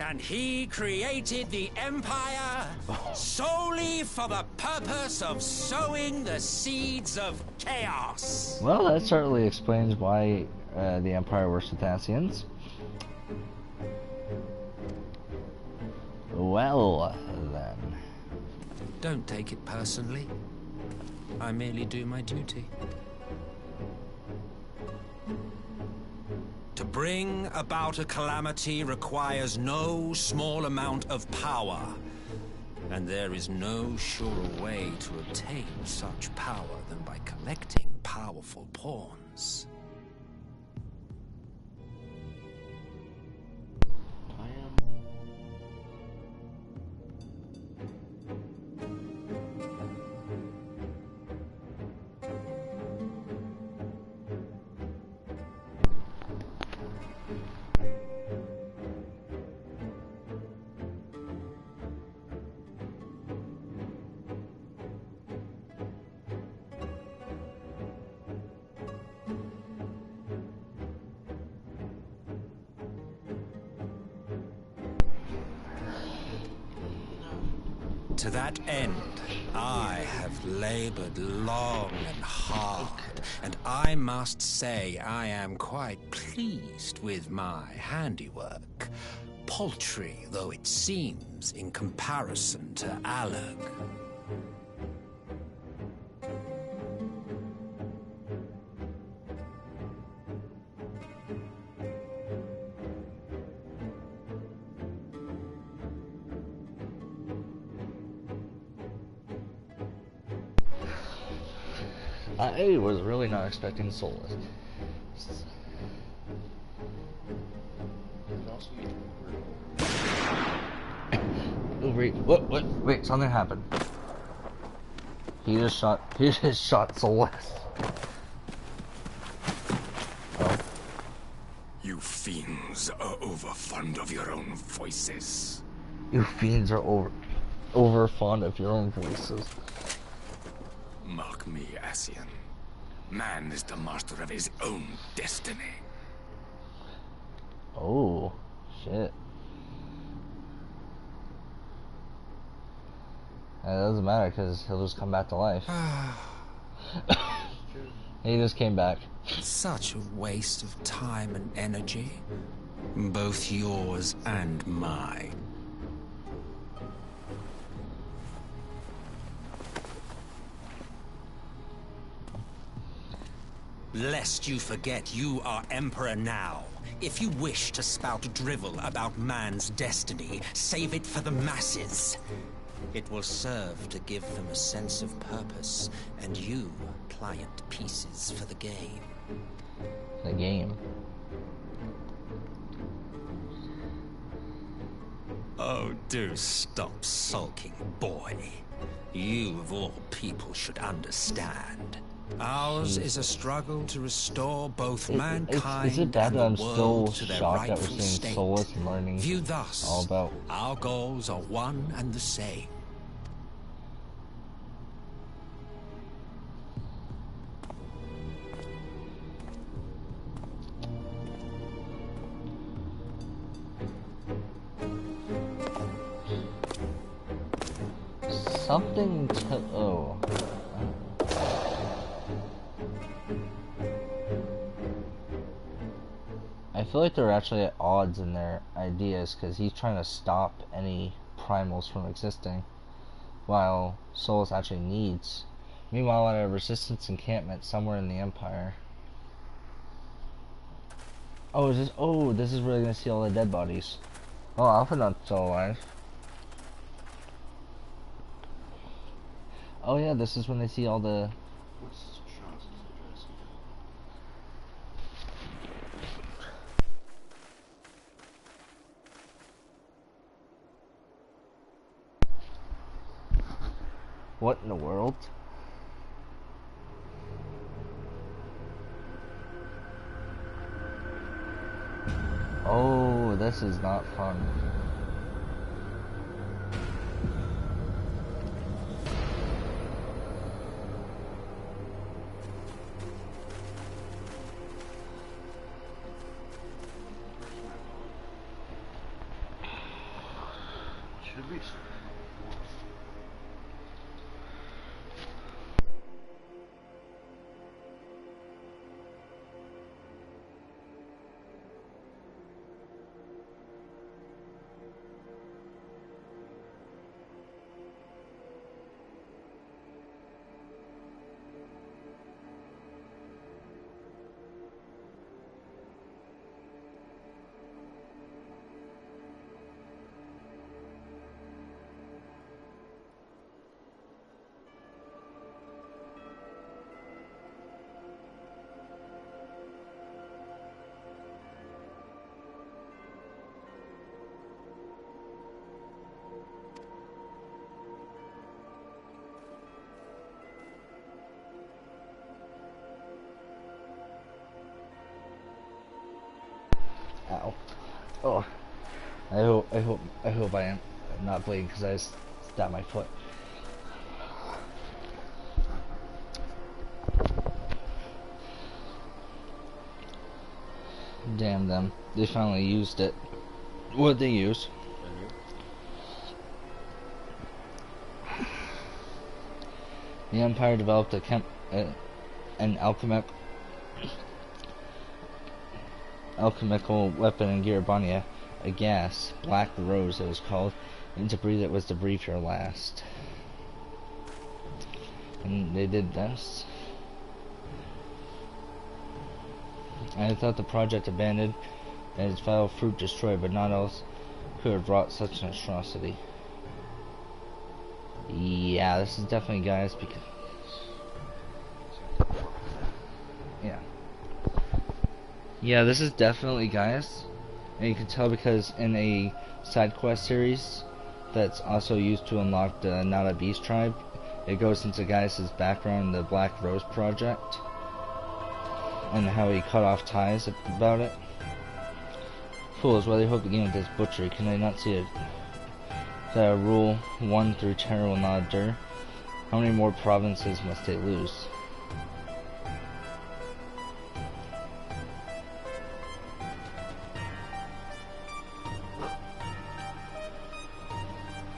And he created the Empire solely for the purpose of sowing the seeds of chaos. Well, that certainly explains why the Empire worshipped Ascians. Well, then. Don't take it personally. I merely do my duty. To bring about a calamity requires no small amount of power, and there is no surer way to obtain such power than by collecting powerful pawns. To that end, I have labored long and hard. and I must say I am quite pleased with my handiwork. Paltry though it seems in comparison to Alag. I was really not expecting Soulless. Wait, something happened. He just shot Soulless. Oh. You fiends are overfond of your own voices. You fiends are over fond of your own voices. Mark me, Ascian. Man is the master of his own destiny. Oh, shit. It doesn't matter because he'll just come back to life. He just came back. Such a waste of time and energy. Both yours and mine. Lest you forget you are Emperor now. If you wish to spout drivel about man's destiny, save it for the masses. It will serve to give them a sense of purpose, and you pliant pieces for the game. The game? Oh, do stop sulking, boy. You of all people should understand. Ours is a struggle to restore both mankind is it bad and that the I'm still world to their shocked that we're rightful seeing state. Soulless and learning Viewed thus, all about... our goals are one and the same. Something to... oh. I feel like they're actually at odds in their ideas because he's trying to stop any primals from existing while Soulless actually needs. Meanwhile, at a resistance encampment somewhere in the Empire. Oh, this is where they're gonna see all the dead bodies. Oh, Alphanut's still alive. Oh yeah, this is when they see all the... What in the world? Oh, this is not fun. Should we? Ow. Oh. I hope I am not bleeding because I just stabbed my foot. Damn them. They finally used it. What did they use? The Empire developed a an alchemical weapon in Garibaldi, a gas, Black Rose it was called, and to breathe it was to breathe your last. And they did this. I thought the project abandoned and its vile fruit destroyed, but not else could have wrought such an atrocity. Yeah, this is definitely, guys, because yeah, this is definitely, guys, and you can tell because in a side quest series that's also used to unlock the Nada Beast tribe, it goes into guys' background, the Black Rose project, and how he cut off ties about it. Fools, why they hope the game with this butchery, can they not see it? That rule 1 through 10 will not endure. How many more provinces must they lose?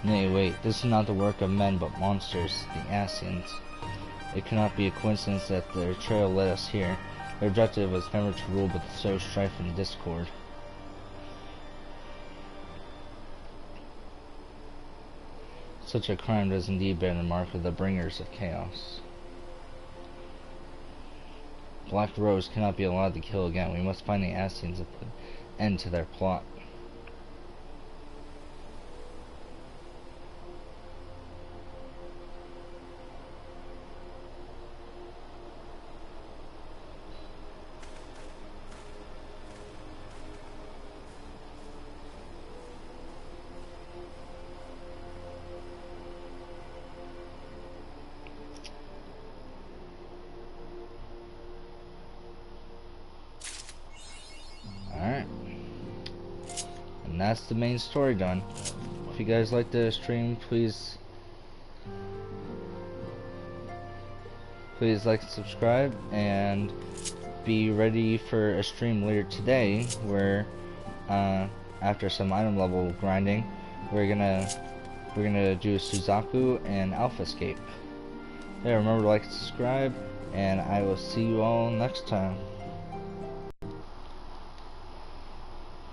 Nay, wait, this is not the work of men but monsters, the Asians. It cannot be a coincidence that their trail led us here. Their objective was never to rule but to sow strife and discord. Such a crime does indeed bear the mark of the bringers of chaos. Black Rose cannot be allowed to kill again. We must find the Asians and put an end to their plot. Alright. And that's the main story done. If you guys like the stream, please like and subscribe, and be ready for a stream later today where after some item level grinding, we're gonna do Suzaku and Alpha Escape. Yeah, remember to like and subscribe, and I will see you all next time.